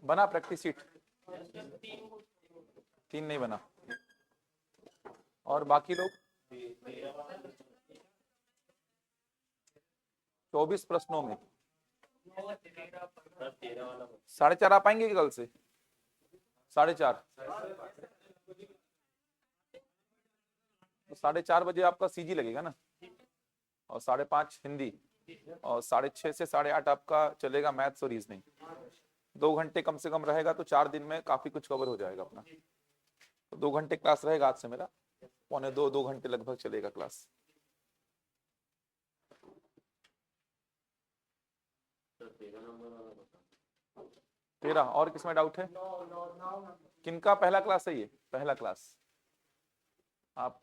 बना practice sheet? 3 नहीं बना। और बाकी लोग 24 प्रश्नों में 4:30 आ पाएंगे कल से? 4:30 तो 4:30 बजे आपका सीजी लगेगा ना, और 5:30 हिंदी, और 6:30 से 8:30 आपका चलेगा मैथ्स और रीजनिंग। 2 घंटे कम से कम रहेगा तो 4 दिन में काफी कुछ कवर हो जाएगा अपना। तो 2 घंटे क्लास रहेगा आज से मेरा, 2 घंटे लगभग चलेगा क्लास। 13 और किसमें डाउट है? किनका पहला क्लास है ये? पहला क्लास आप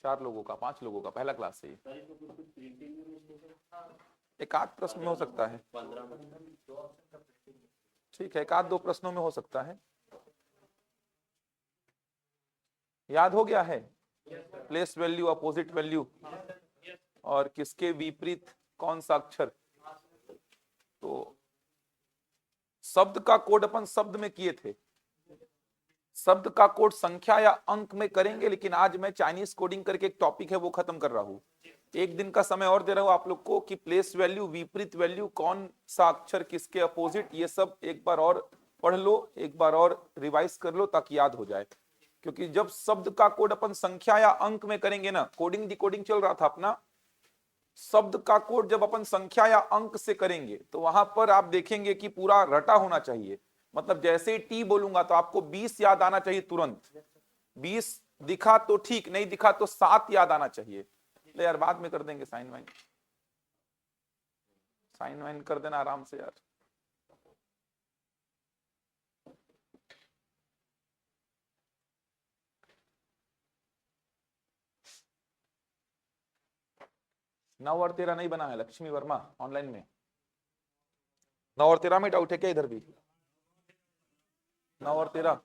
4 लोगों का, 5 लोगों का पहला क्लास है ये। एक आध प्रश्न में हो सकता है, ठीक है, एक आध 2 प्रश्नों में हो सकता है। याद हो गया है प्लेस वैल्यू, अपोजिट वैल्यू और किसके विपरीत कौन सा अक्षर? तो शब्द का कोड अपन शब्द में किए थे, शब्द का कोड संख्या या अंक में करेंगे, लेकिन आज मैं चाइनीज कोडिंग करके एक टॉपिक है वो खत्म कर रहा हूं। 1 दिन का समय और दे रहा हूं आप लोग को कि प्लेस वैल्यू, विपरीत वैल्यू, कौन सा अक्षर किसके अपोजिट, ये सब एक बार और पढ़ लो, एक बार और रिवाइज कर लो ताकि याद हो जाए। क्योंकि जब शब्द का कोड अपन संख्या या अंक में करेंगे ना, कोडिंग डिकोडिंग चल रहा था अपना, शब्द का कोड जब अपन संख्या या अंक से करेंगे तो वहां पर आप देखेंगे कि पूरा रटा होना चाहिए। मतलब जैसे ही टी बोलूंगा तो आपको 20 याद आना चाहिए तुरंत। 20 दिखा तो ठीक, नहीं दिखा तो 7 याद आना चाहिए। ले यार बाद में कर देंगे, साइन वाइन, साइन वाइन कर देना आराम से यार। 9 और 13 नहीं बना है लक्ष्मी वर्मा ऑनलाइन में? 9 और 13 में डाउट है क्या? इधर भी 9 और 13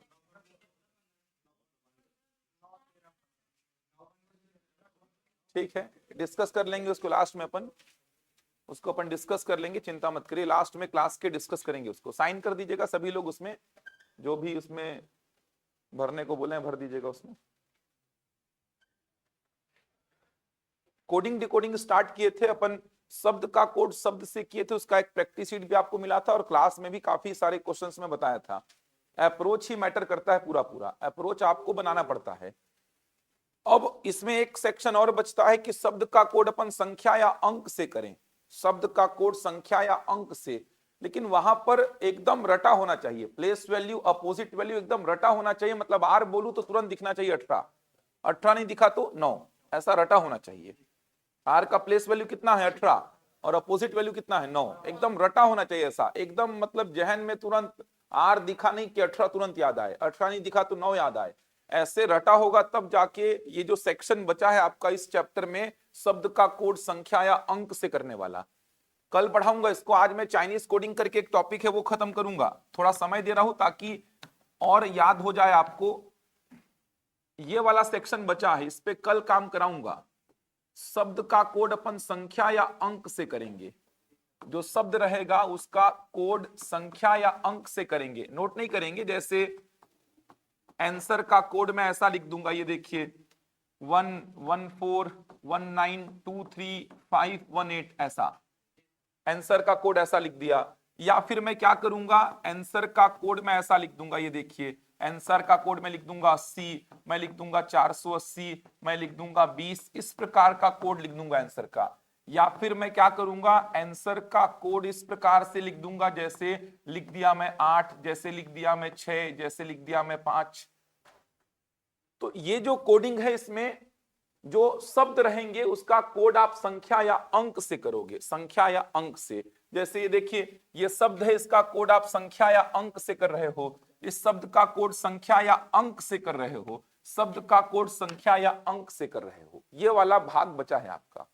ठीक है, डिस्कस कर लेंगे उसको लास्ट में अपन, उसको अपन डिस्कस कर लेंगे, चिंता मत करिए, लास्ट में क्लास के डिस्कस करेंगे उसको। साइन कर दीजिएगा सभी लोग उसमें, जो भी उसमें भरने को बोले भर दीजिएगा उसमें। कोडिंग डिकोडिंग स्टार्ट किए थे अपन, शब्द का कोड शब्द से किए थे, उसका एक प्रैक्टिस शीट भी आपको मिला था और क्लास में भी काफी सारे क्वेश्चंस में बताया था। अप्रोच ही मैटर करता है, पूरा पूरा अप्रोच आपको बनाना पड़ता है। अब इसमें एक सेक्शन और बचता है कि शब्द का कोड अपन संख्या या अंक से करें, शब्द का कोड संख्या या अंक से, लेकिन वहां पर एकदम रटा होना चाहिए। प्लेस वैल्यू, अपोजिट वैल्यू एकदम रटा होना चाहिए। मतलब आर बोलूं तो तुरंत दिखना चाहिए 18, 18 नहीं दिखा तो 9, ऐसा रटा होना चाहिए। आर का प्लेस वैल्यू कितना है? 18, और अपोजिट वैल्यू कितना है? 9। एकदम रटा होना चाहिए ऐसा, एकदम मतलब जहन में तुरंत आर दिखा नहीं कि 18 तुरंत याद आए, 18 नहीं दिखा तो 9 याद आए। ऐसे रटा होगा तब जाके ये जो सेक्शन बचा है आपका इस चैप्टर में, शब्द का कोड संख्या या अंक से करने वाला, कल पढ़ाऊंगा इसको। आज मैं चाइनीज कोडिंग करके एक टॉपिक है वो खत्म करूंगा, थोड़ा समय दे रहा हूं ताकि और याद हो जाए आपको। ये वाला सेक्शन बचा है, इस पे कल काम कराऊंगा। शब्द का कोड अपन संख्या या अंक से करेंगे, जो शब्द रहेगा उसका कोड संख्या या अंक से करेंगे, नोट नहीं करेंगे। जैसे आंसर का कोड मैं ऐसा लिख दूंगा, ये देखिए 11419235518, ऐसा आंसर का कोड ऐसा लिख दिया। या फिर मैं क्या करूंगा, आंसर का कोड मैं ऐसा लिख दूंगा, ये देखिए आंसर का कोड मैं लिख दूंगा 80, मैं लिख दूंगा 480, मैं लिख दूंगा 20, इस प्रकार का कोड लिख दूंगा आंसर का। या फिर मैं क्या करूंगा, आंसर का कोड इस प्रकार से लिख दूंगा, जैसे लिख दिया मैं 8, जैसे लिख दिया मैं 6, जैसे लिख दिया मैं 5। तो ये जो कोडिंग है इसमें जो शब्द रहेंगे उसका कोड आप संख्या या अंक से करोगे, संख्या या अंक से। जैसे ये देखिए ये शब्द है, इसका कोड आप संख्या या अंक से कर रहे हो, इस शब्द का कोड संख्या या अंक से कर रहे हो, शब्द का कोड संख्या या अंक से कर रहे हो। ये वाला भाग बचा है आपका।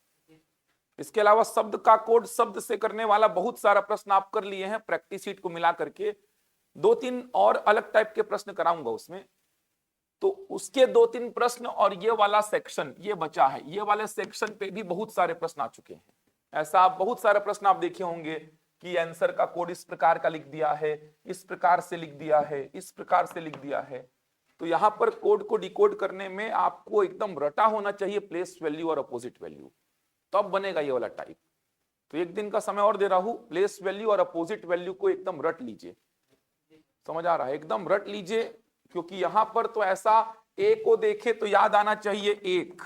इसके अलावा शब्द का कोड शब्द से करने वाला बहुत सारा प्रश्न आप कर लिए हैं, प्रैक्टिस शीट को मिला करके 2-3 और अलग टाइप के प्रश्न कराऊंगा उसमें, तो उसके 2-3 प्रश्न और ये वाला सेक्शन ये बचा है। ये वाले सेक्शन पे भी बहुत सारे प्रश्न आ चुके हैं, ऐसा आप बहुत सारे प्रश्न आप देखे होंगे कि आंसर का कोड इस प्रकार का लिख दिया है, इस प्रकार से लिख दिया है, इस प्रकार से लिख दिया है। तो यहां पर कोड को डिकोड करने में आपको एकदम रटा होना चाहिए प्लेस वैल्यू और अपोजिट वैल्यू, तब बनेगा ये वाला टाइप। तो एक दिन का समय और दे रहा हूं, प्लेस वैल्यू और अपोजिट वैल्यू को एकदम रट लीजिए। समझ आ रहा है? एकदम रट लीजिए, क्योंकि यहां पर तो ऐसा ए को देखे तो याद आना चाहिए एक,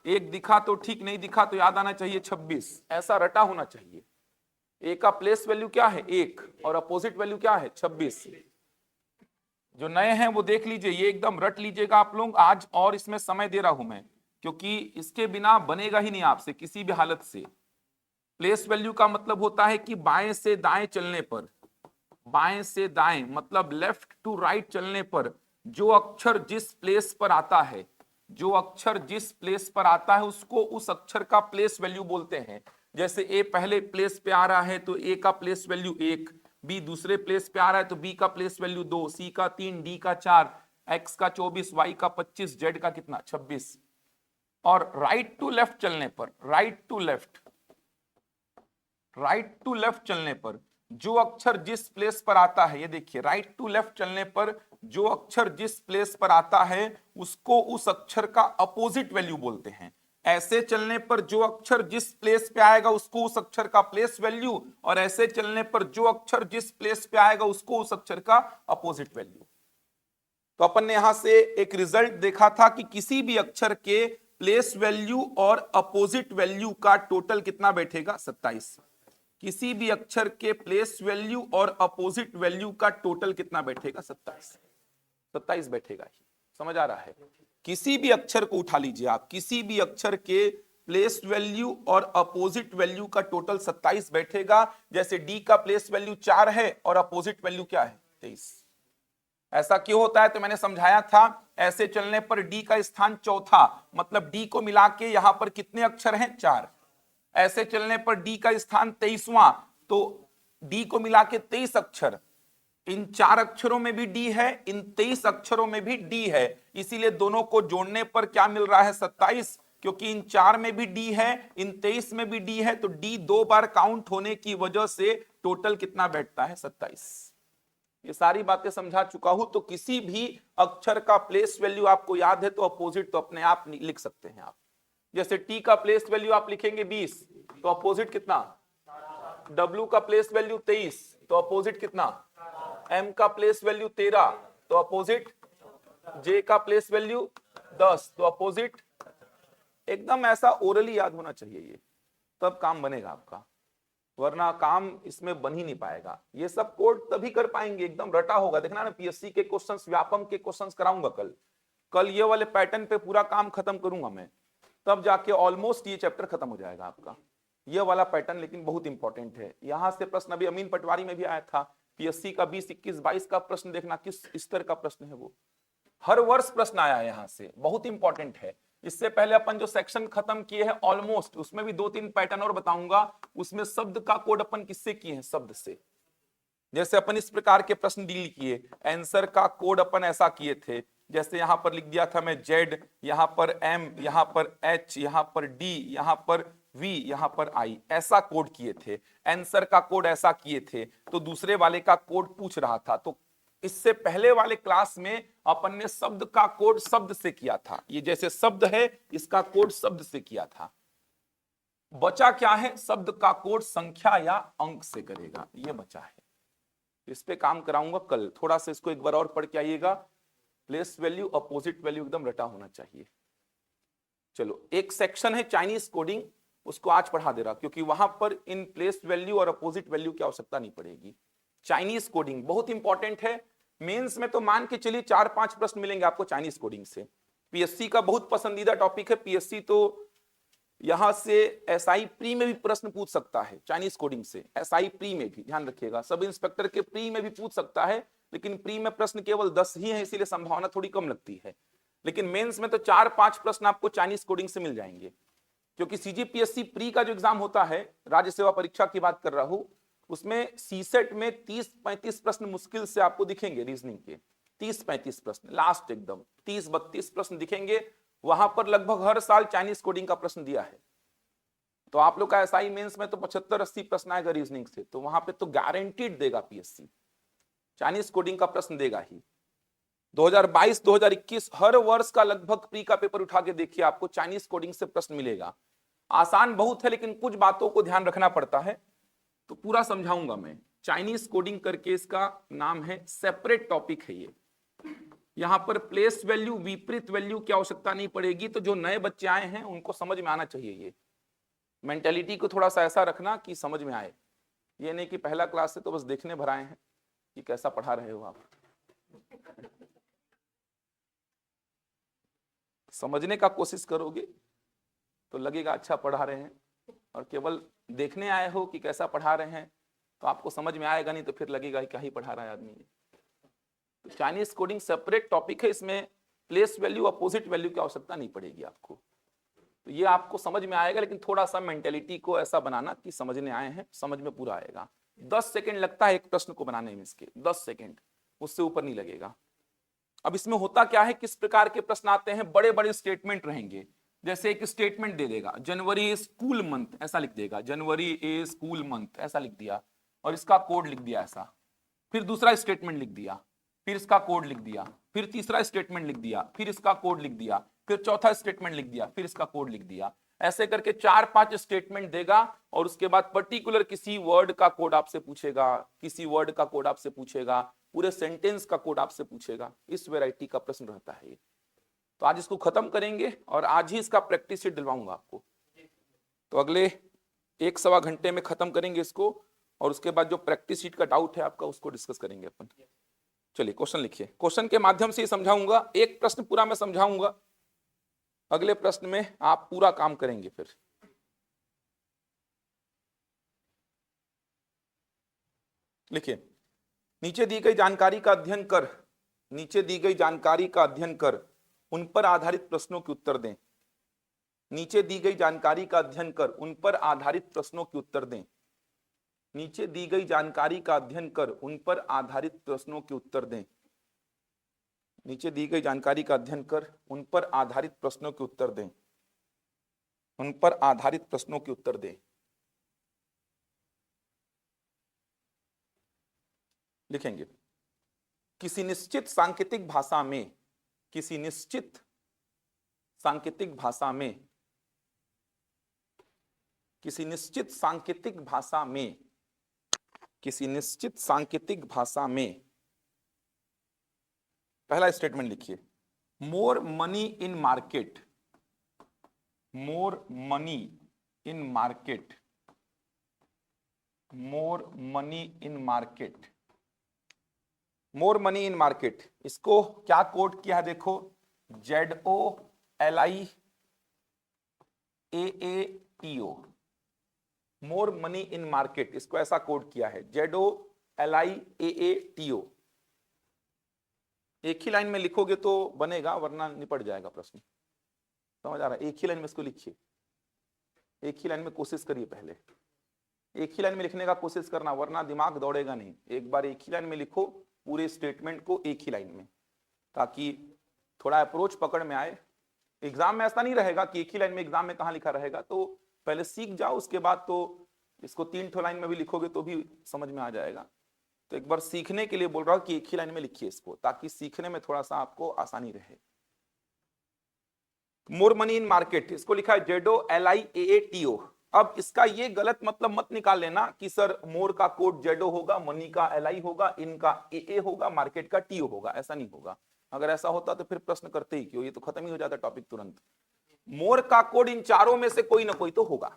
एक दिखा तो ठीक, नहीं दिखा तो याद आना चाहिए 26, ऐसा रटा होना चाहिए। ए का प्लेस वैल्यू क्या है? एक, और अपोजिट वैल्यू क्या है? 26। जो नए हैं वो देख लीजिए, ये एकदम रट लीजिएगा आप लोग आज, और इसमें समय दे रहा हूं मैं, क्योंकि इसके बिना बनेगा ही नहीं आपसे किसी भी हालत से। प्लेस वैल्यू का मतलब होता है कि बाएं से दाएं चलने पर, बाएं से दाएं मतलब लेफ्ट टू राइट चलने पर जो अक्षर जिस प्लेस पर आता है, जो अक्षर जिस प्लेस पर आता है उसको उस अक्षर का प्लेस वैल्यू बोलते हैं। जैसे ए पहले प्लेस पे आ रहा है तो ए का प्लेस वैल्यू 1, बी दूसरे प्लेस पे आ रहा है तो बी का प्लेस वैल्यू 2, सी का 3, डी का 4, एक्स का 24, वाई का 25, जेड का कितना? 26। और राइट टू लेफ्ट चलने पर, right to left, right to left चलने पर जो अक्षर जिस प्लेस पर आता है, ये देखिए राइट टू लेफ्ट चलने पर जो अक्षर जिस प्लेस पर आता है उसको उस अक्षर का अपोजिट वैल्यू बोलते हैं। ऐसे चलने पर जो अक्षर जिस प्लेस पे आएगा उसको उस अक्षर का प्लेस वैल्यू, और ऐसे चलने पर जो अक्षर जिस प्लेस पे आएगा उसको उस अक्षर का अपोजिट वैल्यू। तो अपन ने यहां से एक रिजल्ट देखा था कि किसी भी अक्षर के प्लेस वैल्यू और अपोजिट वैल्यू का टोटल कितना बैठेगा? 27। किसी भी अक्षर के प्लेस वैल्यू और अपोजिट वैल्यू का टोटल कितना बैठेगा? 27। 27 बैठेगा ही। समझ आ रहा है? किसी भी अक्षर को उठा लीजिए आप, किसी भी अक्षर के प्लेस वैल्यू और अपोजिट वैल्यू का टोटल 27 बैठेगा। जैसे डी का प्लेस वैल्यू 4 है और अपोजिट वैल्यू क्या है? 23। ऐसा क्यों होता है? तो मैंने समझाया था, ऐसे चलने पर डी का स्थान चौथा, मतलब डी को मिला के यहां पर कितने अक्षर हैं? 4। ऐसे चलने पर डी का स्थान 23वां, तो डी को मिला के 23 अक्षर, इन 4 अक्षरों में भी डी है, इन 23 अक्षरों में भी डी है, इसीलिए दोनों को जोड़ने पर क्या मिल रहा है? 27। क्योंकि इन 4 में भी डी है, इन 23 में भी डी है, तो डी 2 बार काउंट होने की वजह से टोटल कितना बैठता है? 27। ये सारी बातें समझा चुका हूं। तो किसी भी अक्षर का प्लेस वैल्यू आपको याद है तो अपोजिट तो अपने आप लिख सकते हैं आप। जैसे टी का प्लेस वैल्यू आप लिखेंगे 20, तो अपोजिट कितना? डब्ल्यू का प्लेस वैल्यू 23, तो अपोजिट कितना? एम का प्लेस वैल्यू 13, तो अपोजिट? जे का प्लेस वैल्यू 10, तो अपोजिट? एकदम ऐसा ओरली याद होना चाहिए ये, तब काम बनेगा आपका, वरना काम इसमें बन ही नहीं पाएगा। ये सब कोड तभी कर पाएंगे एकदम रटा होगा। देखना ना, पीएससी के क्वेश्चंस, व्यापम के क्वेश्चंस कराऊंगा कल ये वाले पैटर्न पे पूरा काम खत्म करूंगा मैं, तब जाके ऑलमोस्ट ये चैप्टर खत्म हो जाएगा आपका। ये वाला पैटर्न लेकिन बहुत इंपॉर्टेंट है। यहां से प्रश्न अभी अमीन पटवारी में भी आया था, पीएससी का 20, 21, 22 का प्रश्न देखना किस स्तर का प्रश्न है वो, हर वर्ष प्रश्न आया है यहां से, बहुत इंपॉर्टेंट है। इससे पहले अपन जो सेक्शन खत्म किए हैं ऑलमोस्ट, उसमें भी 2-3 पैटर्न और बताऊंगा। उसमें शब्द का कोड अपन किससे किए हैं? शब्द से। जैसे अपन इस प्रकार के प्रश्न डील किए, आंसर का कोड अपन ऐसा किए थे, जैसे यहां पर लिख दिया था मैं जेड, यहां पर एम, यहां पर एच, यहां पर डी, यहां पर वी, यहां पर आई, ऐसा कोड किए थे। आंसर का कोड ऐसा किए थे। तो दूसरे वाले का कोड पूछ रहा था, तो इससे पहले वाले क्लास में अपन ने शब्द का कोड शब्द से किया था। ये जैसे शब्द है, इसका कोड शब्द से किया था। बचा क्या है? शब्द का कोड संख्या या अंक से करेगा, ये बचा है। इस पे काम कराऊंगा कल। थोड़ा सा इसको एक बार और पढ़ के आइएगा। प्लेस वैल्यू अपोजिट वैल्यू एकदम रटा होना चाहिए। चलो, एक सेक्शन है चाइनीज कोडिंग, उसको आज पढ़ा दे रहा, क्योंकि वहां पर इन प्लेस वैल्यू और अपोजिट वैल्यू की आवश्यकता नहीं पड़ेगी। चाइनीज कोडिंग बहुत इंपॉर्टेंट है। मेंस में तो मान के चलिए 4-5 प्रश्न मिलेंगे आपको चाइनीज कोडिंग से। पीएससी का बहुत पसंदीदा टॉपिक है। पीएससी तो यहां से एसआई प्री में भी प्रश्न पूछ सकता है चाइनीज कोडिंग से। एसआई प्री में भी ध्यान रखिएगा, सब इंस्पेक्टर के प्री में भी पूछ सकता है, लेकिन प्री में प्रश्न केवल 10 ही है, इसीलिए संभावना थोड़ी कम लगती है। लेकिन मेंस में तो 4-5 प्रश्न आपको चाइनीज कोडिंग से मिल जाएंगे, क्योंकि सीजीपीएससी प्री का जो एग्जाम होता है, राज्य सेवा परीक्षा की बात कर रहा हूं, उसमें सीसेट में 30-35 प्रश्न मुश्किल से आपको दिखेंगे। रीजनिंग के 30-35 प्रश्न, लास्ट एकदम 30-32 प्रश्न दिखेंगे। वहां पर लगभग हर साल चाइनीज कोडिंग का प्रश्न दिया है। तो आप लोग का एसआई मेंस में तो 75-80 प्रश्न आएगा रीजनिंग से, तो वहां पे तो गारंटीड देगा पीएससी, चाइनीज कोडिंग का प्रश्न देगा ही। 2022-2021 हर वर्ष का लगभग प्री का पेपर उठा के देखिए, आपको चाइनीज कोडिंग से प्रश्न मिलेगा। आसान बहुत है, लेकिन कुछ बातों को ध्यान रखना पड़ता है, तो पूरा समझाऊंगा मैं। चाइनीज कोडिंग करके इसका नाम है, सेपरेट टॉपिक है ये। यहां पर प्लेस वैल्यू, विपरीत वैल्यू की आवश्यकता नहीं पड़ेगी। तो जो नए बच्चे आए हैं उनको समझ में आना चाहिए, ये मेंटेलिटी को थोड़ा सा ऐसा रखना कि समझ में आए। ये नहीं कि पहला क्लास से तो बस देखने भर आए हैं कि कैसा पढ़ा रहे हो आप। समझने का कोशिश करोगे तो लगेगा अच्छा पढ़ा रहे हैं, और केवल देखने आए हो कि कैसा पढ़ा रहे हैं तो आपको समझ में आएगा नहीं, तो फिर लगेगा कि क्या ही पढ़ा रहा है आदमी। तो चाइनीज कोडिंग सेपरेट टॉपिक है, इसमें प्लेस वैल्यू, अपोजिट वैल्यू की आवश्यकता नहीं पड़ेगी आपको। तो ये आपको समझ में आएगा, लेकिन थोड़ा सा मेंटेलिटी को ऐसा बनाना कि समझने आए हैं, समझ में पूरा आएगा। 10 सेकंड लगता है एक प्रश्न को बनाने में, इसके 10 सेकंड, उससे ऊपर नहीं लगेगा। अब इसमें होता क्या है, किस प्रकार के प्रश्न आते हैं, बड़े बड़े स्टेटमेंट रहेंगे। जैसे एक स्टेटमेंट दे देगा, जनवरी इज कूल मंथ, ऐसा लिख देगा, जनवरी इज कूल मंथ ऐसा लिख दिया, और इसका कोड लिख दिया ऐसा। फिर दूसरा स्टेटमेंट लिख दिया, फिर इसका कोड लिख दिया, फिर तीसरा स्टेटमेंट लिख दिया, फिर इसका कोड लिख दिया, फिर चौथा स्टेटमेंट लिख दिया, फिर इसका कोड लिख दिया। ऐसे करके 4-5 स्टेटमेंट देगा, और उसके बाद पर्टिकुलर किसी वर्ड का कोड आपसे पूछेगा, किसी वर्ड का कोड आपसे पूछेगा, पूरे सेंटेंस का कोड आपसे पूछेगा। इस वैरायटी का प्रश्न रहता है। तो आज इसको खत्म करेंगे, और आज ही इसका प्रैक्टिस शीट दिलवाऊंगा आपको। तो अगले 1-1.25 घंटे में खत्म करेंगे इसको, और उसके बाद जो प्रैक्टिस शीट का डाउट है आपका उसको डिस्कस करेंगे अपन। चलिए क्वेश्चन लिखिए, क्वेश्चन के माध्यम से ही समझाऊंगा। एक प्रश्न पूरा मैं समझाऊंगा, अगले प्रश्न में आप पूरा काम करेंगे। फिर लिखिए, नीचे दी गई जानकारी का अध्ययन कर, नीचे दी गई जानकारी का अध्ययन कर, उन पर आधारित प्रश्नों के उत्तर दें। नीचे दी गई जानकारी का अध्ययन कर, उन पर आधारित प्रश्नों के उत्तर दें। नीचे दी गई जानकारी का अध्ययन कर, उन पर आधारित प्रश्नों के उत्तर दें। नीचे दी गई जानकारी का अध्ययन कर, उन पर आधारित प्रश्नों के उत्तर दें। उन पर आधारित प्रश्नों के उत्तर दें। लिखेंगे, किसी निश्चित सांकेतिक भाषा में, किसी निश्चित सांकेतिक भाषा में, किसी निश्चित सांकेतिक भाषा में, किसी निश्चित सांकेतिक भाषा में, पहला स्टेटमेंट लिखिए, more money in market, more money in market, more money in market, more money in market. इसको क्या कोड किया है देखो, ZOLIAATO, more money in market, इसको ऐसा कोड किया है, ZOLIAATO। एक ही लाइन में लिखोगे तो बनेगा, वरना निपट जाएगा प्रश्न। समझ आ रहा है? एक ही लाइन में इसको लिखिए, एक ही लाइन में कोशिश करिए, पहले एक ही लाइन में लिखने का कोशिश करना, वरना दिमाग दौड़ेगा नहीं। एक बार एक ही लाइन में लिखो पूरे स्टेटमेंट को, एक ही लाइन में, ताकि थोड़ा अप्रोच पकड़ में आए। एग्जाम में ऐसा नहीं रहेगा कि एक ही लाइन में, एग्जाम में कहां लिखा रहेगा, तो पहले सीख जाओ, उसके बाद तो इसको 3 लाइन में भी लिखोगे तो भी समझ में आ जाएगा। तो एक बार सीखने के लिए बोल रहा हूं कि एक ही लाइन में लिखिए इसको, ताकि सीखने में थोड़ा सा आपको आसानी रहे। मोर मनी इन मार्केट, इसको लिखा है ZOLIAATO। अब इसका ये गलत मतलब मत निकाल लेना कि सर मोर का कोड जेडो होगा, मनी का LI होगा, इन का AA होगा, मार्केट का TO होगा। ऐसा नहीं होगा। अगर ऐसा होता तो फिर प्रश्न करते ही क्यों, ये तो खत्म ही हो जाता टॉपिक तुरंत। मोर का कोड इन चारों में से कोई ना कोई तो होगा।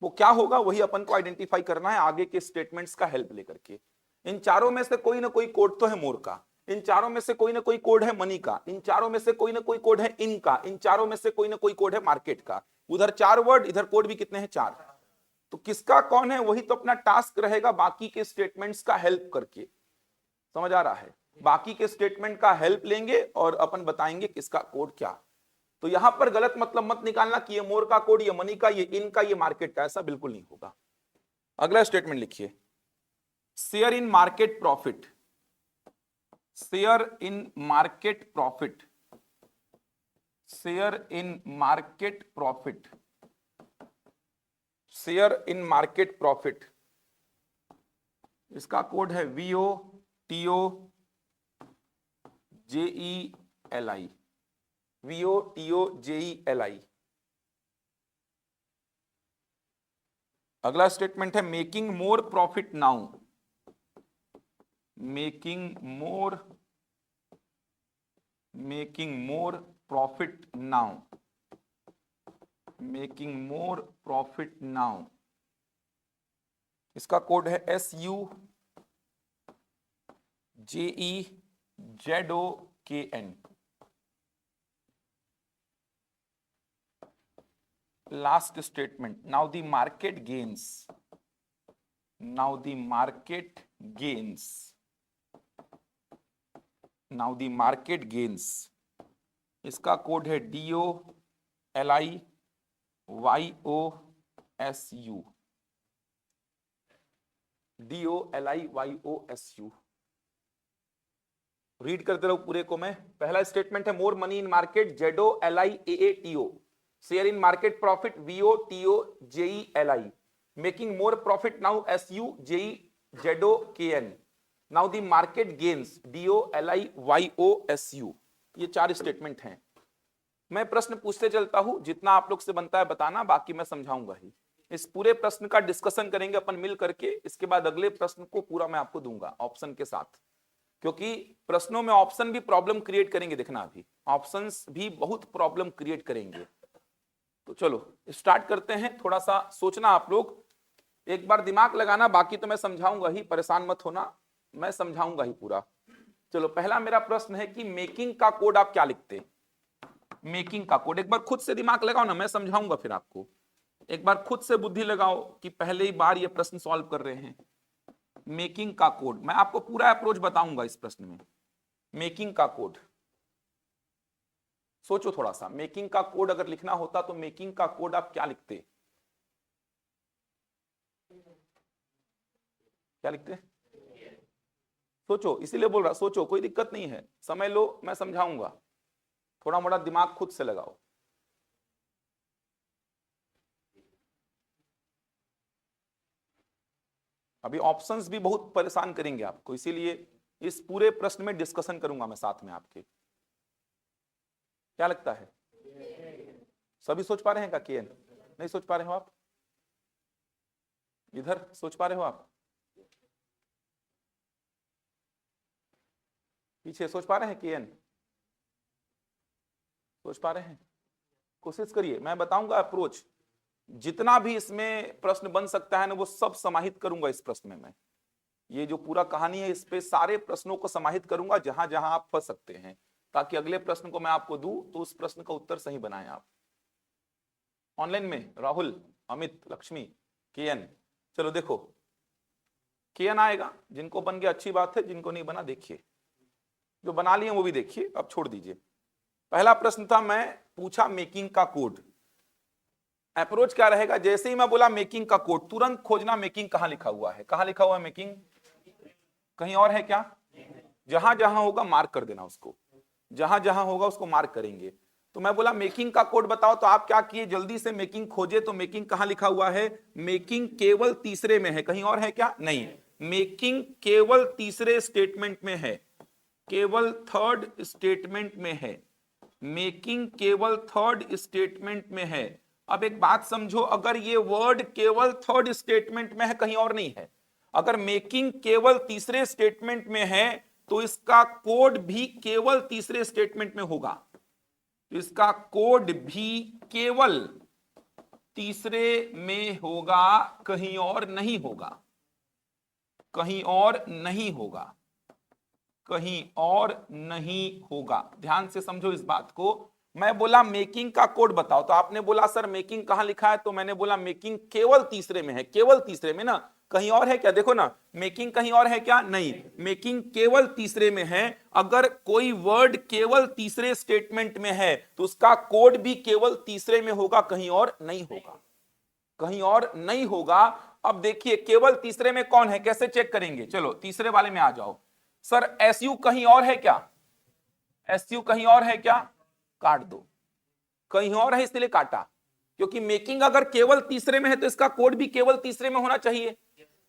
वो क्या होगा वही अपन को आइडेंटिफाई करना है आगे के स्टेटमेंट्स का हेल्प लेकर के। इन चारों में से कोई ना कोई कोड तो है मोर का, इन चारों में से कोई ना कोई कोड है मनी का, इन चारों में से कोई ना कोई कोड है इन का, इन चारों में से कोई ना कोई कोड है मार्केट का। उधर 4 वर्ड, इधर कोड भी कितने हैं, 4। तो किसका कौन है वही तो अपना टास्क रहेगा, बाकी के स्टेटमेंट्स का हेल्प करके। समझ आ रहा है? बाकी के स्टेटमेंट का हेल्प लेंगे और अपन बताएंगे किसका कोड क्या। तो यहां पर गलत मतलब मत निकालना कि ये मोर का कोड, ये मनी का, ये इन का, ये मार्केट का, ऐसा बिल्कुल नहीं होगा। अगला स्टेटमेंट लिखिए, share in market profit, share in market profit, share in market profit, share in market profit, इसका कोड है VOTOJELI, VOTOJELI। अगला स्टेटमेंट है making more profit now, making more profit now, making more profit now, इसका code है SUJEZOKN। Last statement, now the market gains, now the market gains, now the market gains, इसका code है DOLIYOSU, DOLIYOSU। Read करते रहो पूरे को मैं। पहला स्टेटमेंट है more money in market ZOLIAATO, share in market profit VOTOJELI, making more profit now SUJEZOKN, now the market gains DOLIYOSU। ये 4 स्टेटमेंट हैं। मैं प्रश्न पूछते चलता हूं, जितना आप लोग से बनता है बताना, बाकी मैं समझाऊंगा ही। इस पूरे प्रश्न का डिस्कशन करेंगे अपन मिल करके, इसके बाद अगले प्रश्न को पूरा मैं आपको दूंगा ऑप्शन के साथ, क्योंकि प्रश्नों में ऑप्शन भी प्रॉब्लम क्रिएट करेंगे। देखना अभी ऑप्शंस भी बहुत प्रॉब्लम क्रिएट करेंगे। तो चलो स्टार्ट करते हैं। थोड़ा सा सोचना आप लोग, एक बार दिमाग लगाना, बाकी तो मैं समझाऊंगा ही, परेशान मत होना, मैं समझाऊंगा ही पूरा। चलो पहला मेरा प्रश्न है कि मेकिंग का कोड आप क्या लिखते हैं? मेकिंग का कोड एक बार खुद से दिमाग लगाओ ना, मैं समझाऊंगा फिर आपको। एक बार खुद से बुद्धि लगाओ कि पहले ही बार ये प्रश्न सॉल्व कर रहे हैं। मेकिंग का कोड मैं आपको पूरा अप्रोच बताऊंगा इस प्रश्न में। मेकिंग का कोड सोचो थोड़ा सा, मेकिंग का कोड अगर लिखना होता तो मेकिंग का कोड आप क्या लिखते? क्या लिखते? सोचो, इसीलिए बोल रहा, सोचो, कोई दिक्कत नहीं है, समय लो, मैं समझाऊंगा। थोड़ा मोड़ा दिमाग खुद से लगाओ। अभी ऑप्शंस भी बहुत परेशान करेंगे आपको, इसीलिए इस पूरे प्रश्न में डिस्कशन करूंगा मैं साथ में आपके। क्या लगता है? सभी सोच पा रहे हैं? का केएन नहीं सोच पा रहे हो आप? इधर सोच पा रहे हो आप? पीछे सोच पा रहे हैं? केएन सोच पा रहे हैं? कोशिश करिए, मैं बताऊंगा अप्रोच। जितना भी इसमें प्रश्न बन सकता है ना, वो सब समाहित करूंगा इस प्रश्न में मैं। ये जो पूरा कहानी है, इस पे सारे प्रश्नों को समाहित करूंगा, जहां जहां आप फंस सकते हैं, ताकि अगले प्रश्न को मैं आपको दूं तो उस प्रश्न का उत्तर सही बनाएं आप। ऑनलाइन में राहुल, अमित, लक्ष्मी, केएन, चलो देखो केएन आएगा। जिनको बन गया अच्छी बात है, जिनको नहीं बना देखिए, जो बना लिए वो भी देखिए, अब छोड़ दीजिए। पहला प्रश्न था, मैं पूछा मेकिंग का कोड। अप्रोच क्या रहेगा? जैसे ही मैं बोला मेकिंग का कोड, तुरंत खोजना मेकिंग कहां लिखा हुआ है। कहां लिखा हुआ है मेकिंग? कहीं और है क्या? जहां जहां होगा मार्क कर देना उसको, जहां जहां होगा उसको मार्क करेंगे। तो मैं बोला मेकिंग का कोड बताओ, तो आप क्या किए, जल्दी से मेकिंग खोजे। तो मेकिंग कहां लिखा हुआ है? मेकिंग केवल तीसरे में है, कहीं और है क्या? नहीं, मेकिंग केवल तीसरे स्टेटमेंट में है, केवल थर्ड स्टेटमेंट में है। मेकिंग केवल थर्ड स्टेटमेंट में है। अब एक बात समझो, अगर ये वर्ड केवल थर्ड स्टेटमेंट में है, कहीं और नहीं है, अगर मेकिंग केवल तीसरे स्टेटमेंट में है, तो इसका कोड भी केवल तीसरे स्टेटमेंट में होगा। तो इसका कोड भी केवल तीसरे में होगा, कहीं और नहीं होगा, कहीं और नहीं होगा, कहीं और नहीं होगा। ध्यान से समझो इस बात को। मैं बोला मेकिंग का कोड बताओ, तो आपने बोला सर मेकिंग कहां लिखा है? तो मैंने बोला मेकिंग केवल तीसरे में है, केवल तीसरे में ना, कहीं और है क्या? देखो ना, मेकिंग कहीं और है क्या? नहीं, मेकिंग केवल तीसरे में है। अगर कोई वर्ड केवल तीसरे स्टेटमेंट में है, तो उसका कोड भी केवल तीसरे में होगा, कहीं और नहीं होगा, कहीं और नहीं होगा। अब देखिए केवल तीसरे में कौन है, कैसे चेक करेंगे? चलो तीसरे वाले में आ जाओ। सर एसयू कहीं और है क्या? एसयू कहीं और है क्या? काट दो, कहीं और है इसलिए काटा। क्योंकि मेकिंग अगर केवल तीसरे में है तो इसका कोड भी केवल तीसरे में होना चाहिए,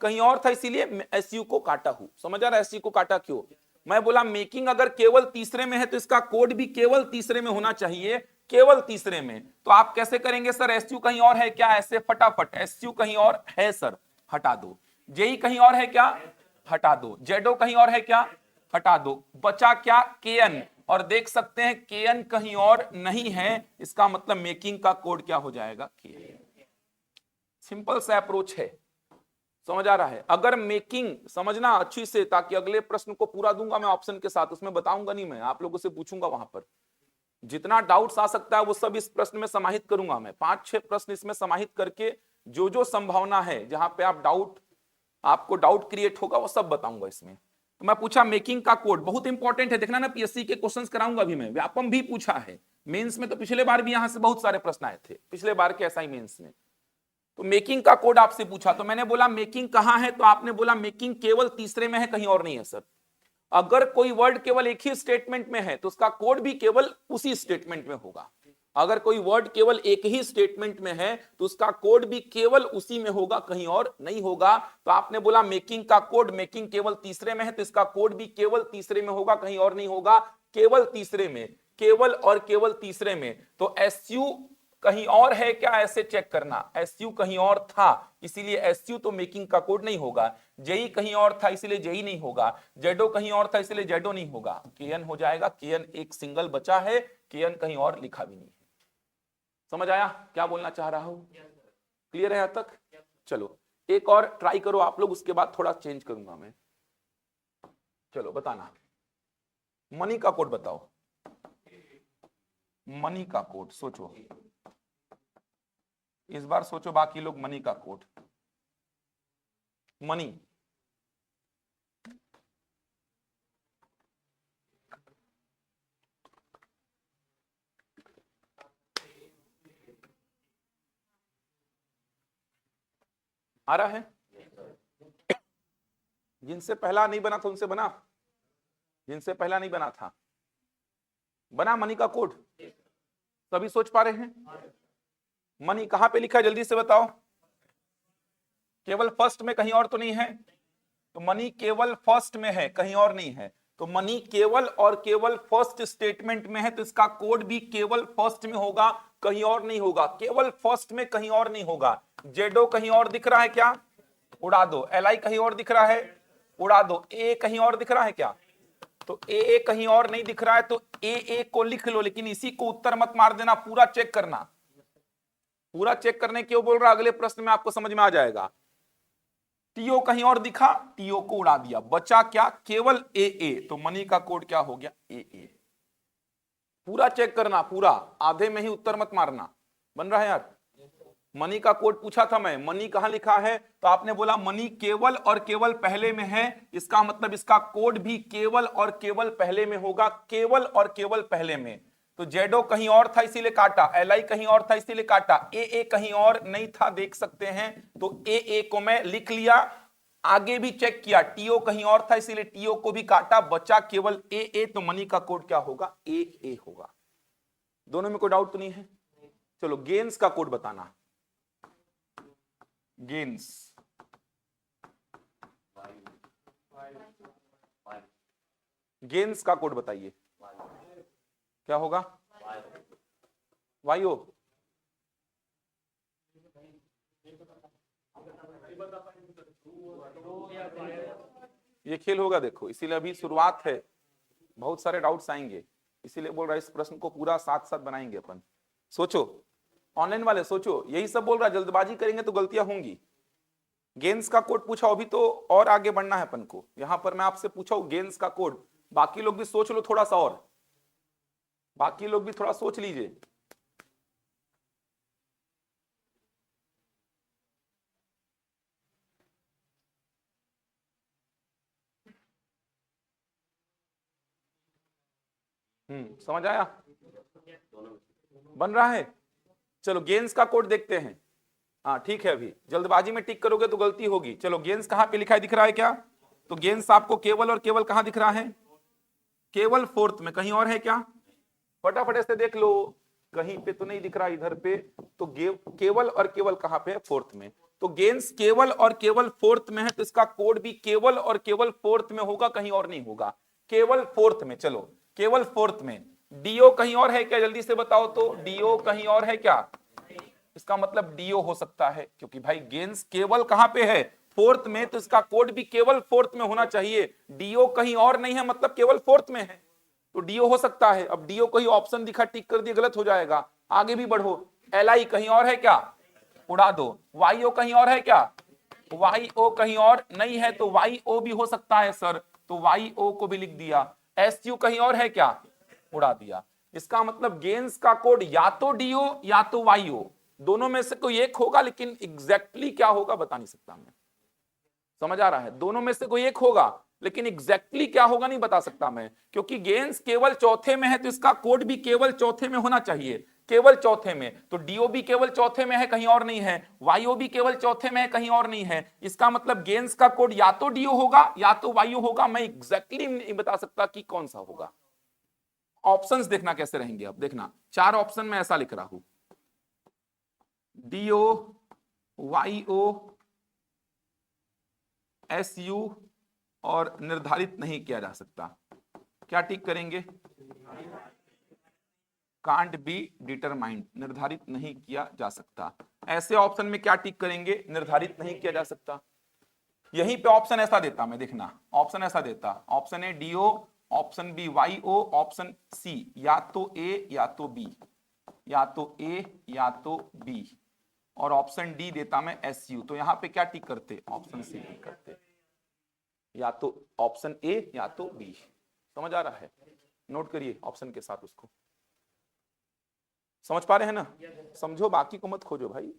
कहीं और था इसीलिए एसयू को काटा हूं। समझ आ रहा है एसयू को काटा क्यों? मैं बोला मेकिंग अगर केवल तीसरे में है तो इसका कोड भी केवल तीसरे में होना चाहिए, केवल तीसरे में। तो आप कैसे करेंगे सर, एसयू कहीं और है क्या? ऐसे फटाफट, एसयू कहीं और है सर, हटा दो। जेई कहीं और है क्या? हटा दो। जेडो कहीं और है क्या? हटा दो। बचा क्या? केएन। और देख सकते हैं केएन कहीं और नहीं है, इसका मतलब मेकिंग का कोड क्या हो जाएगा? केएन। सिंपल सा अप्रोच है, समझ आ रहा है? अगर मेकिंग समझना अच्छी से, ताकि अगले प्रश्न को पूरा दूंगा मैं ऑप्शन के साथ, उसमें बताऊंगा नहीं, मैं आप लोगों से पूछूंगा, वहां पर जितना डाउट्स आ सकता है वो सब इस प्रश्न में समाहित करूंगा मैं। 5-6 प्रश्न इसमें समाहित करके जो जो संभावना है जहां पे आपको डाउट क्रिएट होगा वो सब बताऊंगा इसमें। तो मैं पूछा मेकिंग का कोड, बहुत इंपॉर्टेंट है, देखना ना पीएससी के क्वेश्चंस कराऊंगा अभी मैं। व्यापम भी पूछा है मेंस में, तो पिछले बार भी यहां से बहुत सारे प्रश्न आए थे, पिछले बार के ऐसा ही मेंस में। तो मेकिंग का कोड आपसे पूछा, तो मैंने बोला मेकिंग कहां है, तो आपने बोला मेकिंग केवल तीसरे में है, कहीं और नहीं है सर। अगर कोई वर्ड केवल एक ही स्टेटमेंट में है तो उसका कोड भी केवल उसी स्टेटमेंट में होगा। अगर कोई वर्ड केवल एक ही स्टेटमेंट में है तो उसका कोड भी केवल उसी में होगा, कहीं और नहीं होगा। तो आपने बोला मेकिंग का कोड, मेकिंग केवल तीसरे में है तो इसका कोड भी केवल तीसरे में होगा, कहीं और नहीं होगा, केवल तीसरे में, केवल और केवल तीसरे में। तो एसयू कहीं और है क्या, ऐसे चेक करना। एसयू कहीं और था इसीलिए एसयू तो मेकिंग का कोड नहीं होगा। जेई कहीं और था इसलिए जेई नहीं होगा। जेडो कहीं और था इसलिए जेडो नहीं होगा। केएन हो जाएगा, केएन एक सिंगल बचा है, केएन कहीं और लिखा भी नहीं है। समझ आया क्या बोलना चाह रहा हूं? क्लियर है यहां तक? चलो एक और ट्राई करो आप लोग, उसके बाद थोड़ा चेंज करूंगा मैं। चलो बताना, मनी का कोड बताओ। मनी का कोड सोचो, इस बार सोचो बाकी लोग मनी का कोड। मनी आ रहा है? जिनसे पहला नहीं बना था उनसे बना, जिनसे पहला नहीं बना था बना मनी का कोड। सभी सोच पा रहे हैं? मनी कहां पे लिखा है जल्दी से बताओ। केवल फर्स्ट में, कहीं और तो नहीं है? तो मनी केवल फर्स्ट में है, कहीं और नहीं है। तो मनी केवल और केवल फर्स्ट स्टेटमेंट में है तो इसका कोड भी केवल फर्स्ट में होगा, कहीं और नहीं होगा। केवल फर्स्ट में, कहीं और नहीं होगा। जेडो कहीं और दिख रहा है क्या? उड़ा दो। एलआई कहीं और दिख रहा है? उड़ा दो। ए कहीं और दिख रहा है क्या? तो ए कहीं और नहीं दिख रहा है तो ए को लिख लो, लेकिन इसी को उत्तर मत मार देना, पूरा चेक करना। पूरा चेक करने क्यों बोल रहा, अगले प्रश्न में आपको समझ में आ जाएगा। टीओ कहीं और दिखा, टीओ को उड़ा दिया, बचा क्या? केवल ए। तो मनी का कोड क्या हो गया? ए। पूरा चेक करना, पूरा, आधे में ही उत्तर मत मारना। बन रहा है यार? मनी का कोड पूछा था मैं, मनी कहां लिखा है, तो आपने बोला मनी केवल और केवल पहले में है, इसका मतलब इसका कोड भी केवल और केवल पहले में होगा, केवल और केवल पहले में। तो जेडो कहीं और था इसीलिए काटा, एलआई कहीं और था इसीलिए काटा, ए कहीं और नहीं था, देख सकते हैं। तो ए को मैं लिख लिया, आगे भी चेक किया, टीओ कहीं और था इसीलिए टीओ को भी काटा, बचा केवल ए। तो मनी का कोड क्या होगा? ए होगा। दोनों में कोई डाउट तो नहीं है? चलो गेन्स का कोड बताना। गेन्स गेन्स का कोड बताइए, क्या होगा? वायो। ये खेल होगा देखो, इसीलिए अभी शुरुआत है, बहुत सारे डाउट्स आएंगे, इसीलिए बोल रहा है इस प्रश्न को पूरा साथ साथ बनाएंगे अपन। सोचो, ऑनलाइन वाले सोचो, यही सब बोल रहा है, जल्दबाजी करेंगे तो गलतियां होंगी। गेन्स का कोड पूछा, अभी तो और आगे बढ़ना है अपन को। यहां पर मैं आपसे पूछा हूं गेन्स का कोड, बाकी लोग भी सोच लो थोड़ा सा, और बाकी लोग भी थोड़ा सोच लीजिए। समझ आया? बन रहा है? चलो गेन्स का कोड देखते हैं। हाँ ठीक है, अभी जल्दबाजी में टिक करोगे तो गलती होगी। चलो गेन्स कहां पे लिखा है, दिख रहा है क्या? तो गेन्स आपको केवल और केवल कहां दिख रहा है? केवल फोर्थ में, कहीं और है क्या? फटाफट से देख लो, कहीं पे तो नहीं दिख रहा इधर पे, तो केवल और केवल कहां पे है, फोर्थ में। तो गेंस केवल और केवल फोर्थ में है, तो इसका कोड भी केवल और केवल फोर्थ में होगा, कहीं और नहीं होगा, केवल फोर्थ में। चलो केवल फोर्थ में। डीओ कहीं और है क्या, जल्दी से बताओ तो, डीओ कहीं और है क्या? इसका मतलब डीओ हो सकता है, क्योंकि भाई गेंस केवल कहां पे है, फोर्थ में, तो इसका कोड भी केवल फोर्थ में होना चाहिए। डीओ कहीं और नहीं है, मतलब केवल फोर्थ में है, तो डीओ हो सकता है। अब डीओ को ही ऑप्शन दिखा, टिक कर दिया, गलत हो जाएगा, आगे भी बढ़ो। एलआई कहीं और है क्या, उड़ा दो। वाईओ कहीं और है क्या, वाईओ कहीं और नहीं है, तो वाईओ भी हो सकता है सर, तो वाईओ को भी लिख दिया। एसयू कहीं और है क्या, उड़ा दिया। इसका मतलब गेंस का कोड या तो डीओ या तो वाईओ, दोनों में से कोई एक होगा, लेकिन एग्जैक्टली क्या होगा बता नहीं सकता मैं। समझ आ रहा है, दोनों में से कोई एक होगा, लेकिन एग्जैक्टली क्या होगा नहीं बता सकता मैं, क्योंकि गेंस केवल चौथे में है, तो इसका कोड भी केवल चौथे में होना चाहिए, केवल चौथे में। तो डीओ भी केवल चौथे में है, कहीं और नहीं है। वाईओ भी केवल चौथे में है, कहीं और नहीं है। इसका मतलब गेंस का कोड या तो डीओ होगा या तो वाईओ होगा, मैं एग्जैक्टली नहीं बता सकता कि कौन सा होगा। ऑप्शंस देखना कैसे रहेंगे, अब देखना, 4 ऑप्शन में ऐसा लिख रहा हूं, डीओ, वाईओ, एसयू और निर्धारित नहीं किया जा सकता। क्या टिक करेंगे, कांट बी डिटरमाइंड, निर्धारित नहीं किया जा सकता। ऐसे ऑप्शन में क्या टिक करेंगे, निर्धारित नहीं किया जा सकता। यहीं पे ऑप्शन ऐसा देता मैं, देखना ऑप्शन ऐसा देता, option A DO, option B YO, option C या तो ए या तो बी, या तो ए या तो बी, और ऑप्शन डी देता मैं एसयू। तो यहां पे क्या टिक करते, ऑप्शन सी टिक करते, या तो ऑप्शन ए या तो बी। समझ आ रहा है, नोट करिए ऑप्शन के साथ उसको। समझ पा रहे हैं ना, समझो, बाकी को मत खोजो भाई,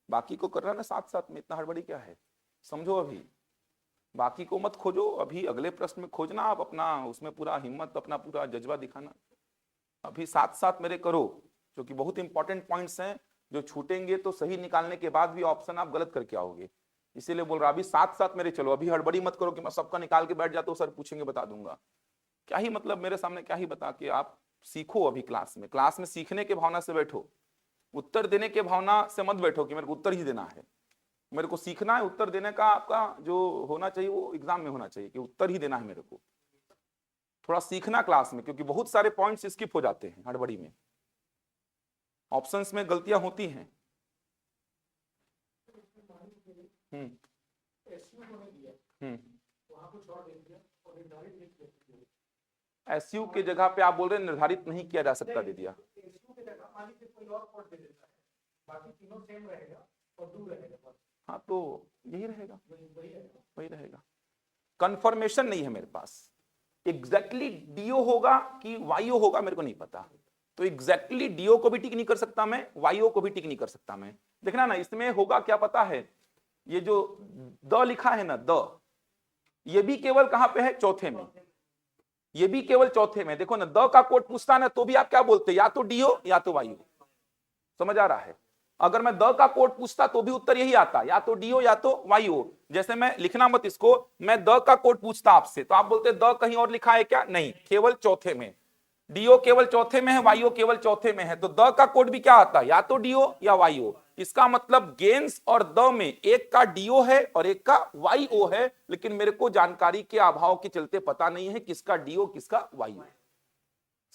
बाकी को कर रहा ना साथ साथ में, इतना हड़बड़ी क्या है, समझो अभी, बाकी को मत खोजो, अभी अगले प्रश्न में खोजना आप अपना, उसमें पूरा हिम्मत, अपना पूरा जज्बा दिखाना। अभी साथ साथ मेरे करो, जो कि बहुत इंपॉर्टेंट पॉइंट्स हैं, जो छूटेंगे तो सही निकालने के बाद भी ऑप्शन आप गलत करके आओगे, इसीलिए बोल रहा अभी साथ साथ मेरे चलो, अभी हड़बड़ी मत करो कि मैं सबका निकाल के बैठ जाता हूँ, सर पूछेंगे बता दूंगा, क्या ही मतलब मेरे सामने क्या ही बता के आप सीखो। अभी क्लास में सीखने के भावना से बैठो, उत्तर देने के भावना से मत बैठो कि मेरे को उत्तर ही देना है, मेरे को सीखना है। उत्तर देने का आपका जो होना चाहिए वो एग्जाम में होना चाहिए कि उत्तर ही देना है मेरे को। थोड़ा सीखना क्लास में, क्योंकि बहुत सारे पॉइंट्स स्किप हो जाते हैं हड़बड़ी में, ऑप्शंस में गलतियां होती हैं। एसयू के जगह पे आप बोल रहे हैं निर्धारित नहीं किया जा सकता, दे दिया। हाँ तो यही रहेगा, वही रहेगा, कंफर्मेशन नहीं है मेरे पास, एग्जैक्टली डीओ होगा कि वाईओ होगा मेरे को नहीं पता, तो एग्जैक्टली डीओ को भी टिक नहीं कर सकता मैं, वाईओ को भी टिक नहीं कर सकता मैं। देखना ना इसमें होगा क्या पता है, ये जो द लिखा है ना, द, ये भी केवल कहां पे है, चौथे में, ये भी केवल चौथे में। देखो ना, द का कोड पूछता ना तो भी आप क्या बोलते, या तो डीओ या तो वाईओ। समझ आ रहा है, अगर मैं द का कोड पूछता तो भी उत्तर यही आता, या तो डीओ या तो वाईओ। जैसे मैं लिखना मत इसको, मैं द का कोड पूछता आपसे तो आप बोलते द कहीं और लिखा है क्या, नहीं, केवल चौथे में, डीओ केवल चौथे में है, वाईओ केवल चौथे में है, तो द का कोड भी क्या आता, या तो डीओ या वाईओ। इसका मतलब गेंस और द में एक का डीओ है और एक का वाईओ है, लेकिन मेरे को जानकारी के अभाव के चलते पता नहीं है किसका डीओ किसका वाईओ।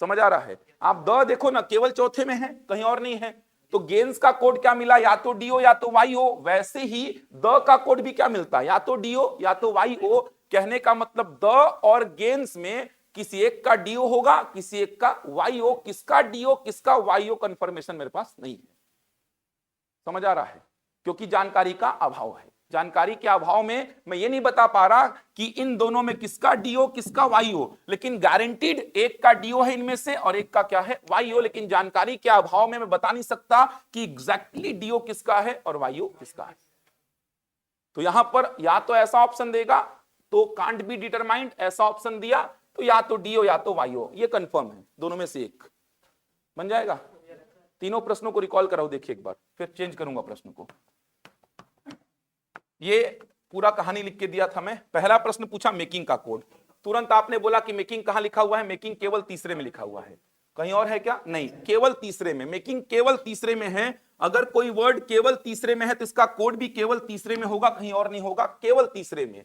समझ आ रहा है, आप द देखो ना केवल चौथे में है, कहीं और नहीं है, तो गेंस का कोड क्या मिला, या तो डीओ या तो वाईओ। वैसे ही द का कोड भी क्या मिलता है, या तो डीओ या तो वाईओ। कहने का मतलब द और गेंस में किसी एक का डीओ होगा, किसी एक का वाईओ। किसका डीओ किसका वाईओ कंफर्मेशन मेरे पास नहीं है। समझ आ रहा है, क्योंकि जानकारी का अभाव है, जानकारी के अभाव में मैं ये नहीं बता पा रहा कि इन दोनों में किसका डीओ किसका वाईओ, लेकिन गारंटीड एक का डीओ है इनमें से और एक का क्या है, वाईओ। लेकिन जानकारी के अभाव में मैं बता नहीं सकता कि एग्जैक्टली डीओ किसका है और वाईओ किसका है। तो यहां पर या तो ऐसा ऑप्शन देगा तो कांट बी डिटरमाइंड, ऐसा ऑप्शन दिया तो या तो डीओ या तो वाईओ, ये कंफर्म है, दोनों में से एक बन जाएगा। तीनों प्रश्नों को रिकॉल कराओ, देखिए एक बार, फिर चेंज करूंगा प्रश्न को। ये पूरा कहानी लिख के दिया था मैं। पहला प्रश्न पूछा मेकिंग का कोड, तुरंत आपने बोला कि मेकिंग कहां लिखा हुआ है, मेकिंग केवल तीसरे में लिखा हुआ है। कहीं और है क्या? नहीं, केवल तीसरे में। मेकिंग केवल तीसरे में है। अगर कोई वर्ड केवल तीसरे में है तो इसका कोड भी केवल तीसरे में होगा, कहीं और नहीं होगा, केवल तीसरे में।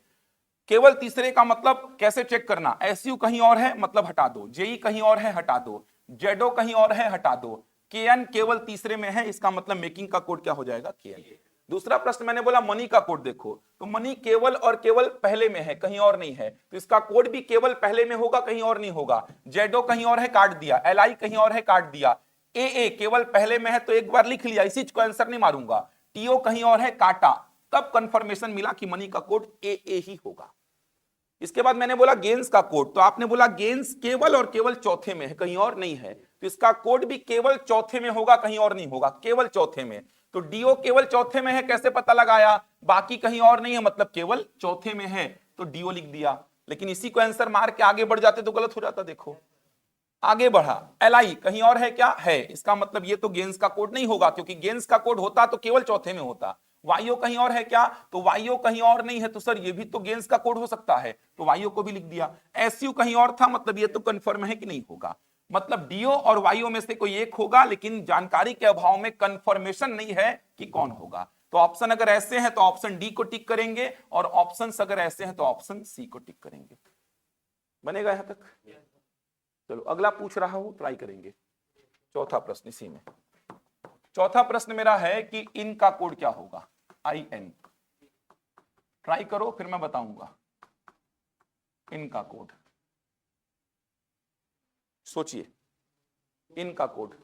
केवल तीसरे का मतलब कैसे चेक करना? एसयू कहीं और है मतलब हटा दो, जेई कहीं और है हटा दो, जेडो कहीं और है हटा दो, केएन केवल तीसरे में है, इसका मतलब मेकिंग का कोड क्या हो जाएगा? केएन। दूसरा प्रश्न मैंने बोला मनी का कोड देखो, तो मनी केवल और केवल पहले में है, कहीं और नहीं है, तो इसका कोड भी केवल पहले में होगा, कहीं और नहीं होगा। जेडो कहीं और है, काट दिया। एलआई कहीं और है, काट दिया। ए केवल पहले में है तो एक बार लिख लिया, इसी को आंसर नहीं मारूंगा। टीओ कहीं और है, काटा, तब कंफर्मेशन मिला कि मनी का कोड ए ही होगा। इसके बाद मैंने बोला गेंस का कोड, तो आपने बोला गेंस केवल और केवल चौथे में है, कहीं और नहीं है, तो इसका कोड भी केवल चौथे में होगा, कहीं और नहीं होगा, केवल चौथे में। तो डीओ केवल चौथे में है, कैसे पता लगाया? बाकी कहीं और नहीं है मतलब केवल चौथे में है, तो डीओ लिख दिया। लेकिन इसी को आंसर मार के आगे बढ़ जाते तो गलत हो जाता। देखो आगे बढ़ा, एलआई कहीं और है क्या? है, इसका मतलब ये तो गेंस का कोड नहीं होगा, क्योंकि गेंस का कोड होता तो केवल चौथे में होता। वाईओ कहीं और है क्या? तो वाईओ कहीं और नहीं है, तो सर ये भी तो गेंस का कोड हो सकता है, तो वाईओ को भी लिख दिया। एसयू कहीं और था, मतलब ये तो कंफर्म है कि नहीं होगा, मतलब डीओ और वाईओ में से कोई एक होगा, लेकिन जानकारी के अभाव में कंफर्मेशन नहीं है कि कौन होगा। तो ऑप्शन अगर ऐसे हैं तो ऑप्शन डी को टिक करेंगे, और ऑप्शन अगर ऐसे हैं तो ऑप्शन सी को टिक करेंगे। बनेगा यहां तक? चलो अगला पूछ रहा हूं, ट्राई करेंगे। चौथा प्रश्न इसी में। चौथा प्रश्न मेरा है कि इन का कोड क्या होगा? IN। ट्राई करो फिर मैं बताऊंगा इन का कोड। सोचिए इन का कोड।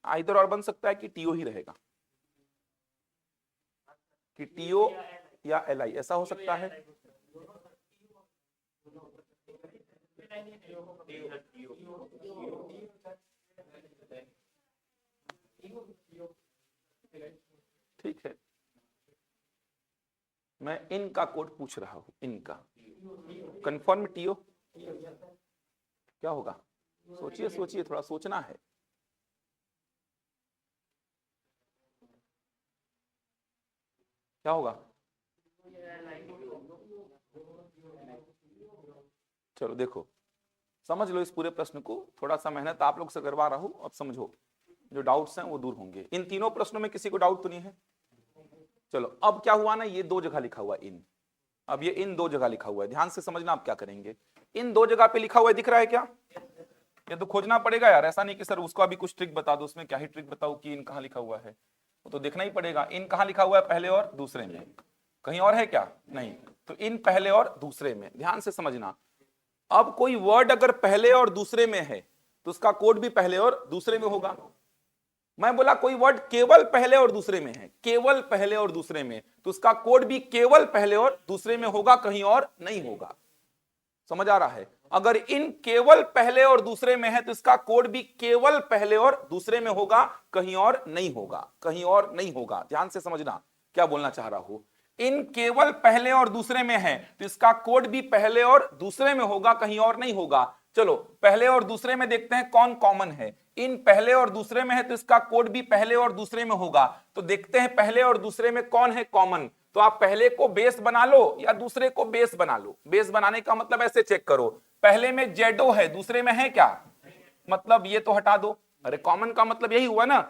इधर और बन सकता है कि टीओ ही रहेगा, कि टीओ या एलआई, ऐसा हो सकता है। ठीक है, मैं इन का कोड पूछ रहा हूं, इनका कंफर्म टीओ क्या होगा? सोचिए सोचिए, थोड़ा सोचना है। क्या होगा? चलो देखो, समझ लो इस पूरे प्रश्न को, थोड़ा सा मेहनत आप लोग से करवा रहा हूं, अब समझो, जो डाउट्स हैं वो दूर होंगे। इन तीनों प्रश्नों में किसी को डाउट तो नहीं है? चलो अब क्या हुआ ना, ये दो जगह लिखा हुआ इन, अब ये इन दो जगह लिखा हुआ है, ध्यान से समझना आप क्या करेंगे। इन दो जगह पे लिखा हुआ है, दिख रहा है क्या? ये तो खोजना पड़ेगा यार, ऐसा नहीं कि सर उसका भी कुछ ट्रिक बता दो। उसमें क्या ही ट्रिक बताओ कि इन कहां लिखा हुआ है, वो तो देखना ही पड़ेगा। इन कहां लिखा हुआ है? पहले और दूसरे में, कहीं और है क्या? नहीं, तो इन पहले और दूसरे में, ध्यान से समझना। अब कोई वर्ड अगर पहले और दूसरे में है तो उसका कोड भी पहले और दूसरे में होगा। मैं बोला कोई वर्ड केवल पहले और दूसरे में है, केवल पहले और दूसरे में, तो उसका कोड भी केवल पहले और दूसरे में होगा, कहीं और नहीं होगा। समझ आ रहा है? अगर इन केवल पहले और दूसरे में है तो इसका कोड भी केवल पहले और दूसरे में होगा, कहीं और नहीं होगा, कहीं और नहीं होगा। ध्यान से समझना क्या बोलना चाह रहा हूं। इन केवल पहले और दूसरे में है तो इसका कोड भी पहले और दूसरे में होगा, कहीं और नहीं होगा। चलो पहले और दूसरे में देखते हैं कौन कॉमन है। इन पहले और दूसरे में है तो इसका कोड भी पहले और दूसरे में होगा, तो देखते हैं पहले और दूसरे में कौन है कॉमन। तो आप पहले को बेस बना लो या दूसरे को बेस बना लो। बेस बनाने का मतलब ऐसे चेक करो, पहले में जेडो है, दूसरे में है क्या? मतलब ये तो हटा दो। अरे कॉमन का मतलब यही हुआ ना,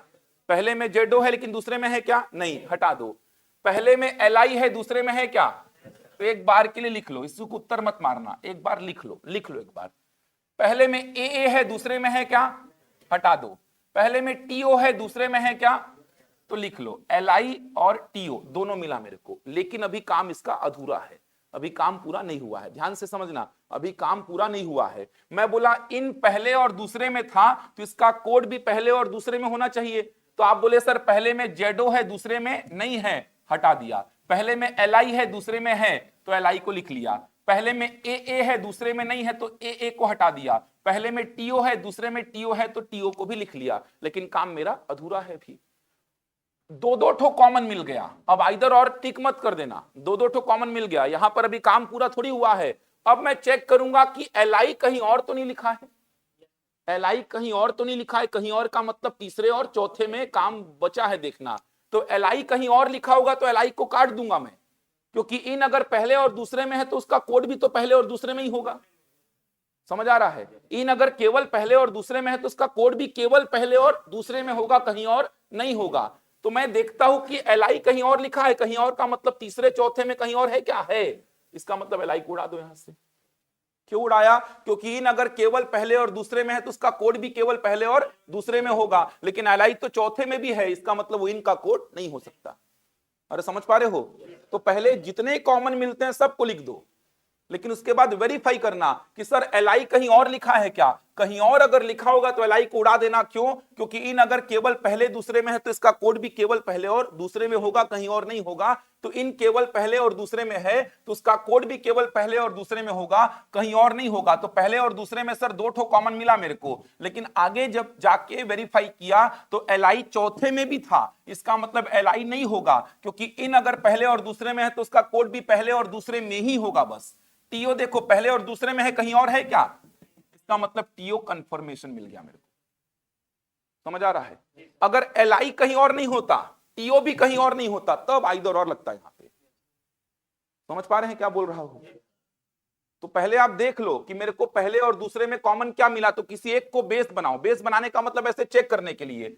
पहले में जेडो है लेकिन दूसरे में है क्या? नहीं, हटा दो। पहले में एलआई है, दूसरे में है क्या? तो एक बार के लिए लिख लो, इसको उत्तर मत मारना, एक बार लिख लो, लिख लो एक बार। पहले में ए है, दूसरे में है क्या? हटा दो। पहले में टीओ है, दूसरे में है क्या? तो लिख लो एलआई और टीओ दोनों मिला मेरे को, लेकिन अभी काम इसका अधूरा है, अभी काम पूरा नहीं हुआ है। ध्यान से समझना, अभी काम पूरा नहीं हुआ है। मैं बोला इन पहले और दूसरे में था तो इसका कोड भी पहले और दूसरे में होना चाहिए। तो आप बोले सर पहले में जेडो है, दूसरे में नहीं है, हटा दिया। पहले में एलआई है, दूसरे में है, तो एलआई को लिख लिया। पहले में ए है, दूसरे में नहीं है, तो ए को हटा दिया। पहले में टीओ है, दूसरे में टीओ है, तो टीओ को भी लिख लिया, लेकिन काम मेरा अधूरा है भी। दो दो ठो कॉमन मिल गया। अब इधर और टिक मत कर देना, दो दो ठो कॉमन मिल गया, यहां पर अभी काम पूरा थोड़ी हुआ है। अब मैं चेक करूंगा कि एलआई कहीं और तो नहीं लिखा है, एलआई कहीं और तो नहीं लिखा है। कहीं और का मतलब तीसरे और चौथे में काम बचा है देखना। तो LI कहीं और लिखा होगा तो LI को काट दूंगा मैं, क्योंकि इन अगर पहले और दूसरे में है तो उसका कोड भी तो पहले और दूसरे में ही होगा। समझ आ रहा है? इन अगर केवल पहले और दूसरे में है तो उसका कोड भी केवल पहले और दूसरे में होगा, कहीं और नहीं होगा। तो मैं देखता हूं कि LI कहीं और लिखा है, कहीं और का मतलब तीसरे चौथे में कहीं और है क्या? है। इसका मतलब LI को उड़ा दो यहां से। क्यों उड़ाया? क्योंकि इन अगर केवल पहले और दूसरे में है तो उसका कोड भी केवल पहले और दूसरे में होगा, लेकिन LI तो चौथे में भी है, इसका मतलब वो इनका कोड नहीं हो सकता। अरे समझ पा रहे हो? तो पहले जितने कॉमन मिलते हैं सबको लिख दो, लेकिन उसके बाद वेरीफाई करना कि सर LI कहीं और लिखा है क्या। कहीं और अगर लिखा होगा तो LI को उड़ा देना। क्यों? क्योंकि इन अगर केवल पहले दूसरे में है तो इसका कोड भी केवल पहले और दूसरे में होगा, कहीं और नहीं होगा। तो इन केवल पहले और दूसरे में है तो उसका कोड भी केवल पहले और दूसरे में होगा, कहीं और नहीं होगा। तो पहले और दूसरे में सर दो ठो कॉमन मिला मेरे को, लेकिन आगे जब जाके वेरीफाई किया तो LI चौथे में भी था, इसका मतलब LI नहीं होगा, क्योंकि इन अगर पहले और दूसरे में है तो उसका कोड भी पहले और दूसरे में ही होगा। बस टीओ देखो पहले और दूसरे में है, कहीं और है क्या? इसका मतलब टीओ कंफर्मेशन मिल गया मेरे को। समझ आ रहा है? अगर LI कहीं और नहीं होता, टीओ भी कहीं और नहीं होता, तब आइदर और लगता है यहां पे। समझ पा रहे हैं क्या बोल रहा हूं? तो पहले आप देख लो कि मेरे को पहले और दूसरे में कॉमन क्या मिला, तो किसी एक को बेस बनाओ। बेस बनाने का मतलब ऐसे चेक करने के लिए,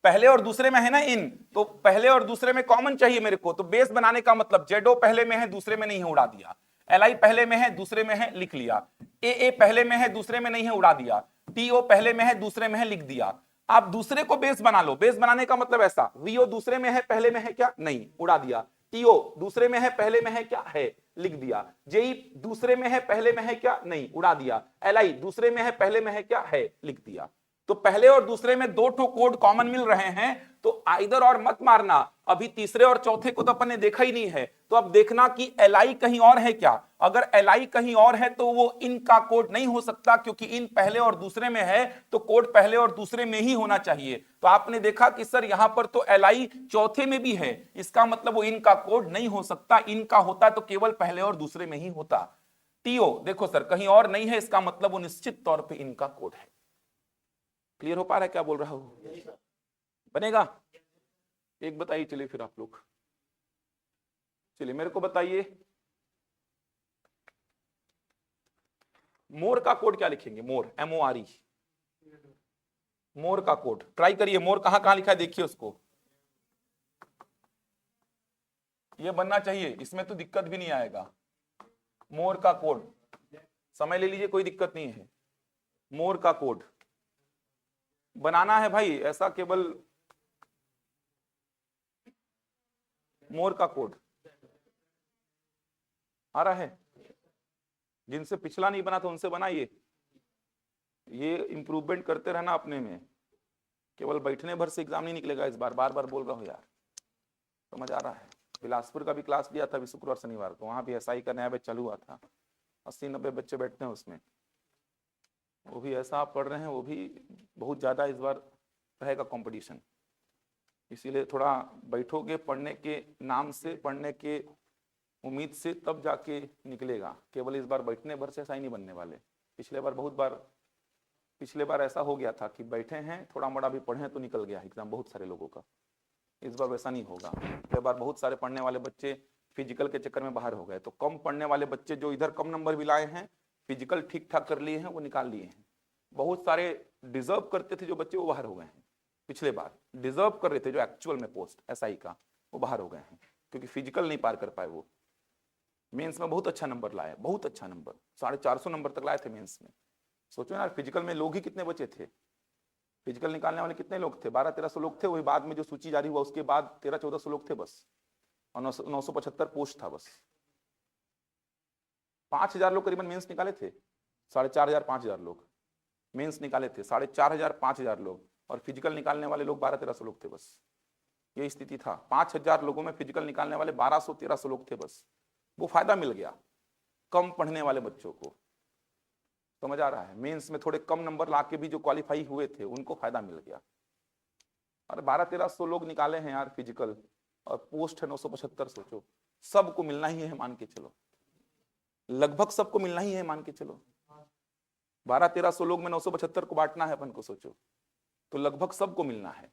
पहले और दूसरे में है ना इन, तो पहले और दूसरे में कॉमन चाहिए मेरे को। तो बेस बनाने का मतलब जेडो पहले में है दूसरे में नहीं है, उड़ा दिया। LI पहले में है दूसरे में है, लिख लिया। ए पहले में है दूसरे में नहीं है, उड़ा दिया। TO पहले में है दूसरे में है, लिख दिया। आप दूसरे को बेस बना लो। बेस बनाने का मतलब ऐसा, VO दूसरे में है पहले में है क्या? नहीं, उड़ा दिया। TO दूसरे में है पहले में है क्या? है, लिख दिया। JE दूसरे में है पहले में है क्या? नहीं, उड़ा दिया। LI दूसरे में है पहले में है क्या? है, लिख दिया। तो पहले और दूसरे में दो ठो कोड कॉमन मिल रहे हैं, तो आइदर और मत मारना। अभी तीसरे और चौथे को तो अपन ने देखा ही नहीं है, तो अब देखना कि LI कहीं और है क्या। अगर LI कहीं और है तो वो इन का कोड नहीं हो सकता, क्योंकि इन पहले और दूसरे में है तो कोड पहले और दूसरे में ही होना चाहिए। तो आपने देखा कि सर यहां पर तो LI चौथे में भी है, इसका मतलब वो इन का कोड नहीं हो सकता। इनका होता तो केवल पहले और दूसरे में ही होता। TO देखो सर कहीं और नहीं है, इसका मतलब वो निश्चित तौर पर इनका कोड है। क्लियर हो पा रहा है क्या बोल रहा हूं? बनेगा? एक बताइए। चलिए फिर आप लोग, चलिए मेरे को बताइए, मोर का कोड क्या लिखेंगे? मोर, MORE, मोर का कोड ट्राई करिए। मोर कहां कहां लिखा है देखिए उसको। ये बनना चाहिए, इसमें तो दिक्कत भी नहीं आएगा। मोर का कोड समय ले लीजिए, कोई दिक्कत नहीं है। मोर का कोड बनाना है भाई, ऐसा केवल मोर का कोड आ रहा है। जिनसे पिछला नहीं बना था उनसे बनाइए। ये इंप्रूवमेंट करते रहना अपने में, केवल बैठने भर से एग्जाम नहीं निकलेगा इस बार। बार बार बोल रहा हूं यार, समझ आ रहा है? बिलासपुर का भी क्लास लिया था अभी शुक्रवार शनिवार को, वहां भी SI का नया बैच चालू हुआ था। 80-90 बच्चे बैठते हैं उसमें, वो भी ऐसा आप पढ़ रहे हैं, वो भी बहुत ज़्यादा इस बार रहेगा कंपटीशन। इसीलिए थोड़ा बैठोगे, पढ़ने के नाम से, पढ़ने के उम्मीद से, तब जाके निकलेगा। केवल इस बार बैठने भर से SI नहीं बनने वाले। पिछले बार ऐसा हो गया था कि बैठे हैं, थोड़ा मोड़ा भी पढ़े तो निकल गया एग्जाम बहुत सारे लोगों का। इस बार वैसा नहीं होगा। पिछले बार बहुत सारे पढ़ने वाले बच्चे फिजिकल के चक्कर में बाहर हो गए, तो कम पढ़ने वाले बच्चे जो इधर कम नंबर भी लाए हैं, फिजिकल ठीक ठाक कर लिए हैं, वो निकाल लिए हैं। बहुत सारे डिजर्व करते थे जो बच्चे, वो बाहर हो गए हैं। पिछले बार डिजर्व कर रहे थे जो एक्चुअल में पोस्ट SI का, वो बाहर हो गए हैं, क्योंकि फिजिकल नहीं पार कर पाए। वो मेंस में बहुत अच्छा नंबर लाए, बहुत अच्छा नंबर, 450 नंबर तक लाए थे मेंस में। सोचो यार, फिजिकल में लोग ही कितने बचे थे? फिजिकल निकालने वाले कितने लोग थे? 1200-1300 लोग थे। वही बाद में जो सूची जारी हुआ उसके बाद 1300-1400 लोग थे बस, और 975 पोस्ट था बस। 5000 लोग करीबन मेंस निकाले थे। 4500-5000 लोग मेंस निकाले थे, 4500-5000 लोग, और फिजिकल निकालने वाले लोग 1200-1300 लोग थे बस। ये स्थिति था। 5000 लोगों में फिजिकल निकालने वाले 1200-1300 लोग थे बस। वो फायदा मिल गया कम पढ़ने वाले बच्चों को। समझ आ रहा है? मेंस में थोड़े कम नंबर लाके भी जो क्वालिफाई हुए थे उनको फायदा मिल गया। अरे 1200-1300 लोग निकाले हैं यार फिजिकल, और पोस्ट है 975। सोचो, सबको मिलना ही है मान के चलो, लगभग सबको मिलना ही है मान के चलो। 1200-1300 लोग में 975 को बांटना है अपन को, सोचो, तो लगभग सबको मिलना है।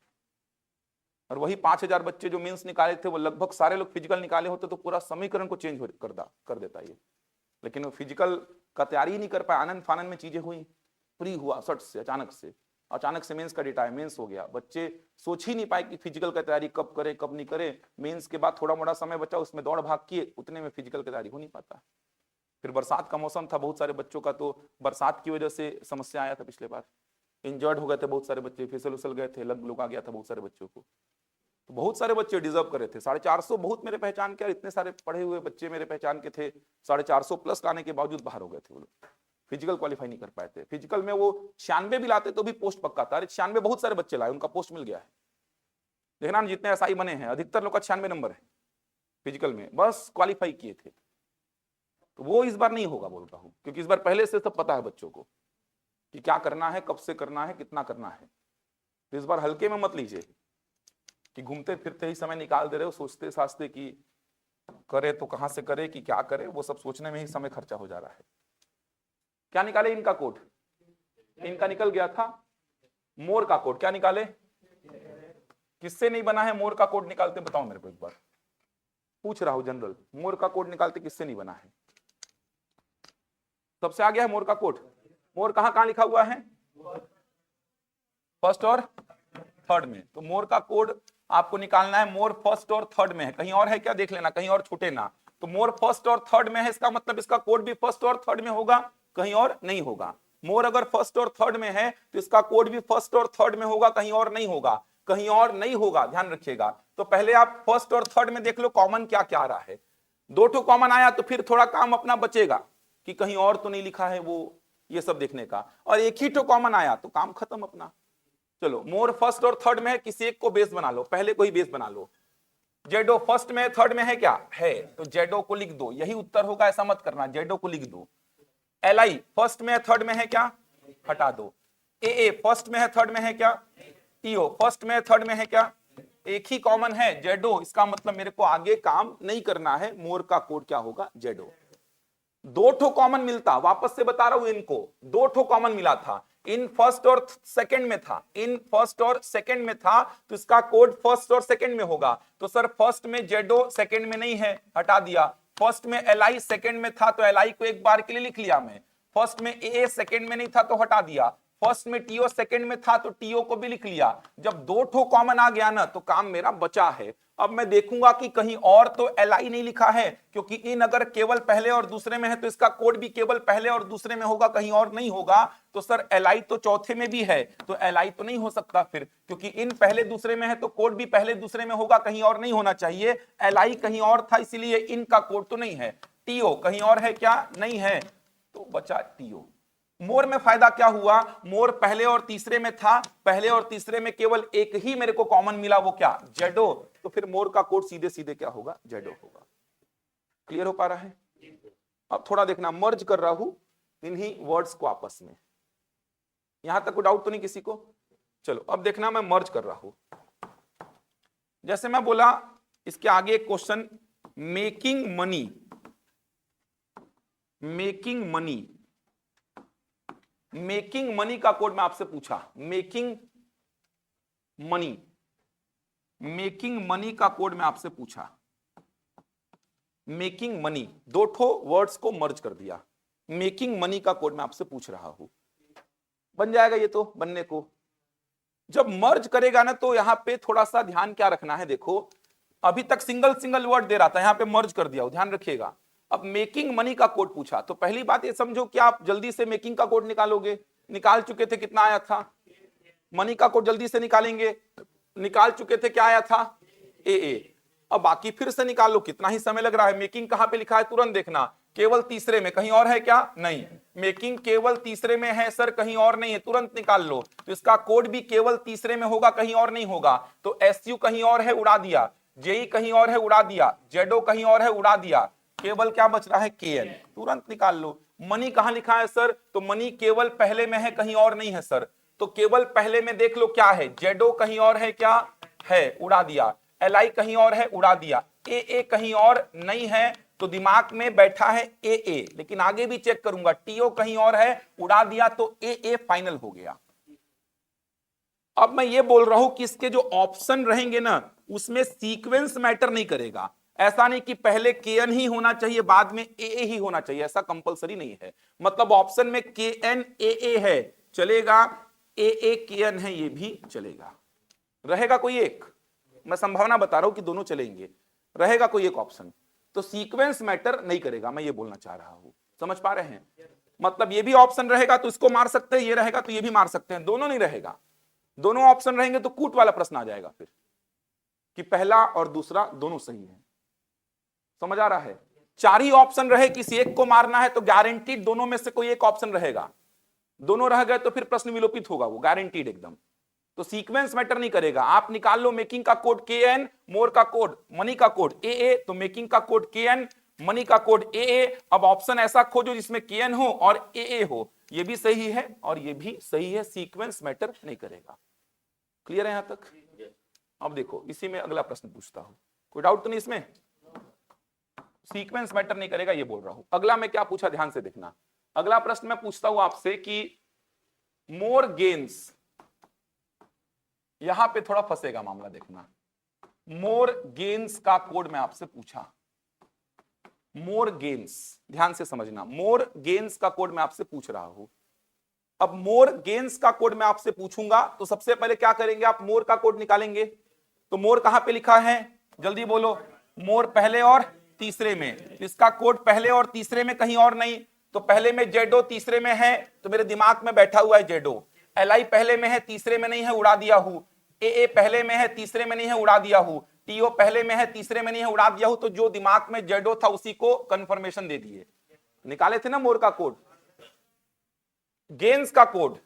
और वही 5000 बच्चे जो मेंस निकाले थे वो लगभग सारे लोग फिजिकल निकाले होते तो पूरा समीकरण को चेंज कर देता ये। लेकिन वो फिजिकल का तैयारी ही नहीं कर पाया, आनंद फानंद में चीजें हुई, फ्री हुआ सट से, अचानक से मेंस का डेटा है, मेंस हो गया। बच्चे सोच ही नहीं पाए कि फिजिकल का तैयारी कब करे कब नहीं करे। मेंस के बाद थोड़ा मोड़ा समय बचा, उसमें दौड़ भाग किए, उतने में फिजिकल की तैयारी हो नहीं पाता। फिर बरसात का मौसम था, बहुत सारे बच्चों का तो बरसात की वजह से समस्या आया था। पिछले बार इंजर्ड हो गए थे बहुत सारे बच्चे, फिसल उसल गए थे, लग लुक आ गया था बहुत सारे बच्चों को। तो बहुत सारे बच्चे डिजर्व कर रहे थे। 450 बहुत मेरे पहचान के, इतने सारे पढ़े हुए बच्चे मेरे पहचान के थे, 450 प्लस लाने के बावजूद बाहर हो गए थे वो लोग, फिजिकल क्वालिफाई नहीं कर पाए थे। फिजिकल में वो 96 भी लाते तो भी पोस्ट पक्का था। 96 बहुत सारे बच्चे लाए, उनका पोस्ट मिल गया है। देखना जितने एसआई बने हैं अधिकतर लोग का 96 नंबर है फिजिकल में, बस क्वालिफाई किए थे। तो वो इस बार नहीं होगा बोल रहा हूं, क्योंकि इस बार पहले से सब पता है बच्चों को कि क्या करना है, कब से करना है, कितना करना है। तो इस बार हल्के में मत लीजिए कि घूमते फिरते ही समय निकाल दे रहे हो, सोचते साचते कि करे तो कहां से करे कि क्या करे, वो सब सोचने में ही समय खर्चा हो जा रहा है। क्या निकाले इनका कोड? इनका निकल गया था मोर का कोड। क्या निकाले? किससे नहीं बना है मोर का कोड? निकालते बताओ मेरे को एक बार, पूछ रहा हूं जनरल। मोर का कोड निकालते किससे नहीं बना है? सबसे आ गया है मोर का कोड। मोर कहां कहां लिखा हुआ है? फर्स्ट और थर्ड में। तो मोर का कोड आपको निकालना है। मोर फर्स्ट और थर्ड में है, कहीं और है क्या देख लेना, कहीं और छूटे ना। तो मोर फर्स्ट और थर्ड में है, इसका मतलब इसका कोड भी फर्स्ट और थर्ड में होगा, कहीं और नहीं होगा। मोर अगर फर्स्ट और थर्ड में है तो इसका कोड भी फर्स्ट और थर्ड में होगा, कहीं और नहीं होगा, कहीं और नहीं होगा, ध्यान रखिएगा। तो पहले आप फर्स्ट और थर्ड में देख लो कॉमन क्या क्या आ रहा है। 2 ठो कॉमन आया तो फिर थोड़ा काम अपना बचेगा कि कहीं और तो नहीं लिखा है वो, ये सब देखने का। और एक ही ठो कॉमन आया तो काम खत्म अपना। चलो मोर फर्स्ट और थर्ड में है, किसी एक को बेस बना लो, पहले को ही बेस बना लो। जेडो फर्स्ट में थर्ड में है क्या? है, तो जेडो को लिख दो, यही उत्तर होगा, ऐसा मत करना, जेडो को लिख दो। एलआई फर्स्ट में है थर्ड में है क्या? हटा दो। ए फर्स्ट में है थर्ड में है क्या? टीओ फर्स्ट में है थर्ड में है क्या? एक ही कॉमन है जेडो, इसका मतलब मेरे को आगे काम नहीं करना है। मोर का कोड क्या होगा? जेडो। 2 ठो कॉमन मिलता, वापस से बता रहा हूं, इनको 2 ठो कॉमन मिला था, इन फर्स्ट और सेकंड में था, इन फर्स्ट और सेकंड में था, तो इसका कोड फर्स्ट और सेकंड में होगा। तो सर फर्स्ट में जेडो सेकंड में नहीं है, हटा दिया। फर्स्ट में एलआई सेकंड में था तो एलआई को एक बार के लिए लिख लिया मैं। फर्स्ट में ए सेकंड में नहीं था तो हटा दिया। फर्स्ट में टीओ सेकंड में था तो टीओ को भी लिख लिया। जब 2 ठो कॉमन आ गया ना तो काम मेरा बचा है। अब मैं देखूंगा कि कहीं और तो एलआई नहीं लिखा है, क्योंकि इन अगर केवल पहले और दूसरे में है तो इसका कोड भी केवल पहले और दूसरे में होगा, कहीं और नहीं होगा। तो सर एलआई तो चौथे में भी है, तो एलआई तो नहीं हो सकता फिर, क्योंकि इन पहले दूसरे में है तो कोड भी पहले दूसरे में होगा, कहीं और नहीं होना चाहिए। एलआई कहीं और था इसीलिए इनका कोड तो नहीं है। टीओ कहीं और है क्या? नहीं है, तो बचा टीओ। मोर में फायदा क्या हुआ? मोर पहले और तीसरे में था, पहले और तीसरे में केवल एक ही मेरे को कॉमन मिला, वो क्या? जेडो। तो फिर मोर का कोड सीधे सीधे क्या होगा? जेडो होगा। क्लियर हो पा रहा है? अब थोड़ा देखना, मर्ज कर रहा हूं इन्हीं वर्ड्स को आपस में। यहां तक कोई डाउट तो नहीं किसी को? चलो अब देखना, मैं मर्ज कर रहा हूं। जैसे मैं बोला इसके आगे एक question, making money, making money, making money का कोड मैं आपसे पूछा। मेकिंग मनी, मेकिंग मनी का कोड मैं आपसे पूछा। मेकिंग मनी, 2 ठो वर्ड्स को मर्ज कर दिया। मेकिंग मनी का कोड मैं आपसे पूछ रहा हूं, बन जाएगा ये तो बनने को। जब मर्ज करेगा ना तो यहां पे थोड़ा सा ध्यान क्या रखना है, देखो अभी तक सिंगल सिंगल वर्ड दे रहा था, यहां पे मर्ज कर दिया, ध्यान रखिएगा। अब मेकिंग मनी का कोड पूछा तो पहली बात ये समझो कि आप जल्दी से मेकिंग का कोड निकालोगे, निकाल चुके थे, कितना आया था? मनी का कोड जल्दी से निकालेंगे, निकाल चुके थे, क्या आया था? ए। अब बाकी फिर से निकाल लो, कितना ही समय लग रहा है। मेकिंग कहां पे लिखा है तुरंत देखना, केवल तीसरे में, कहीं और है क्या? नहीं, मेकिंग केवल तीसरे में है सर, कहीं और नहीं है, तुरंत निकाल लो। तो इसका कोड भी केवल तीसरे में होगा, कहीं और नहीं होगा। तो एसयू कहीं और है, उड़ा दिया। जेई कहीं और है, उड़ा दिया। जेडो कहीं और है, उड़ा दिया। केवल क्या बच रहा है? केएन, तुरंत निकाल लो। मनी कहां लिखा है सर? तो मनी केवल पहले में है, कहीं और नहीं है सर। तो केवल पहले में देख लो क्या है, जेडो कहीं और है क्या? है, उड़ा दिया। एलआई कहीं और है, उड़ा दिया। ए कहीं और नहीं है, तो दिमाग में बैठा है ए, लेकिन आगे भी चेक करूंगा। टीओ कहीं और है, उड़ा दिया, तो ए फाइनल हो गया। अब मैं ये बोल रहा हूं कि इसके जो ऑप्शन रहेंगे ना उसमें सीक्वेंस मैटर नहीं करेगा। ऐसा नहीं कि पहले KN ही होना चाहिए बाद में AA ही होना चाहिए, ऐसा कंपलसरी नहीं है। मतलब ऑप्शन में KN AA है चलेगा, AA KN है ये भी चलेगा। रहेगा कोई एक, मैं संभावना बता रहा हूं कि दोनों चलेंगे, रहेगा कोई एक ऑप्शन। तो सीक्वेंस मैटर नहीं करेगा, मैं ये बोलना चाह रहा हूं। समझ पा रहे हैं? मतलब ये भी ऑप्शन रहेगा तो इसको मार सकते हैं, ये रहेगा तो ये भी मार सकते हैं, दोनों नहीं रहेगा। दोनों ऑप्शन रहेंगे तो कूट वाला प्रश्न आ जाएगा फिर कि पहला और दूसरा दोनों सही है। समझ आ रहा है? चार ही ऑप्शन रहे, किसी एक को मारना है तो गारंटीड दोनों में से कोई एक ऑप्शन रहेगा। दोनों रह गए तो फिर प्रश्न विलोपित होगा, वो गारंटीड एकदम। तो सीक्वेंस मैटर नहीं करेगा। आप निकाल लो मेकिंग का कोड KN, मोर का कोड, मनी का कोड AA, तो मेकिंग का कोड KN, मनी का कोड AA। अब ऑप्शन ऐसा खोजो जिसमें KN हो और AA हो, ये भी सही है और ये भी सही है, सीक्वेंस मैटर नहीं करेगा। क्लियर है यहां तक? अब देखो इसी में अगला प्रश्न पूछता हूं, कोई डाउट तो नहीं इसमें? सीक्वेंस मैटर नहीं करेगा ये बोल रहा हूं। अगला मैं क्या पूछा ध्यान से देखना। अगला प्रश्न मैं पूछता हूं आपसे कि मोर गेन्स, यहां पे थोड़ा फंसेगा मामला, देखना। मोर गेन्स का कोड मैं आपसे पूछा, मोर गेन्स, ध्यान से समझना, मोर गेन्स का कोड मैं आपसे पूछ रहा हूं। अब मोर गेन्स का कोड मैं आपसे पूछूंगा तो सबसे पहले क्या करेंगे आप, मोर का कोड निकालेंगे। तो मोर कहां पे लिखा है, जल्दी बोलो। मोर पहले और तीसरे में, इसका कोड पहले और तीसरे में कहीं और नहीं। तो पहले में जेडो, तीसरे में है, तो मेरे दिमाग में बैठा हुआ है जेडो। LI पहले में है, तीसरे में नहीं है, उड़ा दिया हूं। AA पहले में है, तीसरे में नहीं है, उड़ा दिया हूं। TO पहले में है, तीसरे में नहीं है, उड़ा दिया हूं। तो जो दिमाग में जेडो था उसी को कंफर्मेशन दे दिए। निकाले थे ना मोर का कोड। गेन्स का कोड,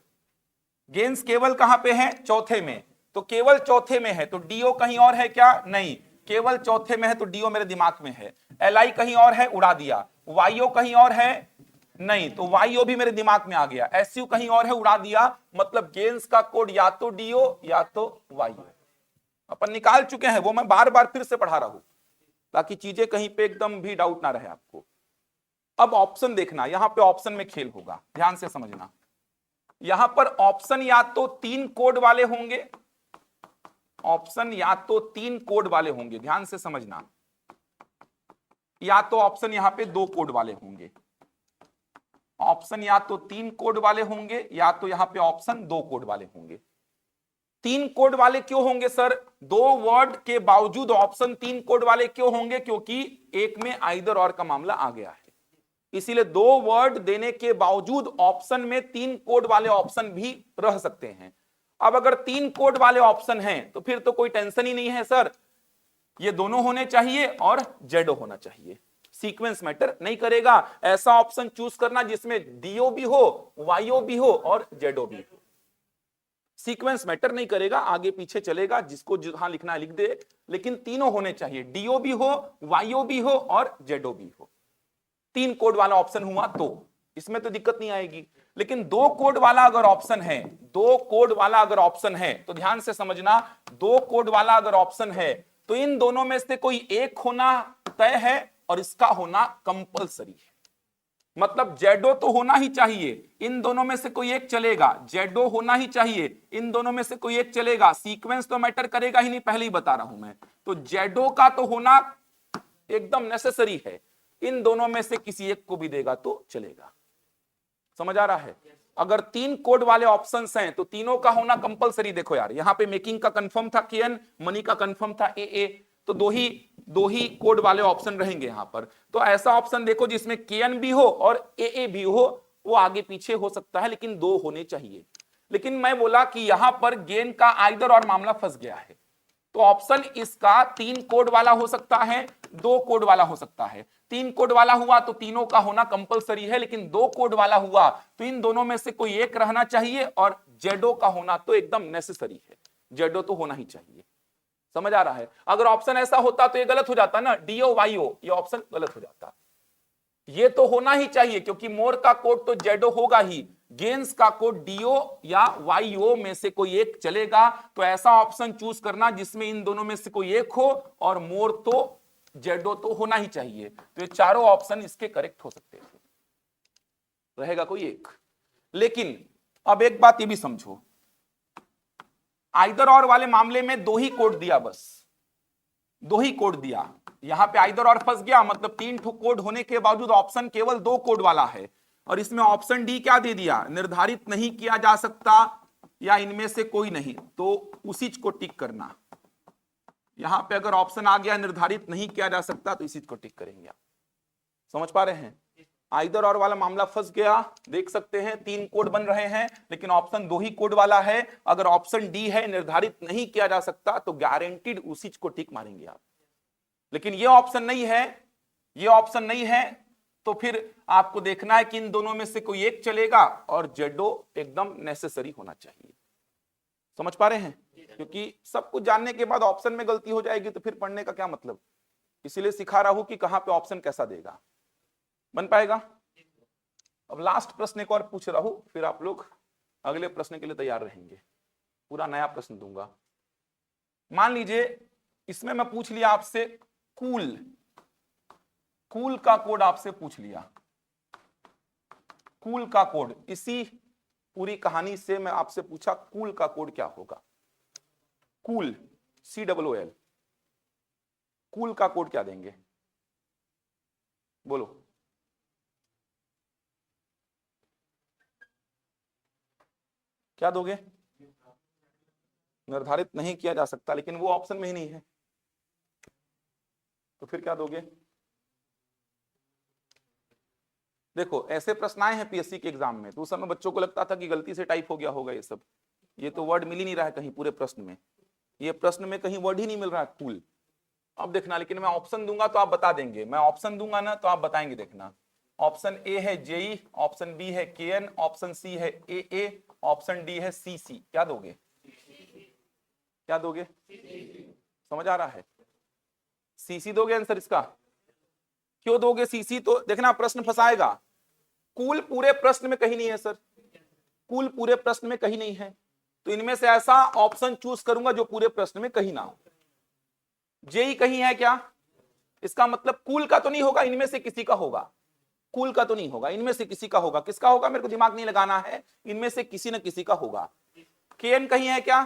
गेन्स केवल कहां पे है, चौथे में। तो केवल चौथे में है तो DO कहीं और है क्या, नहीं, केवल चौथे में है तो DO मेरे दिमाग में है। LI कहीं और है, उड़ा दिया। YO कहीं और है, नहीं, तो YO भी मेरे दिमाग में आ गया। SU कहीं और है, उड़ा दिया। मतलब गेन्स का कोड या तो DO या तो YO। अपन निकाल चुके हैं, वो मैं बार बार फिर से पढ़ा रहा हूं ताकि चीजें कहीं पे एकदम भी डाउट ना रहे आपको। अब ऑप्शन देखना, यहां पे ऑप्शन में खेल होगा, ध्यान से समझना। यहां पर ऑप्शन या तो 3 कोड वाले होंगे, ऑप्शन या तो 3 कोड वाले होंगे, ध्यान से समझना, या तो ऑप्शन यहां पे 2 कोड वाले होंगे। ऑप्शन या तो 3 कोड वाले होंगे या तो यहां पे ऑप्शन 2 कोड वाले होंगे। 3 कोड वाले क्यों होंगे सर, 2 वर्ड के बावजूद ऑप्शन 3 कोड वाले क्यों होंगे, क्योंकि एक में आइदर और का मामला आ गया है, इसीलिए 2 वर्ड देने के बावजूद ऑप्शन में 3 कोड वाले ऑप्शन भी रह सकते हैं। अब अगर 3 कोड वाले ऑप्शन हैं तो फिर तो कोई टेंशन ही नहीं है सर, ये दोनों होने चाहिए और जेडो होना चाहिए, सीक्वेंस मैटर नहीं करेगा। ऐसा ऑप्शन चूज करना जिसमें DO भी हो, YO भी हो और जेडो भी हो, सीक्वेंस मैटर नहीं करेगा, आगे पीछे चलेगा, जिसको जहां लिखना है लिख दे, लेकिन तीनों होने चाहिए, DO भी हो, YO भी हो और जेडो भी हो। 3 कोड वाला ऑप्शन हुआ तो इसमें तो दिक्कत नहीं आएगी, लेकिन 2 कोड वाला अगर ऑप्शन है, 2 कोड वाला अगर ऑप्शन है तो ध्यान से समझना, 2 कोड वाला अगर ऑप्शन है तो इन दोनों में से कोई एक होना तय है और इसका होना कंपलसरी है। मतलब जेडो तो होना ही चाहिए, इन दोनों में से कोई एक चलेगा, जेडो होना ही चाहिए, इन दोनों में से कोई एक चलेगा, सीक्वेंस तो मैटर करेगा ही नहीं, पहले ही बता रहा हूं मैं। तो जेडो का तो होना एकदम नेसेसरी है, इन दोनों में से किसी एक को भी देगा तो चलेगा। समझ आ रहा है? अगर 3 कोड वाले ऑप्शंस हैं तो तीनों का होना कंपलसरी। देखो यार, यहां पे मेकिंग का कंफर्म था KN, मनी का कंफर्म था AA, तो दो ही कोड वाले ऑप्शन रहेंगे यहां पर। तो ऐसा ऑप्शन देखो जिसमें KN भी हो और AA भी हो, वो आगे पीछे हो सकता है लेकिन 2 होने चाहिए। लेकिन मैं बोला कि यहां पर गेन का आइदर और मामला फंस गया है, तो ऑप्शन इसका 3 कोड वाला हो सकता है, 2 कोड वाला हो सकता है। 3 कोड वाला हुआ तो तीनों का होना कंपलसरी है, लेकिन 2 कोड वाला हुआ तो इन दोनों में से कोई एक रहना चाहिए और जेडो का होना तो एकदम नेसेसरी है, जेडो तो होना ही चाहिए। समझ आ रहा है? अगर ऑप्शन ऐसा होता तो ये गलत हो जाता ना, DO YO, ये ऑप्शन गलत हो जाता। ये तो होना ही चाहिए क्योंकि मोर का कोड तो जेडो होगा ही, गेन्स का कोड DO या YO में से कोई एक चलेगा। तो ऐसा ऑप्शन चूज करना जिसमें इन दोनों में से कोई एक हो और मोर तो जेडो तो होना ही चाहिए। तो ये चारों ऑप्शन इसके करेक्ट हो सकते थे, रहेगा कोई एक। लेकिन अब एक बात ये भी समझो, आइदर और वाले मामले में दो ही कोड दिया, बस दो ही कोड दिया। यहां पे आइदर और फंस गया, मतलब 3 कोड होने के बावजूद ऑप्शन केवल 2 कोड वाला है। और इसमें ऑप्शन डी क्या दे दिया, निर्धारित नहीं किया जा सकता या इनमें से कोई नहीं, तो उसी को टिक करना। यहां पे अगर ऑप्शन आ गया निर्धारित नहीं किया जा सकता तो इसी को टिक करेंगे आप। समझ पा रहे हैं? आइदर और वाला मामला फंस गया, देख सकते हैं 3 कोड बन रहे हैं लेकिन ऑप्शन 2 ही कोड वाला है। अगर ऑप्शन डी है निर्धारित नहीं किया जा सकता तो गारंटीड उसी को टिक मारेंगे आप। लेकिन ये ऑप्शन नहीं है, ये ऑप्शन नहीं है, तो फिर आपको देखना है कि इन दोनों में से कोई एक चलेगा और जेडो एकदम नेसेसरी होना चाहिए। समझ पा रहे हैं? क्योंकि सब कुछ जानने के बाद ऑप्शन में गलती हो जाएगी तो फिर पढ़ने का क्या मतलब। इसीलिए सिखा रहा हूं कि कहां पे ऑप्शन कैसा देगा। बन पाएगा? अब लास्ट प्रश्न एक और पूछ रहा हूं, फिर आप लोग अगले प्रश्न के लिए तैयार रहेंगे। पूरा नया प्रश्न दूंगा। मान लीजिए इसमें मैं पूछ लिया आपसे कूल, कूल का कोड आपसे पूछ लिया, कूल का कोड। इसी पूरी कहानी से मैं आपसे पूछा कूल का कोड क्या होगा। कूल, COOL, कूल का कोड क्या देंगे? बोलो। क्या दोगे? निर्धारित नहीं किया जा सकता, लेकिन वो ऑप्शन में ही नहीं है, तो फिर क्या दोगे? देखो ऐसे प्रश्न आए हैं पीएससी के एग्जाम में, तो उस समय बच्चों को लगता था कि गलती से टाइप हो गया होगा ये सब। ये तो वर्ड मिल ही नहीं रहा है कहीं पूरे प्रश्न में, ये प्रश्न में कहीं वर्ड ही नहीं मिल रहा है कूल। अब देखना, लेकिन मैं ऑप्शन दूंगा तो आप बता देंगे। मैं ऑप्शन दूंगा ना तो आप बताएंगे, देखना। ऑप्शन ए है जेई, ऑप्शन बी है केएन, ऑप्शन सी है ए, ऑप्शन डी है सीसी। क्या दोगे? क्या दोगे? समझ आ रहा है? सीसी दोगे आंसर इसका? क्यों दोगे सीसी? तो देखना प्रश्न फंसाएगा। कूल पूरे प्रश्न में कहीं नहीं है सर, कूल पूरे प्रश्न में कहीं नहीं है, तो इनमें से ऐसा ऑप्शन चूज करूंगा जो पूरे प्रश्न में कहीं ना हो। जेई कहीं है क्या? इसका मतलब कूल का तो नहीं होगा, इनमें से किसी का होगा। कूल का तो नहीं होगा, इनमें से किसी का होगा। किसका होगा मेरे को दिमाग नहीं लगाना है, इनमें से किसी न किसी का होगा। केएन कहीं है क्या?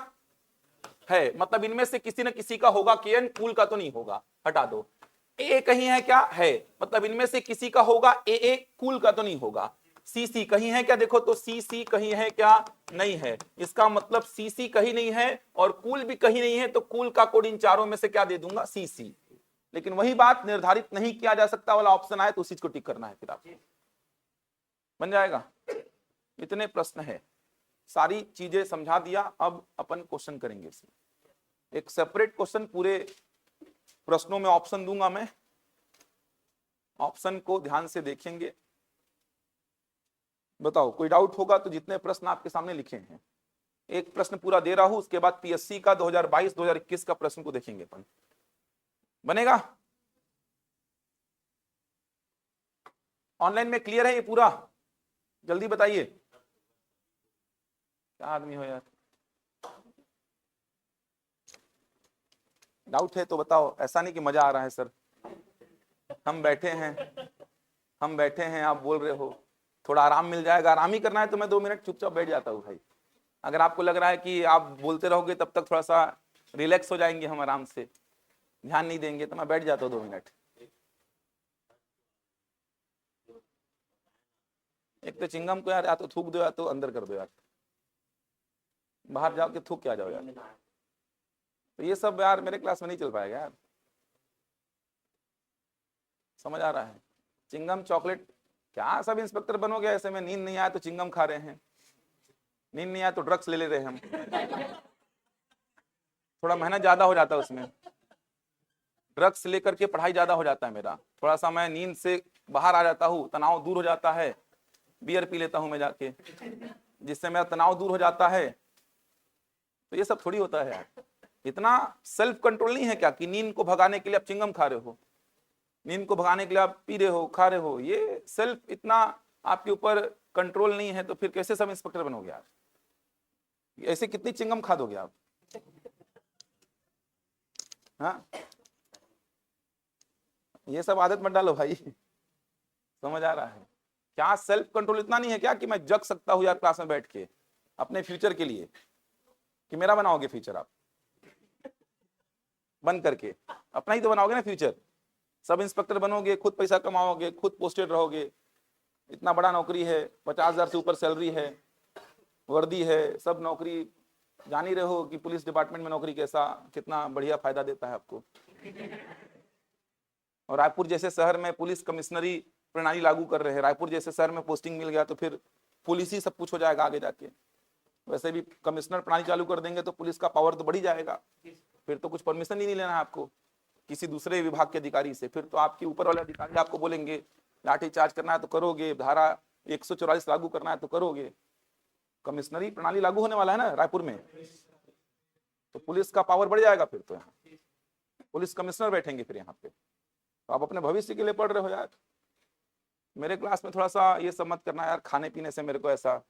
है, मतलब इनमें से किसी न किसी का होगा। केएन कूल का तो नहीं होगा, हटा दो। ए कहीं है क्या? है, मतलब इनमें से किसी का होगा। ए कूल का तो नहीं होगा। सीसी कहीं है क्या? देखो तो सीसी कहीं है क्या? नहीं है। इसका मतलब सीसी कहीं नहीं है और कूल भी कहीं नहीं है, तो कूल का कोड इन चारों में से क्या दे दूंगा? सीसी। लेकिन वही बात, निर्धारित नहीं किया जा सकता वाला ऑप्शन आए तो उसी को टिक करना है, फिर आपको बन जाएगा। इतने प्रश्न है, सारी चीजें समझा दिया। अब अपन क्वेश्चन करेंगे इसमें, एक सेपरेट क्वेश्चन। पूरे प्रश्नों में ऑप्शन दूंगा मैं, ऑप्शन को ध्यान से देखेंगे। बताओ कोई डाउट होगा तो जितने प्रश्न आपके सामने लिखे हैं, एक प्रश्न पूरा दे रहा हूं, उसके बाद पीएससी का 2022-2021 का प्रश्न को देखेंगे अपन। बनेगा? ऑनलाइन में क्लियर है ये पूरा? जल्दी बताइए। क्या आदमी हो यार, डाउट है तो बताओ। ऐसा नहीं कि मजा आ रहा है सर, हम बैठे हैं आप बोल रहे हो, थोड़ा आराम मिल जाएगा। आराम ही करना है तो मैं 2 मिनट चुपचाप बैठ जाता हूँ भाई। अगर आपको लग रहा है कि आप बोलते रहोगे तब तक थोड़ा सा रिलैक्स हो जाएंगे, हम आराम से ध्यान नहीं देंगे, तो मैं बैठ जाता हूँ 2 मिनट। एक तो चिंगम को यार या तो थूक दो या तो अंदर कर दो यार, बाहर जाओ के थूक के आ जाओ यार। तो ये सब यार मेरे क्लास में नहीं चल पाएगा यार, समझ आ रहा है? चिंगम चॉकलेट क्या सब इंस्पेक्टर बनोगे ऐसे में? नींद नहीं आया तो चिंगम खा रहे हैं, नींद नहीं आया तो ड्रग्स ले रहे हैं हम। थोड़ा मेहनत ज्यादा हो जाता है उसमें, ड्रग्स लेकर के पढ़ाई ज्यादा हो जाता है मेरा। थोड़ा सा मैं नींद से बाहर आ जाता हूँ, तनाव दूर हो जाता है, बियर पी लेता हूँ मैं जाके, जिससे मेरा तनाव दूर हो जाता है। तो ये सब थोड़ी होता है यार। इतना सेल्फ कंट्रोल नहीं है क्या कि नींद को भगाने के लिए आप चिंगम खा रहे हो, नींद को भगाने के लिए आप पी रहे हो, खा रहे हो? ये सेल्फ इतना आपके ऊपर कंट्रोल नहीं है, तो फिर कैसे सब इंस्पेक्टर बनोगे यार? ऐसे कितनी चिंगम खा दोगे आप? हाँ, ये सब आदत मत डालो भाई। समझ आ रहा है? क्या सेल्फ कंट्रोल इतना नहीं है क्या कि मैं जग सकता हूं यार क्लास में बैठ के अपने फ्यूचर के लिए? कि मेरा बनाओगे फ्यूचर? आप बन करके अपना ही तो बनाओगे ना फ्यूचर। सब इंस्पेक्टर बनोगे, खुद पैसा कमाओगे, खुद पोस्टेड रहोगे, इतना बड़ा नौकरी है, 50,000 से ऊपर सैलरी है, वर्दी है, सब नौकरी। जान ही रहे हो कि पुलिस डिपार्टमेंट में नौकरी कैसा, कितना बढ़िया फायदा देता है आपको। और रायपुर जैसे शहर में पुलिस कमिश्नरी प्रणाली लागू कर रहे हैं। रायपुर जैसे शहर में पोस्टिंग मिल गया तो फिर पुलिस ही सब कुछ हो जाएगा आगे जाके। वैसे भी कमिश्नर प्रणाली चालू कर देंगे तो पुलिस का पावर तो बढ़ ही जाएगा। फिर तो कुछ परमिशन ही नहीं लेना है आपको किसी दूसरे विभाग के अधिकारी से। फिर तो आपके ऊपर वाले अधिकारी आपको बोलेंगे लाठी चार्ज करना है तो करोगे, धारा 144 लागू करना है तो करोगे। कमिश्नरी प्रणाली लागू होने वाला है ना रायपुर में, तो पुलिस का पावर बढ़ जाएगा। फिर तो यहाँ पुलिस कमिश्नर बैठेंगे फिर यहाँ पे। तो आप अपने भविष्य के लिए पढ़ रहे हो यार। मेरे क्लास में थोड़ा सा ये सब मत करना यार, खाने पीने से मेरे को ऐसा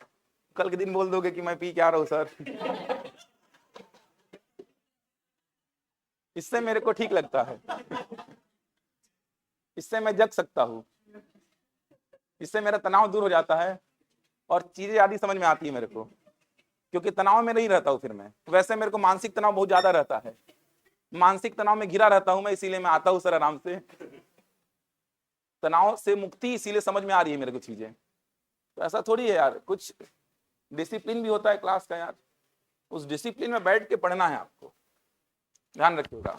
कल के दिन बोल दोगे कि मैं पी के आ रहा हूँ सर। इससे मेरे को ठीक लगता है, इससे मैं जग सकता हूँ, इससे मेरा तनाव दूर हो जाता है और चीजें आदि समझ में आती है मेरे को, क्योंकि तनाव में नहीं रहता हूँ फिर मैं। वैसे मेरे को मानसिक तनाव बहुत ज्यादा रहता है, मानसिक तनाव में घिरा रहता हूं मैं, इसीलिए मैं आता हूं सर आराम से। तनाव से मुक्ति इसीलिए समझ में आ रही है मेरे को चीजें। तो ऐसा थोड़ी है यार, कुछ डिसिप्लिन भी होता है क्लास का यार। उस डिसिप्लिन में बैठ के पढ़ना है आपको, ध्यान रखिएगा।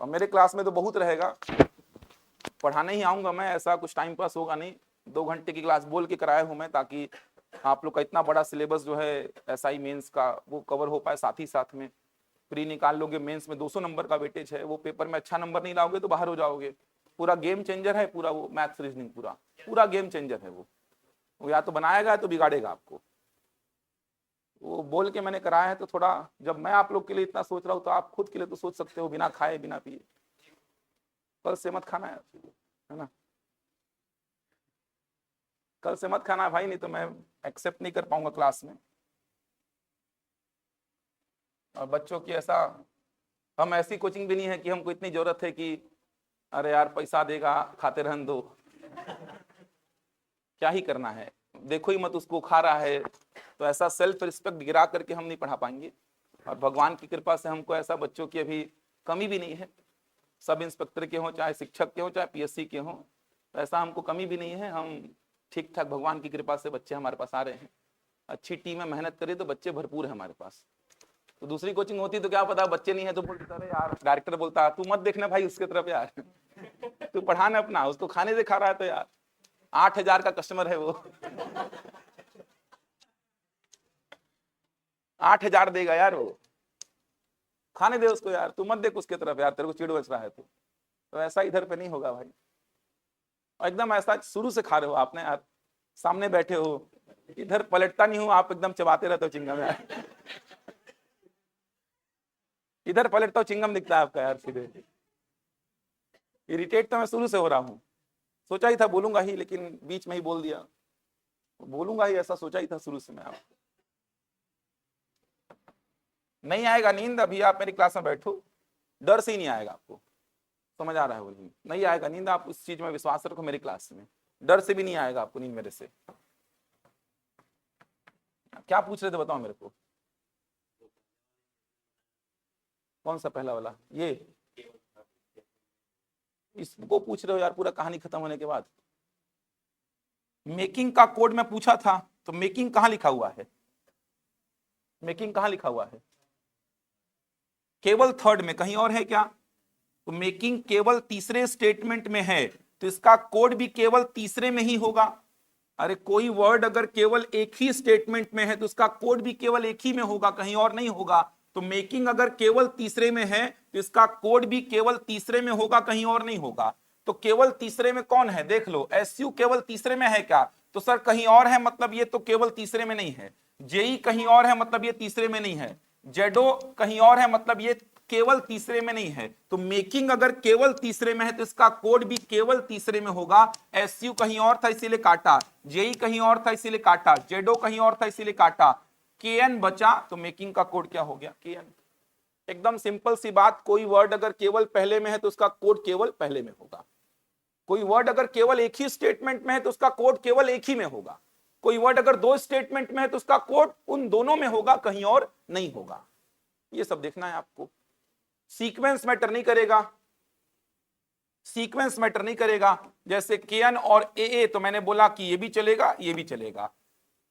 और मेरे क्लास में तो बहुत रहेगा, पढ़ाने ही आऊंगा मैं, ऐसा कुछ टाइम पास होगा नहीं। 2 घंटे की क्लास बोल के कराया हूं मैं, ताकि आप लोग का इतना बड़ा सिलेबस जो है एसआई मेंस का वो कवर हो पाए। साथ ही साथ में प्री निकाल लोगे, मेंस में 200 नंबर का वेटेज है, वो पेपर में अच्छा नंबर नहीं लाओगे तो बाहर हो जाओगे। पूरा गेम चेंजर है पूरा वो मैथ्स रीजनिंग, पूरा गेम चेंजर है वो या तो बनाएगा तो बिगाड़ेगा आपको। वो बोल के मैंने कराया है, तो थोड़ा जब मैं आप लोग के लिए इतना सोच रहा हूँ तो आप खुद के लिए तो सोच सकते हो, बिना खाए बिना पिए। कल से मत खाना है ना, कल से मत खाना है भाई, नहीं तो मैं एक्सेप्ट नहीं कर पाऊंगा क्लास में। और बच्चों की ऐसा, हम ऐसी कोचिंग भी नहीं है कि हमको इतनी जरूरत है कि अरे यार पैसा देगा खाते रहने दो, क्या ही करना है, देखो ही मत उसको खा रहा है। तो ऐसा सेल्फ रिस्पेक्ट गिरा करके हम नहीं पढ़ा पाएंगे। और भगवान की कृपा से हमको ऐसा बच्चों की अभी कमी भी नहीं है। सब इंस्पेक्टर के हों, चाहे शिक्षक के हों, चाहे पीएससी के हों, तो ऐसा हमको कमी भी नहीं है। हम ठीक ठाक भगवान की कृपा से बच्चे हमारे पास आ रहे हैं। अच्छी टीम में मेहनत करें तो बच्चे भरपूर है हमारे पास। तो दूसरी कोचिंग होती तो क्या पता बच्चे नहीं है तो बोलते अरे यार, डायरेक्टर बोलता तू मत देखना भाई उसके तरफ यार, तू पढ़ाना अपना, उसको खाने से खा रहा है तो यार 8,000 का कस्टमर है वो, 8,000 देगा यार वो, खाने दे उसको यार, तू मत देख उसके तरफ यार, तेरे को चिड़ बच रहा है। तो ऐसा इधर पे नहीं होगा भाई। और एकदम ऐसा शुरू से खा रहे हो आपने यार, सामने बैठे हो, इधर पलटता नहीं हूं, आप एकदम चबाते रहते हो चिंगम यार। इधर पलटता हूं चिंगम दिखता है आपका यार सीधे। इरिटेट तो मैं शुरू से हो रहा हूं, सोचा ही था बोलूंगा ही, लेकिन बीच में ही बोल दिया, बोलूंगा ही ऐसा सोचा ही था शुरू से मैं। आप नहीं आएगा नींद, अभी आप मेरी क्लास में बैठो, डर से ही नहीं आएगा आपको, समझ आ रहा है बोलिए, नहीं आएगा नींद। आप उस चीज में विश्वास रखो, मेरी क्लास में डर से भी नहीं आएगा आपको नींद मेरे से। क्या पूछ रहे थे बताओ मेरे को, कौन सा पहला वाला? ये इसको पूछ रहे हो यार पूरा कहानी खत्म होने के बाद? मेकिंग का कोड में पूछा था, तो मेकिंग कहां लिखा हुआ है? मेकिंग कहां लिखा हुआ है? केवल थर्ड में, कहीं और है क्या? तो मेकिंग केवल तीसरे स्टेटमेंट में है, तो इसका कोड भी केवल तीसरे में ही होगा। अरे कोई वर्ड अगर केवल एक ही स्टेटमेंट में है तो उसका कोड भी केवल एक ही में होगा, कहीं और नहीं होगा। तो मेकिंग अगर केवल तीसरे में है तो इसका कोड भी केवल तीसरे में होगा, कहीं और नहीं होगा। तो केवल तीसरे में कौन है देख लो, एसयू केवल तीसरे में है क्या? तो सर कहीं और है, मतलब ये तो केवल तीसरे में नहीं है। जेई कहीं और है, मतलब ये तीसरे में नहीं है। जेडो कहीं और है, मतलब ये केवल तीसरे में नहीं है। तो मेकिंग अगर केवल तीसरे में है तो इसका कोड भी केवल तीसरे में होगा। एसयू कहीं और था इसीलिए काटा, जेई कहीं और था इसीलिए काटा, जेडो कहीं और था इसीलिए काटा, केएन बचा, तो मेकिंग का कोड क्या हो गया? केएन। एकदम सिंपल सी बात, कोई वर्ड अगर केवल पहले में है तो उसका कोड केवल पहले में होगा। कोई वर्ड अगर केवल एक ही स्टेटमेंट में है तो उसका कोड केवल एक ही में होगा। कोई वर्ड अगर 2 स्टेटमेंट में है तो उसका कोड उन दोनों में होगा, कहीं और नहीं होगा। ये सब देखना है आपको। सीक्वेंस मैटर नहीं करेगा, सीक्वेंस मैटर नहीं करेगा। जैसे KN और AA तो मैंने बोला कि ये भी चलेगा ये भी चलेगा।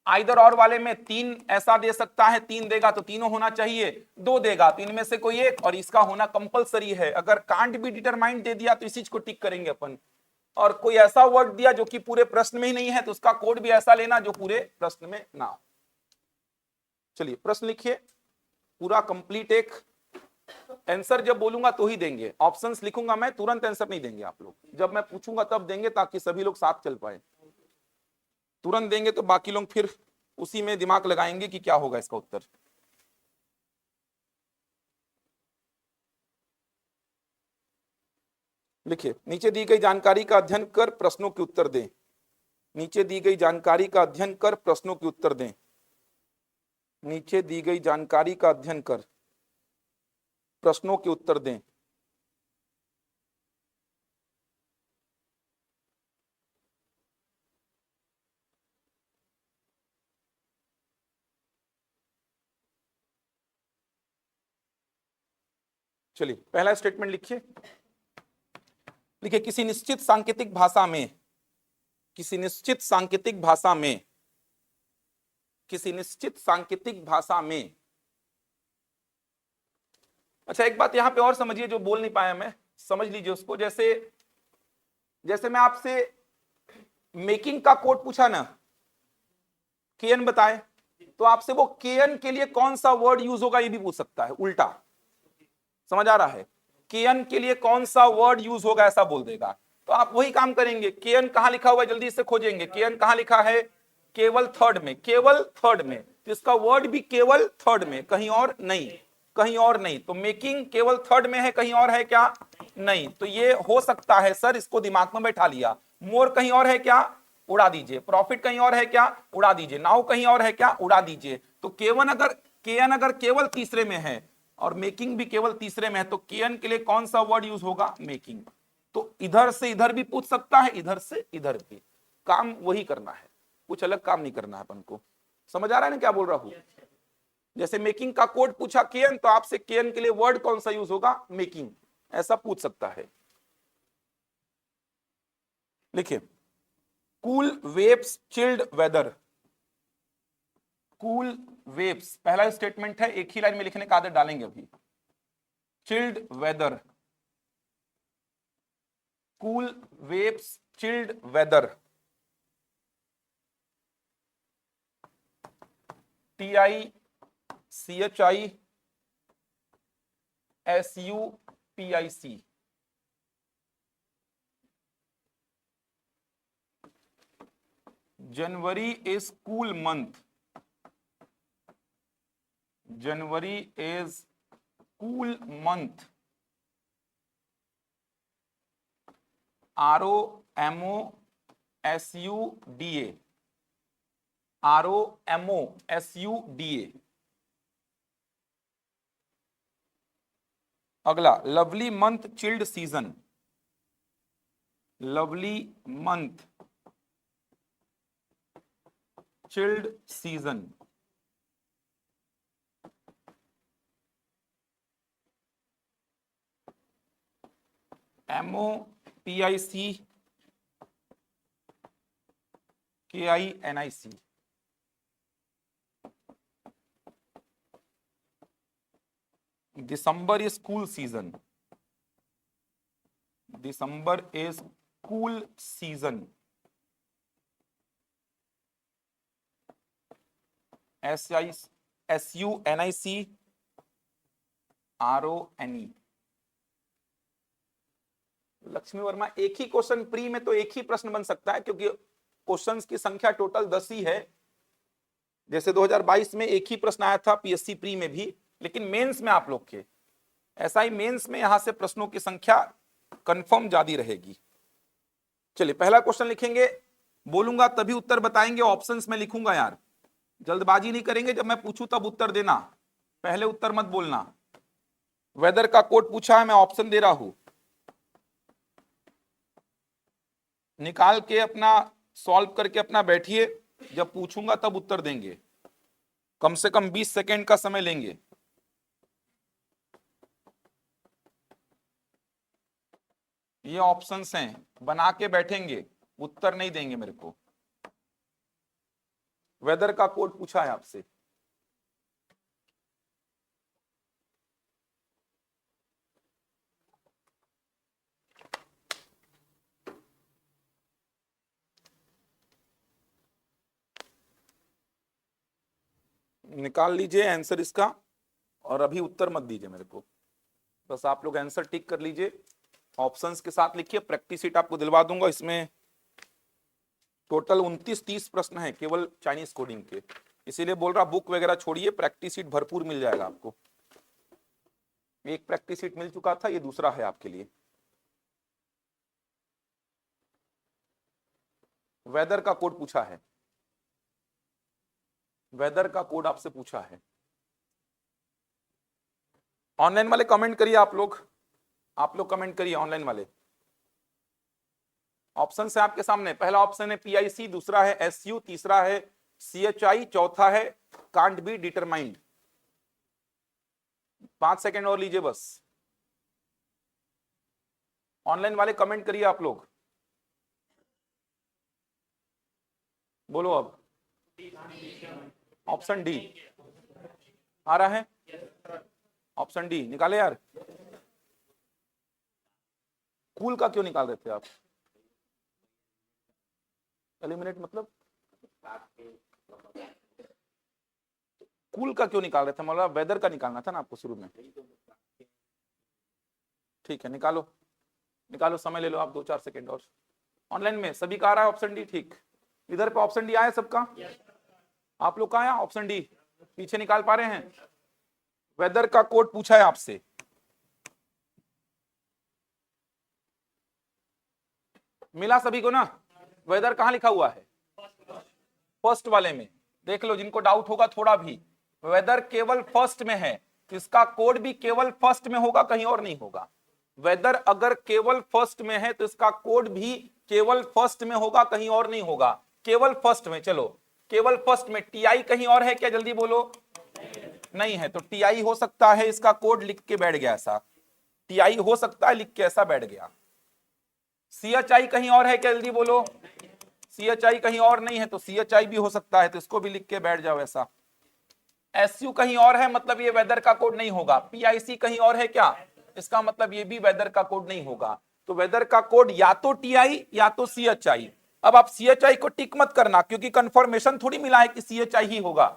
आइदर और वाले में 3 ऐसा दे सकता है, 3 देगा तो तीनों होना चाहिए, 2 देगा तो इनमें से कोई एक, और इसका होना कंपलसरी है। अगर कांट बी डिटरमाइंड दे दिया तो इसी चीज को टिक करेंगे अपन। और कोई ऐसा वर्ड दिया जो कि पूरे प्रश्न में ही नहीं है तो उसका कोड भी ऐसा लेना जो पूरे प्रश्न में ना हो। चलिए प्रश्न लिखिए पूरा कंप्लीट। एक आंसर जब बोलूंगा तो ही देंगे, ऑप्शंस लिखूंगा मैं, तुरंत आंसर नहीं देंगे आप लोग, जब मैं पूछूंगा तब देंगे ताकि सभी लोग साथ चल पाए। तुरंत देंगे तो बाकी लोग फिर उसी में दिमाग लगाएंगे कि क्या होगा इसका उत्तर। लिखिए नीचे दी गई जानकारी का अध्ययन कर प्रश्नों के उत्तर दें। नीचे दी गई जानकारी का अध्ययन कर प्रश्नों के उत्तर दें। नीचे दी गई जानकारी का अध्ययन कर प्रश्नों के उत्तर दें। चलिए पहला स्टेटमेंट लिखिए। लिखिए किसी निश्चित सांकेतिक भाषा में, किसी निश्चित सांकेतिक भाषा में, किसी निश्चित सांकेतिक भाषा में। अच्छा एक बात यहां पे और समझिए जो बोल नहीं पाया मैं, समझ लीजिए उसको। जैसे जैसे मैं आपसे मेकिंग का कोड पूछा ना, KN बताए, तो आपसे वो KN के लिए कौन सा वर्ड यूज होगा ये भी पूछ सकता है उल्टा। समझ आ रहा है? KN के लिए कौन सा वर्ड यूज होगा ऐसा बोल देगा, तो आप वही काम करेंगे। KN कहां लिखा हुआ है जल्दी से खोजेंगे। KN कहां लिखा है? केवल थर्ड में, केवल थर्ड में, तो इसका वर्ड भी केवल थर्ड में, कहीं और नहीं, कहीं और नहीं। तो मेकिंग केवल थर्ड में है, कहीं और है क्या? नहीं। तो ये हो सकता है सर, इसको दिमाग में बैठा लिया। मोर कहीं और है क्या? उड़ा दीजिए। प्रॉफिट कहीं और है क्या? उड़ा दीजिए। नाउ कहीं और है क्या? उड़ा दीजिए। तो KN अगर केवल तीसरे में है और मेकिंग भी केवल तीसरे में है, तो KN के लिए कौन सा वर्ड यूज होगा? मेकिंग। तो इधर से इधर भी पूछ सकता है, इधर से इधर भी। काम वही करना है, कुछ अलग काम नहीं करना है अपन को। समझ आ रहा है ना क्या बोल रहा हूं? जैसे मेकिंग का कोड पूछा KN, तो आपसे KN के लिए वर्ड कौन सा यूज होगा? मेकिंग, ऐसा पूछ सकता है। लिखिए cool waves chilled weather. Cool waves पहला स्टेटमेंट है, एक ही लाइन में लिखने का आदत डालेंगे अभी। Chilled weather, cool waves chilled weather. TICHISUPIC। January is cool month, January is cool month. ROMOSUDA, ROMOSUDA। अगला lovely month chilled season, lovely month chilled season. MOPIC KINIC। December is cool season, December is cool season. SUNIC RONE। Lakshmi Varma, एक ही question pre में तो एक ही प्रश्न बन सकता है, क्योंकि क्वेश्चंस की संख्या टोटल 10 ही है। जैसे 2022 में एक ही प्रश्न आया था PSC प्री में भी, लेकिन मेंस में आप लोग के ऐसा ही मेंस में यहां से प्रश्नों की संख्या कंफर्म ज्यादा रहेगी। चलिए पहला क्वेश्चन लिखेंगे, बोलूंगा तभी उत्तर बताएंगे, ऑप्शंस में लिखूंगा यार, जल्दबाजी नहीं करेंगे, जब मैं पूछूं तब उत्तर देना, पहले उत्तर मत बोलना। वेदर का कोड पूछा है, मैं ऑप्शन दे रहा हूं, निकाल के अपना सॉल्व करके अपना बैठिए, जब पूछूंगा तब उत्तर देंगे। कम से कम 20 सेकेंड का समय लेंगे। ये ऑप्शंस हैं, बना के बैठेंगे, उत्तर नहीं देंगे मेरे को। वेदर का कोड पूछा है आपसे, निकाल लीजिए आंसर इसका, और अभी उत्तर मत दीजिए मेरे को, बस आप लोग आंसर टिक कर लीजिए, ऑप्शंस के साथ लिखिए। प्रैक्टिस शीट आपको दिलवा दूंगा, इसमें टोटल 29-30 प्रश्न है केवल चाइनीज कोडिंग के, इसीलिए बोल रहा बुक वगैरह छोड़िए, प्रैक्टिस शीट भरपूर मिल जाएगा आपको। एक प्रैक्टिस शीट मिल चुका था, ये दूसरा है आपके लिए। वेदर का कोड पूछा है, वेदर का कोड आपसे पूछा है। ऑनलाइन वाले कमेंट करिए, आप लोग कमेंट करिए ऑनलाइन वाले। ऑप्शन है आपके सामने, पहला ऑप्शन है पीआईसी, दूसरा है एसयू, तीसरा है सीएचआई, चौथा है कांट बी डिटरमाइंड। 5 सेकेंड और लीजिए बस। ऑनलाइन वाले कमेंट करिए आप लोग, बोलो अब। ऑप्शन डी आ रहा है, ऑप्शन डी निकाले यार। कूल का क्यों निकाल रहे थे आप? एलिमिनेट मतलब कूल का क्यों निकाल रहे थे? मतलब वेदर का निकालना था ना आपको शुरू में। ठीक है, निकालो निकालो, समय ले लो आप 2-4 सेकेंड और। ऑनलाइन में सभी का आ रहा है ऑप्शन डी, ठीक। इधर पे ऑप्शन डी आया सबका? आप लोग का आया ऑप्शन डी? पीछे निकाल पा रहे हैं? वेदर का कोड पूछा है आपसे, मिला सभी को ना? वेदर कहां लिखा हुआ है? फर्स्ट वाले में। देख लो जिनको डाउट होगा थोड़ा भी, वेदर केवल फर्स्ट में है तो इसका कोड भी केवल फर्स्ट में होगा, कहीं और नहीं होगा। वेदर अगर केवल फर्स्ट में है तो इसका कोड भी केवल फर्स्ट में होगा, कहीं और नहीं होगा। केवल फर्स्ट में, चलो केवल फर्स्ट में। टीआई कहीं और है क्या? जल्दी बोलो। नहीं है तो टीआई हो सकता है इसका कोड लिख के बैठ गया ऐसा, टीआई हो सकता है लिख के ऐसा बैठ गया। सीएचआई कहीं और है क्या? जल्दी बोलो। सीएचआई कहीं और नहीं है तो सीएचआई भी हो सकता है, तो इसको भी लिख के बैठ जाओ ऐसा। एसयू कहीं और है, मतलब ये वेदर का कोड नहीं होगा। पीआईसी कहीं और है क्या? इसका मतलब ये भी वेदर का कोड नहीं होगा। तो वेदर का कोड या तो टीआई या तो सीएचआई। अब आप सीएचआई को टिक मत करना, क्योंकि कंफर्मेशन थोड़ी मिला है कि सीएचआई ही होगा।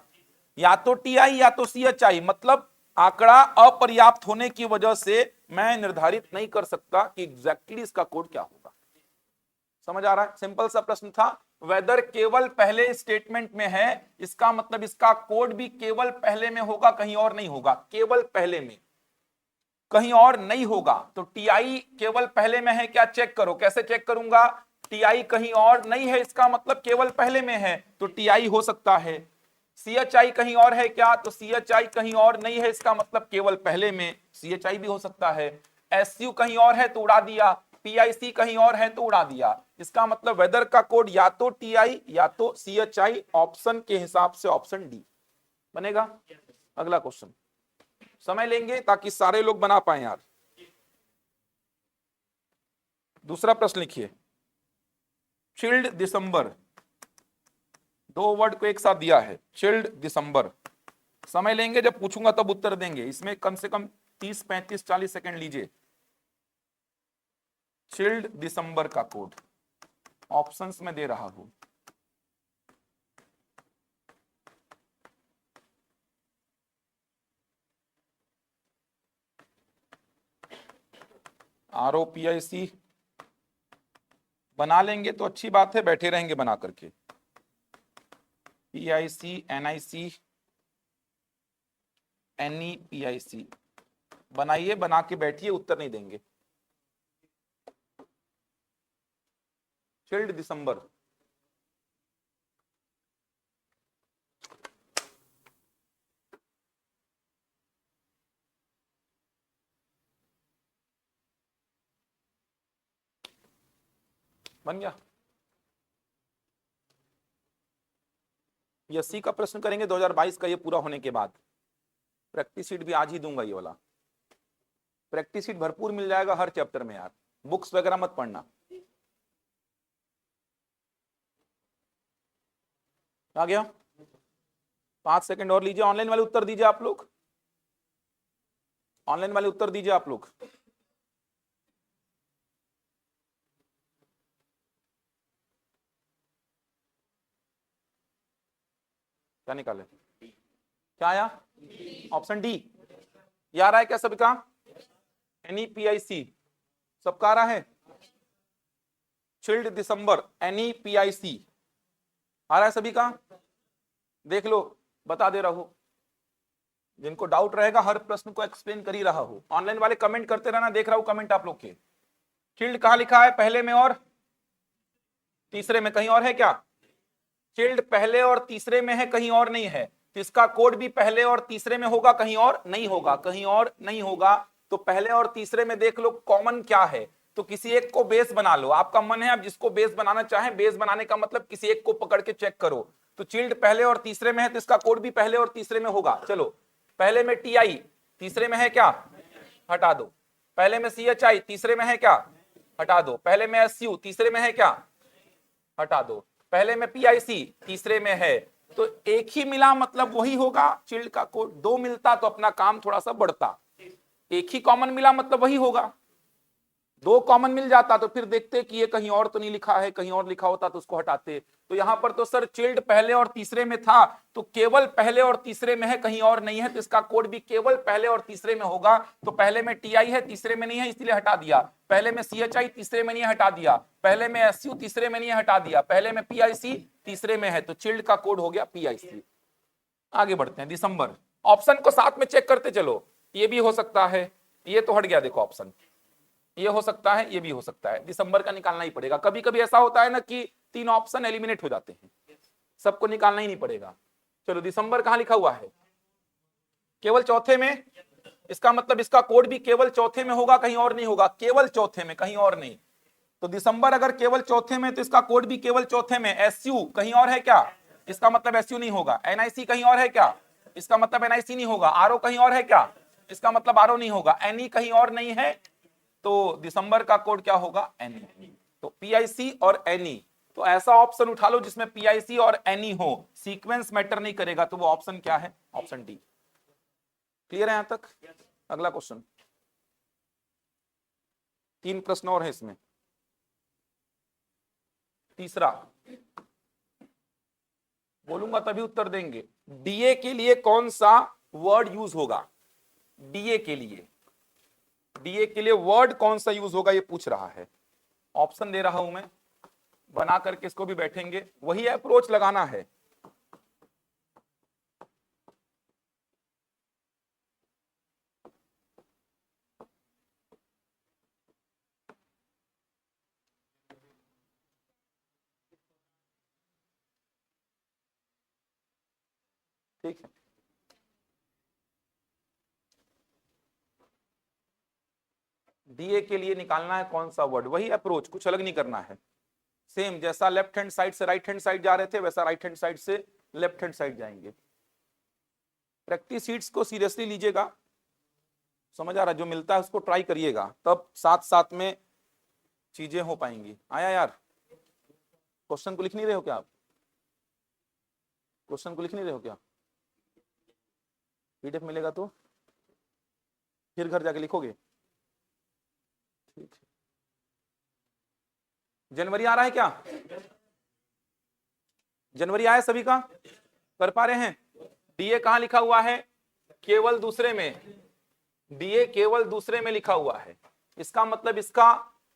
या तो टीआई या तो सीएचआई, मतलब आंकड़ा अपर्याप्त होने की वजह से मैं निर्धारित नहीं कर सकता कि एग्जैक्टली इसका कोड क्या होगा। समझ आ रहा है? सिंपल सा प्रश्न था। वेदर केवल पहले स्टेटमेंट में है, इसका मतलब इसका कोड भी केवल पहले में होगा, कहीं और नहीं होगा। केवल पहले में, कहीं और नहीं होगा। तो टीआई केवल पहले में है क्या? चेक करो। कैसे चेक करूंगा? टीआई कहीं और नहीं है, इसका मतलब केवल पहले में है, तो टीआई हो सकता है। सीएचआई कहीं और है क्या? तो सीएचआई कहीं और नहीं है, इसका मतलब केवल पहले में, सीएचआई भी हो सकता है। एसयू कहीं और है तो उड़ा दिया, पीआईसी कहीं और है तो उड़ा दिया। इसका मतलब वेदर का कोड या तो टीआई या तो सीएचआई। ऑप्शन के हिसाब से ऑप्शन डी बनेगा। अगला क्वेश्चन, समय लेंगे ताकि सारे लोग बना पाए यार। दूसरा प्रश्न लिखिए, चिल्ड दिसंबर, 2 वर्ड को एक साथ दिया है, चिल्ड दिसंबर। समय लेंगे, जब पूछूंगा तब उत्तर देंगे। इसमें कम से कम 30, 35, 40 सेकंड लीजिए। चिल्ड दिसंबर का कोड ऑप्शंस में दे रहा हूं। ROPIC बना लेंगे तो अच्छी बात है, बैठे रहेंगे बना करके। PIC, NIC, NEPIC बनाइए, बना के बैठिए, उत्तर नहीं देंगे। चिल्ड दिसंबर, बन गया। PSC का प्रश्न करेंगे 2022 का, ये पूरा होने के बाद। प्रैक्टिस शीट भी आज ही दूंगा, ये वाला प्रैक्टिस शीट भरपूर मिल जाएगा हर चैप्टर में यार। बुक्स वगैरह मत पढ़ना। आ गया? 5 सेकंड और लीजिए। ऑनलाइन वाले उत्तर दीजिए आप लोग, ऑनलाइन वाले उत्तर दीजिए आप लोग। क्या निकाले? क्या आया? Option D. ये आ रहा है क्या सबका? NEPIC सबका आ रहा है? चिल्ड दिसंबर NEPIC आ रहा है सभी का? देख लो, बता दे रहा हूं, जिनको डाउट रहेगा हर प्रश्न को एक्सप्लेन कर ही रहा हूं। ऑनलाइन वाले कमेंट करते रहना, देख रहा हूं कमेंट आप लोग के। चिल्ड कहां लिखा है? पहले में और तीसरे में, कहीं और है क्या? चिल्ड पहले और तीसरे में है, कहीं और नहीं है। तो इसका कोड भी पहले और तीसरे में होगा, कहीं और नहीं होगा, कहीं और नहीं होगा। तो पहले और तीसरे में देख लो कॉमन क्या है, तो किसी एक को बेस बना लो। आपका मन है आप जिसको बेस बनाना चाहें, बेस बनाने का मतलब किसी एक को पकड़ के चेक करो। तो चिल्ड पहले और तीसरे में है, तो इसका कोड भी पहले और तीसरे में होगा। चलो, पहले में TI, तीसरे में है क्या? हटा दो। पहले में CHI, तीसरे में है क्या? हटा दो। पहले में SU, तीसरे में है क्या? हटा दो। पहले में PIC, तीसरे में है, तो एक ही मिला मतलब वही होगा। चिल्ड का कोड दो मिलता तो अपना काम थोड़ा सा बढ़ता, एक ही कॉमन मिला मतलब वही होगा। दो कॉमन मिल जाता तो फिर देखते कि ये कहीं और तो नहीं लिखा है, कहीं और लिखा होता तो उसको हटाते। तो यहां पर तो सर चिल्ड पहले और तीसरे में था, तो केवल पहले और तीसरे में है, कहीं और नहीं है, तो इसका कोड भी केवल पहले और तीसरे में होगा। तो पहले में TI है, तीसरे में नहीं है, इसलिए हटा दिया। पहले में CHI, तीसरे में नहीं है, हटा दिया। पहले में SU, तीसरे में नहीं है, हटा दिया। पहले में PIC, तीसरे में है, तो चिल्ड का कोड हो गया PIC। आगे बढ़ते हैं। दिसंबर, ऑप्शन को साथ में चेक करते चलो। ये भी हो सकता है, ये तो हट गया, देखो ऑप्शन, ये हो सकता है, ये भी हो सकता है। दिसंबर का निकालना ही पड़ेगा। कभी कभी ऐसा होता है ना कि 3 ऑप्शन एलिमिनेट हो जाते हैं, सबको निकालना ही नहीं पड़ेगा। चलो, दिसंबर कहां लिखा हुआ है? केवल चौथे में। इसका मतलब इसका कोड भी केवल चौथे में होगा, कहीं और नहीं होगा। केवल चौथे में, कहीं और नहीं। तो दिसंबर अगर केवल चौथे में, तो इसका कोड भी केवल चौथे में। SU कहीं और है क्या? इसका मतलब SU नहीं होगा। NIC कहीं और है क्या? इसका मतलब NIC नहीं होगा। RO कहीं और है क्या? इसका मतलब RO नहीं होगा। NE कहीं और नहीं है, तो दिसंबर का कोड क्या होगा? NE। तो PIC और NE, तो ऐसा ऑप्शन उठा लो जिसमें PIC और NE हो, सीक्वेंस मैटर नहीं करेगा, तो वो ऑप्शन क्या है? Option D. क्लियर है यहां तक? अगला क्वेश्चन, 3 प्रश्न और है इसमें। तीसरा, बोलूंगा तभी उत्तर देंगे। DA के लिए कौन सा वर्ड यूज होगा? DA के लिए, DA के लिए वर्ड कौन सा यूज होगा, ये पूछ रहा है। ऑप्शन दे रहा हूं मैं, बना करके इसको भी बैठेंगे, वही अप्रोच लगाना है। ठीक है, DA के लिए निकालना है कौन सा वर्ड, वही अप्रोच, कुछ अलग नहीं करना है। सेम जैसा लेफ्ट हैंड साइड से राइट हैंड साइड जा रहे थे, वैसा राइट हैंड साइड से लेफ्ट हैंड साइड जाएंगे। प्रैक्टिस शीट्स को सीरियसली लीजिएगा, समझ आ रहा है? जो मिलता है उसको ट्राई करिएगा, तब साथ साथ में चीजें हो पाएंगी। आया यार? क्वेश्चन को लिख नहीं रहे हो क्या आप? क्वेश्चन को लिख नहीं रहे हो क्या? PDF मिलेगा तो फिर घर जाके लिखोगे? ठीक है। जनवरी आ रहा है क्या? जनवरी आया सभी का? कर पा रहे हैं? DA कहां लिखा हुआ है? केवल दूसरे में। DA केवल दूसरे में लिखा हुआ है, इसका मतलब इसका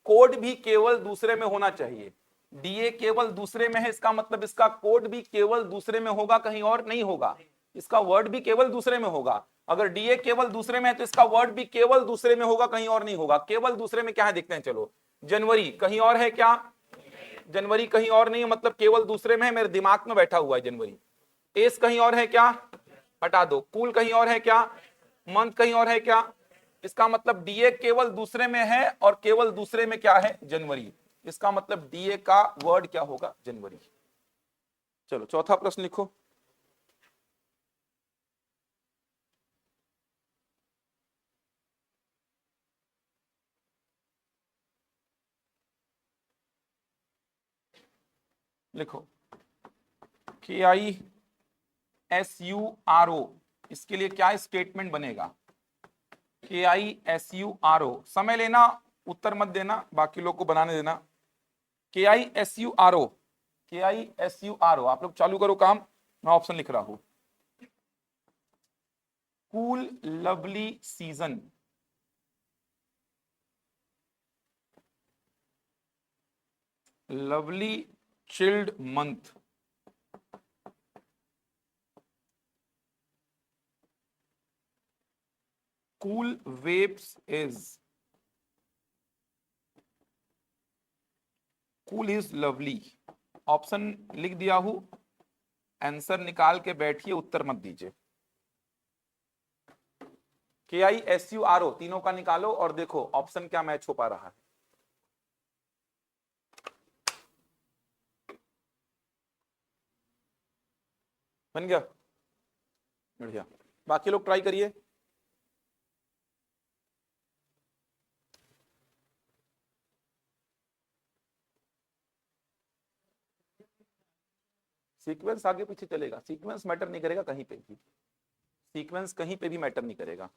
कोड भी केवल दूसरे में होना चाहिए। DA केवल दूसरे में है, इसका मतलब इसका कोड भी केवल दूसरे में होगा, कहीं और नहीं होगा। इसका वर्ड भी केवल दूसरे में होगा। अगर DA केवल दूसरे में है तो इसका वर्ड भी केवल दूसरे में होगा, कहीं और नहीं होगा। केवल दूसरे में क्या है देखते हैं। चलो, जनवरी कहीं और है क्या? जनवरी कहीं और नहीं है, मतलब केवल दूसरे में है, मेरे दिमाग में बैठा हुआ है जनवरी। एस कहीं और है क्या? हटा दो। कूल कहीं और है क्या? मंथ कहीं और है क्या? इसका मतलब DA केवल दूसरे में है, और केवल दूसरे में क्या है? जनवरी। इसका मतलब DA का वर्ड क्या होगा? जनवरी। चलो, चौथा प्रश्न लिखो। लिखो KISURO, इसके लिए क्या स्टेटमेंट बनेगा? KISURO, समय लेना, उत्तर मत देना, बाकी लोग को बनाने देना। KISURO, KISURO, आप लोग चालू करो काम, मैं ऑप्शन लिख रहा हूं। Cool lovely season, lovely chilled month, cool waves is, cool is lovely. Option लिख दिया हूं, आंसर निकाल के बैठिए, उत्तर मत दीजिए। KISURO तीनों का निकालो और देखो ऑप्शन क्या मैच हो पा रहा है। बन गया, बढ़िया। बाकी लोग ट्राई करिए। सीक्वेंस आगे पीछे चलेगा, सीक्वेंस मैटर नहीं करेगा कहीं पे भी, सीक्वेंस कहीं पे भी मैटर नहीं करेगा।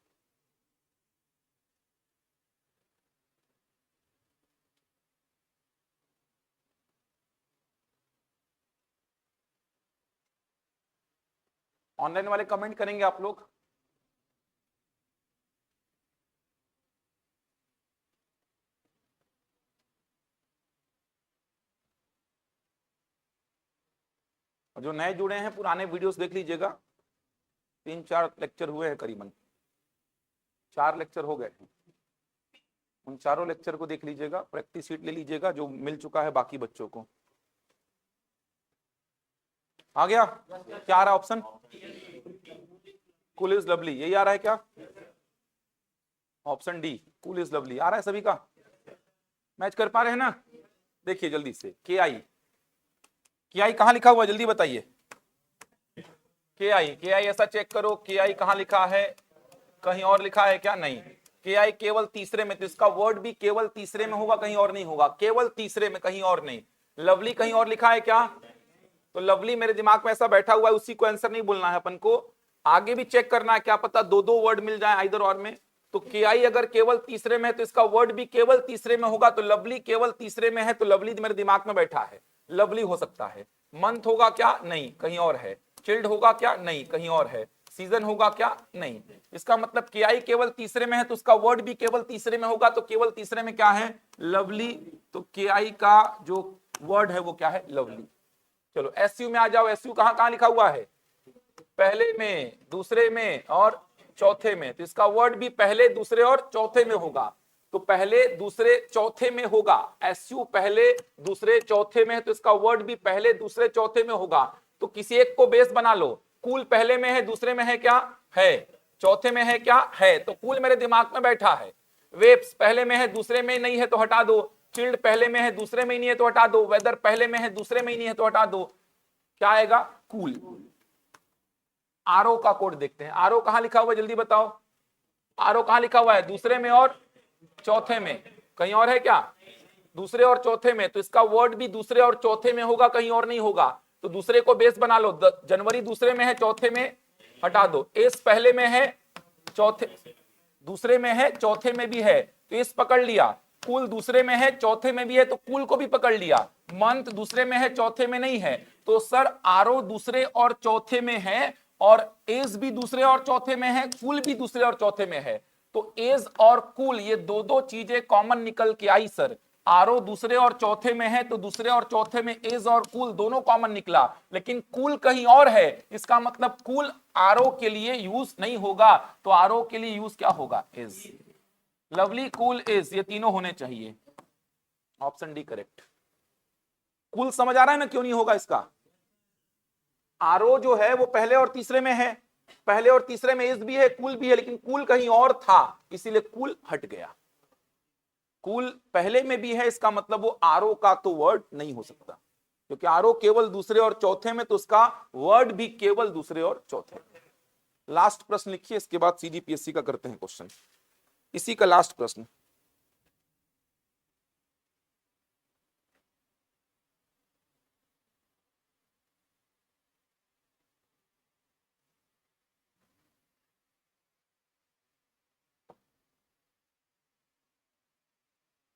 ऑनलाइन वाले कमेंट करेंगे आप लोग? और जो नए जुड़े हैं पुराने वीडियोस देख लीजिएगा, 3-4 लेक्चर हुए हैं, करीबन 4 लेक्चर हो गए हैं, उन चारों लेक्चर को देख लीजिएगा, प्रैक्टिस शीट ले लीजिएगा जो मिल चुका है बाकी बच्चों को। आ गया? क्या आ रहा है ऑप्शन? कूल इज लवली, यही आ रहा है क्या? Option D, cool is lovely आ रहा है सभी का? मैच कर पा रहे हैं ना? देखिए जल्दी से, KI कहां लिखा हुआ है जल्दी बताइए। KI ऐसा चेक करो, KI कहां लिखा है? कहीं और लिखा है क्या? नहीं, KI केवल तीसरे में, तो इसका वर्ड भी केवल तीसरे में होगा, कहीं और नहीं होगा, केवल तीसरे में, कहीं और नहीं। लवली कहीं और लिखा है क्या? तो लवली मेरे दिमाग में ऐसा बैठा हुआ है, उसी को आंसर नहीं बोलना है अपन को, आगे भी चेक करना है, क्या पता दो दो वर्ड मिल जाए आइदर और में। तो KI अगर केवल तीसरे में है तो इसका वर्ड भी केवल तीसरे में होगा, तो लवली केवल तीसरे में है, तो लवली मेरे दिमाग में बैठा है, लवली हो सकता है। मंथ होगा क्या? नहीं, कहीं और है। चिल्ड होगा क्या? नहीं, कहीं और है। सीजन होगा क्या? नहीं। इसका मतलब KI केवल तीसरे में है तो उसका वर्ड भी केवल तीसरे में होगा, तो केवल तीसरे में क्या है? लवली। तो KI का जो वर्ड है वो क्या है? लवली। चलो SU में आ जाओ, SU कहां कहां लिखा हुआ है? पहले में, दूसरे में और चौथे में, तो इसका वर्ड भी पहले, दूसरे और चौथे में होगा, तो पहले, दूसरे, चौथे में होगा। SU पहले, दूसरे, चौथे में है, तो इसका वर्ड भी पहले, दूसरे, चौथे में होगा। तो किसी एक को बेस बना लो। कूल पहले में है, दूसरे में है क्या? है। चौथे में है क्या? है। तो कूल मेरे दिमाग में बैठा है। वेब्स पहले में है, दूसरे में नहीं है, तो हटा दो। चिल्ड पहले में है, दूसरे में नहीं है, तो हटा दो। वेदर पहले में है, दूसरे में ही नहीं है, तो हटा दो। क्या आएगा? कूल। आरओ का कोड देखते हैं, आरओ कहां लिखा हुआ है जल्दी बताओ। आरओ कहां लिखा हुआ है? दूसरे में और चौथे में, कहीं और है क्या? दूसरे और चौथे में, तो इसका वर्ड भी दूसरे और चौथे में होगा, कहीं और नहीं होगा। तो दूसरे को बेस बना लो। जनवरी दूसरे में है, चौथे में, हटा दो। एस पहले में है, चौथे, दूसरे में है, चौथे में भी है, तो इस पकड़ लिया। कूल दूसरे में है, चौथे में भी है, तो कूल को भी पकड़ लिया। मंथ दूसरे में है, चौथे में नहीं है, तो सर आरओ दूसरे और चौथे में है, और एज भी दूसरे और चौथे में है, कूल भी दूसरे और चौथे में है। तो एज और कूल ये दो दो चीजें कॉमन निकल के आई सर। आरओ दूसरे और चौथे में है, तो दूसरे और चौथे में एज और कूल दोनों कॉमन निकला, लेकिन कूल कहीं और है। इसका मतलब कूल आरओ के लिए यूज नहीं होगा, तो आरओ के लिए यूज क्या होगा? एज। लवली, कूल, एज, ये तीनों होने चाहिए। Option D correct. कूल समझ आ रहा है ना क्यों नहीं होगा इसका? आरओ जो है वो पहले और तीसरे में है, पहले और तीसरे में एज भी है, कूल भी है, लेकिन कूल कहीं और था, इसीलिए कूल हट गया। कूल पहले में भी है, इसका मतलब वो आरओ का तो वर्ड नहीं हो सकता, क्योंकि आरओ केवल दूसरे और चौथे में, तो उसका वर्ड भी केवल दूसरे और चौथे में। लास्ट प्रश्न लिखिए, इसके बाद CGPSC का करते हैं क्वेश्चन, इसी का लास्ट प्रश्न।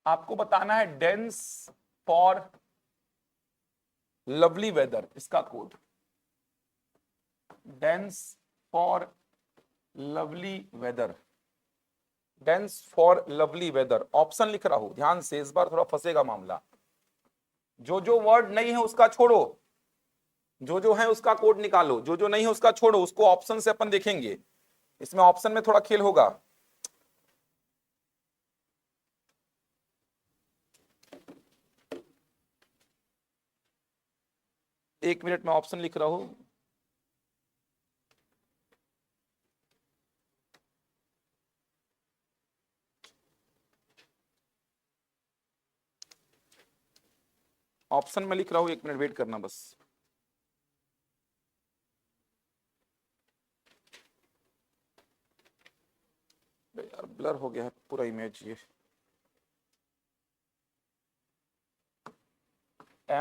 आपको बताना है डेंस फॉर लवली वेदर, इसका code dense for lovely weather, dense for lovely weather. Option लिख रहा हूं, ध्यान से, इस बार थोड़ा फंसेगा मामला। जो जो वर्ड नहीं है उसका छोड़ो, जो जो है उसका कोड निकालो, जो जो नहीं है उसका छोड़ो, उसको ऑप्शन से अपन देखेंगे। इसमें ऑप्शन में थोड़ा खेल होगा। एक मिनट में ऑप्शन लिख रहा हूं। ऑप्शन में लिख रहा हूं, एक मिनट वेट करना बस। यार ब्लर हो गया है पूरा इमेज ये।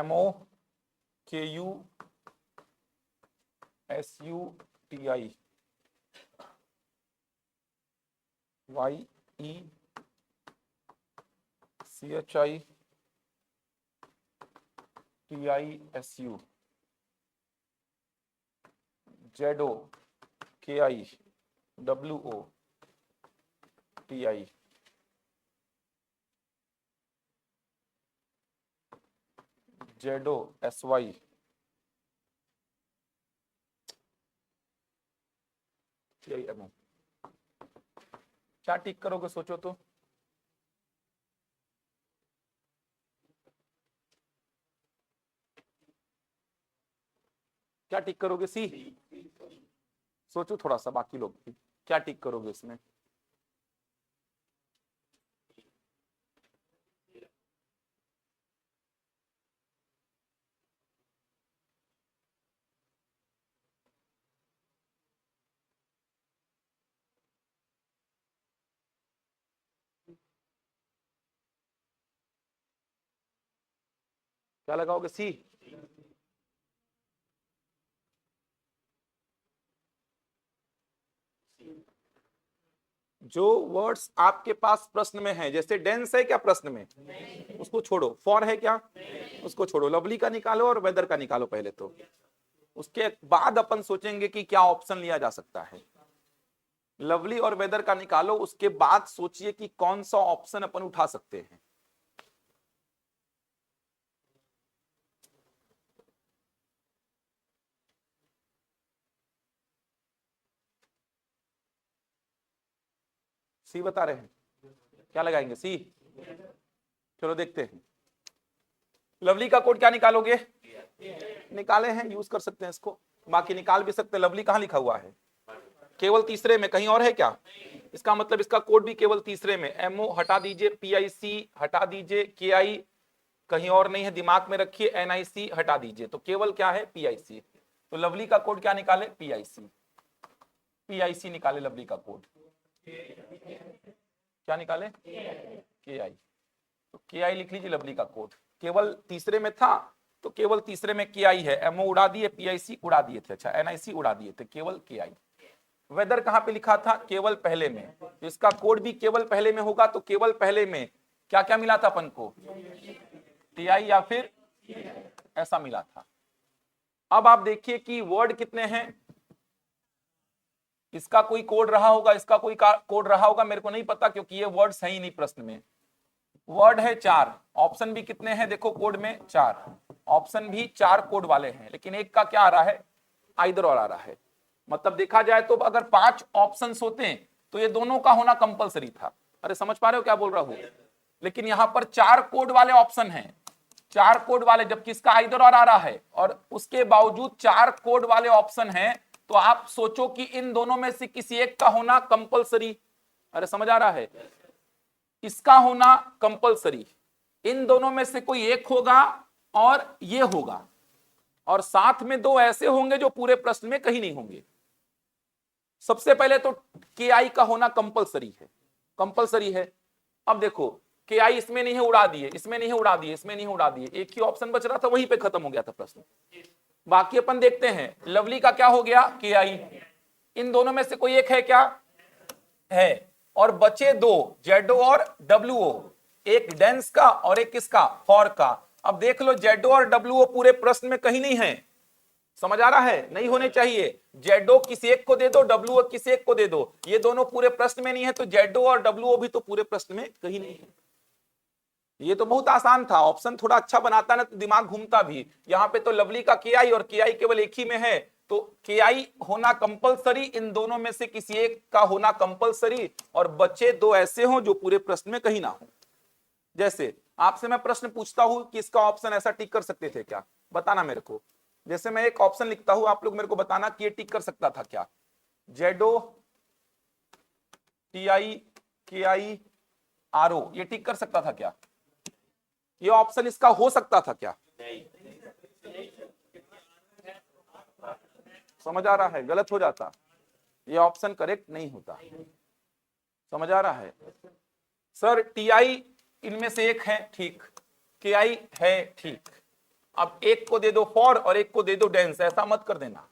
MOKUSUTI YECHITISU ZOKIWOTI ZOSY TIMO। क्या टिक करोगे सोचो तो। क्या टिक करोगे? सी। सोचो थोड़ा सा, बाकी लोग भी क्या टिक करोगे इसमें। क्या लगाओगे? सी। जो वर्ड्स आपके पास प्रश्न में है, जैसे डेंस है क्या प्रश्न में, उसको छोड़ो। फॉर है क्या, उसको छोड़ो। लवली का निकालो और वेदर का निकालो पहले तो, उसके बाद अपन सोचेंगे कि क्या ऑप्शन लिया जा सकता है। लवली और वेदर का निकालो, उसके बाद सोचिए कि कौन सा ऑप्शन अपन उठा सकते हैं। सी बता रहे हैं, क्या लगाएंगे? सी। चलो देखते हैं। लवली का कोड क्या निकालोगे? निकाले हैं, यूज कर सकते हैं इसको, बाकी निकाल भी सकते हैं। लवली कहां लिखा हुआ है? केवल तीसरे में, कहीं और है क्या? इसका मतलब इसका कोड भी केवल तीसरे में। MO हटा दीजिए, PIC हटा दीजिए, KI कहीं और नहीं है, दिमाग में रखिए। NIC हटा दीजिए, तो केवल क्या है? PIC। तो लवली का कोड क्या निकाले? PIC। PIC निकाले लवली का कोड। क्या निकाले? KI। तो KI लिख लीजिए लवली का कोड। केवल तीसरे में था तो केवल तीसरे में KI है। MO उड़ा दिए, PIC उड़ा दिए थे, अच्छा NIC उड़ा दिए थे, केवल KI। वेदर कहां पे लिखा था? केवल पहले में। तो इसका कोड भी केवल पहले में होगा, तो केवल पहले में क्या क्या मिला था अपन को? TI या फिर ऐसा मिला था। अब आप देखिए कि वर्ड कितने हैं। इसका कोई कोड रहा होगा, इसका कोई कोड रहा होगा, मेरे को नहीं पता, क्योंकि ये वर्ड सही नहीं प्रश्न में। वर्ड है 4, ऑप्शन भी कितने हैं देखो, कोड में 4, ऑप्शन भी 4 कोड वाले हैं, लेकिन एक का क्या आ रहा है? आइदर और आ रहा है। मतलब देखा जाए तो अगर 5 ऑप्शंस होते हैं तो ये दोनों का होना कंपलसरी था। अरे समझ पा रहे हो क्या बोल रहा हूं? लेकिन यहां पर 4 कोड वाले ऑप्शन हैं, 4 कोड वाले, जबकि इसका आइदर और आ रहा है, और उसके बावजूद 4 कोड वाले ऑप्शन हैं। तो आप सोचो कि इन दोनों में से किसी एक का होना कंपलसरी। अरे समझ आ रहा है? इसका होना कंपलसरी, इन दोनों में से कोई एक होगा और ये होगा, और साथ में 2 ऐसे होंगे जो पूरे प्रश्न में कहीं नहीं होंगे। सबसे पहले तो KI का होना कंपलसरी है, कंपलसरी है। अब देखो KI इसमें नहीं है, उड़ा दिए, इसमें नहीं है, उड़ा दिए, इसमें नहीं है, उड़ा दिए, एक ही ऑप्शन बच रहा था, वहीं पे खत्म हो गया था प्रश्न। बाकी अपन देखते हैं, लवली का क्या हो गया? KI। इन दोनों में से कोई एक है क्या? है। और बचे 2, ZO और WO। एक डेंस का और एक किसका, फॉर का। अब देख लो जेडो और डब्ल्यूओ पूरे प्रश्न में कहीं नहीं है, समझ आ रहा है, नहीं होने चाहिए। जेडो किसी एक को दे दो, डब्ल्यूओ किसी एक को दे दो, ये दोनों पूरे प्रश्न में नहीं है, तो जेडो और डब्ल्यूओ भी तो पूरे प्रश्न में कहीं नहीं है। ये तो बहुत आसान था, ऑप्शन थोड़ा अच्छा बनाता ना तो दिमाग घूमता भी। यहां पे तो लवली का के आई और के आई केवल एक ही में है, तो के आई होना कंपलसरी, इन दोनों में से किसी एक का होना कंपलसरी, और बच्चे दो ऐसे हो जो पूरे प्रश्न में कहीं ना हो। जैसे आपसे मैं प्रश्न पूछता हूं कि इसका ऑप्शन ऐसा टिक कर सकते थे क्या, बताना मेरे को। जैसे मैं एक ऑप्शन लिखता हूं, आप लोग मेरे को बताना कि ये टिक कर सकता था क्या। जेडो टी आई के आई आर ओ, ये टिक कर सकता था क्या, ये ऑप्शन इसका हो सकता था क्या? समझ आ रहा है, गलत हो जाता, ये ऑप्शन करेक्ट नहीं होता। समझ आ रहा है सर, टी आई इनमें से एक है, ठीक, के आई है, ठीक। अब एक को दे दो फॉर और एक को दे दो डेंस, ऐसा मत कर देना।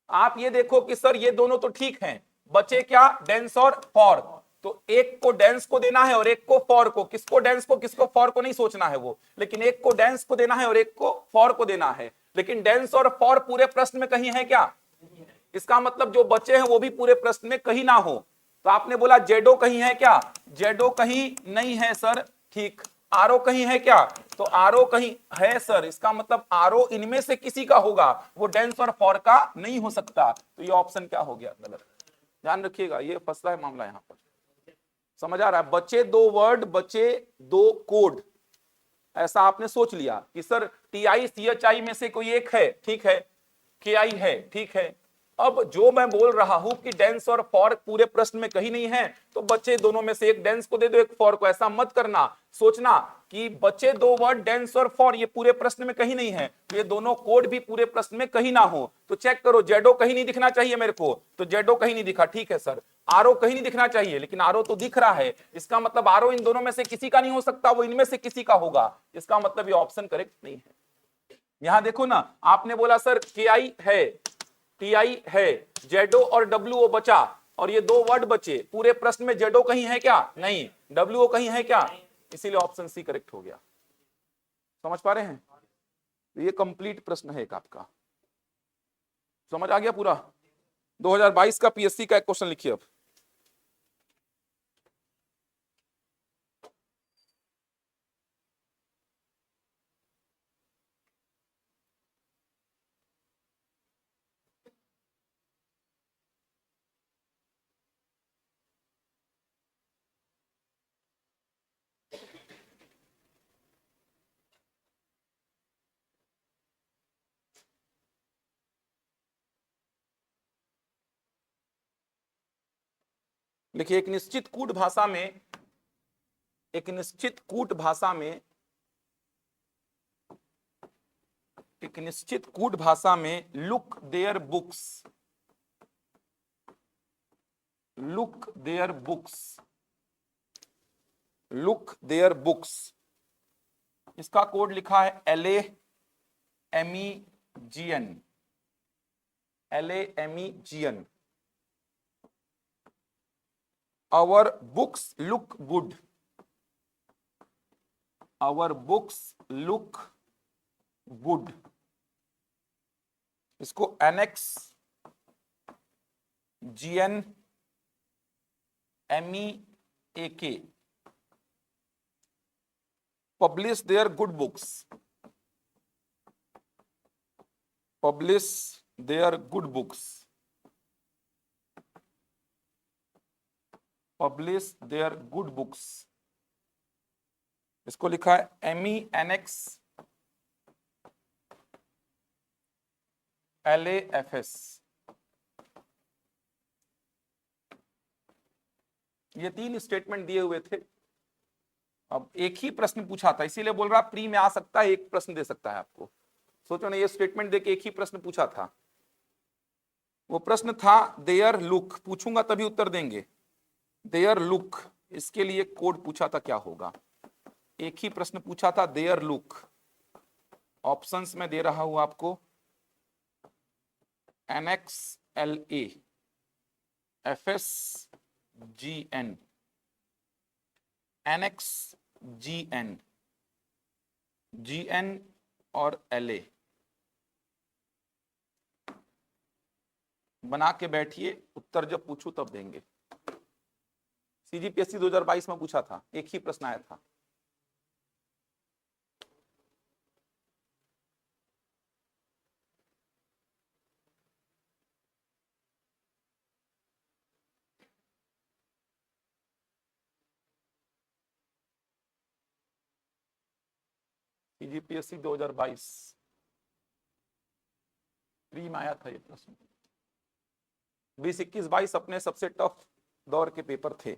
आप ये देखो कि सर ये दोनों तो ठीक हैं, बचे क्या, डेंस और फॉर। तो एक को डेंस को देना है और एक को फॉर को, किसको डेंस को किसको फॉर को नहीं सोचना है वो, लेकिन एक को डेंस को देना है और एक को फॉर को देना है। लेकिन डेंस और फॉर पूरे प्रश्न में कहीं है क्या? इसका मतलब जो बचे हैं वो भी पूरे प्रश्न में कहीं ना हो। तो आपने बोला जेडो कहीं है क्या, जेडो कहीं नहीं है सर, ठीक। आरओ कहीं है क्या, तो आरओ कहीं है सर, इसका मतलब आरओ इनमें से किसी का होगा, वो डेंस और फॉर का नहीं हो सकता। तो ये ऑप्शन क्या हो गया, गलत। ध्यान रखिएगा, ये फंसता है मामला यहां पर। समझ आ रहा है, बचे दो वर्ड, बचे दो कोड। ऐसा आपने सोच लिया कि sir T I C H I में से कोई एक है, ठीक है, के आई है, ठीक है। अब जो मैं बोल रहा हूं कि डेंस और फॉर पूरे प्रश्न में कहीं नहीं है, तो बच्चे दोनों में से एक डेंस को दे दो, एक फॉर को, ऐसा मत करना। सोचना कि बच्चे दो वर्ड डेंस और फॉर ये पूरे प्रश्न में कहीं नहीं है, तो ये दोनों कोड भी पूरे प्रश्न में कहीं ना हो। तो चेक करो, जेडो कहीं नहीं दिखना चाहिए मेरे को, तो जेडो कहीं नहीं दिखा, ठीक है सर। आरओ कहीं नहीं दिखना चाहिए, लेकिन आरओ तो दिख रहा है, इसका मतलब आरओ इन दोनों में से किसी का नहीं हो सकता, वो इनमें से किसी का होगा। इसका मतलब ये ऑप्शन करेक्ट नहीं है। यहां देखो ना, आपने बोला सर के आई है, टी आई है, जेडो और डब्ल्यूओ बचा, और ये दो वर्ड बचे पूरे प्रश्न में, जेडो कहीं है क्या, नहीं, डब्ल्यूओ कहीं है क्या, इसीलिए ऑप्शन सी करेक्ट हो गया। समझ पा रहे हैं, ये कंप्लीट प्रश्न है एक आपका, समझ आ गया पूरा। 2022 का पीएससी का एक क्वेश्चन लिखिए अब। देखिए, एक निश्चित कूट भाषा में, एक निश्चित कूट भाषा में, एक निश्चित कूट भाषा में look their books, look their books, look their books, इसका कोड लिखा है LAMEGN, LAMEGN। Our books look good, our books look good, इसको NX GN MEAK, publish their good books, publish their good books, publish their good books, इसको लिखा है MENX LAFS। ये तीन statement दिए हुए थे। अब एक ही प्रश्न पूछा था, इसीलिए बोल रहा प्री में आ सकता है, एक प्रश्न दे सकता है आपको। सोचो ना, ये स्टेटमेंट देके एक ही प्रश्न पूछा था। वो प्रश्न था देयर लुक, पूछूंगा तभी उत्तर देंगे। देयर लुक, इसके लिए कोड पूछा था, क्या होगा? एक ही प्रश्न पूछा था, देयर लुक। ऑप्शंस में दे रहा हूं आपको, NXLA FSGN, NX GN और LA बना के बैठिए, उत्तर जब पूछूं तब देंगे। CGPSC 2022 में पूछा था, एक ही प्रश्न आया था। CGPSC 2022 प्री में आया था ये प्रश्न। 20, 21, 22 अपने सबसे टफ दौर के पेपर थे।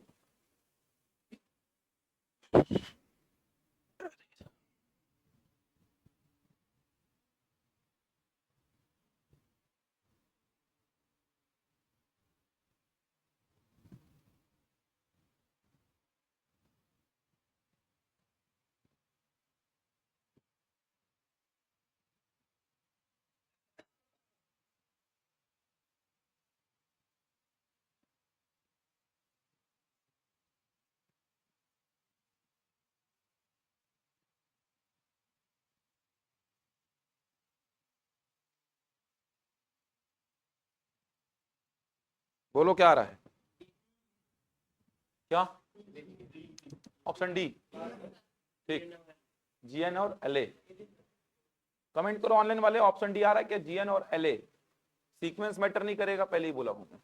बोलो क्या आ रहा है? क्या? Option D. ठीक, GN और LA। कमेंट करो ऑनलाइन वाले, ऑप्शन डी आ रहा है क्या? GN और LA। सीक्वेंस मैटर नहीं करेगा, पहले ही बोला हूं मैं।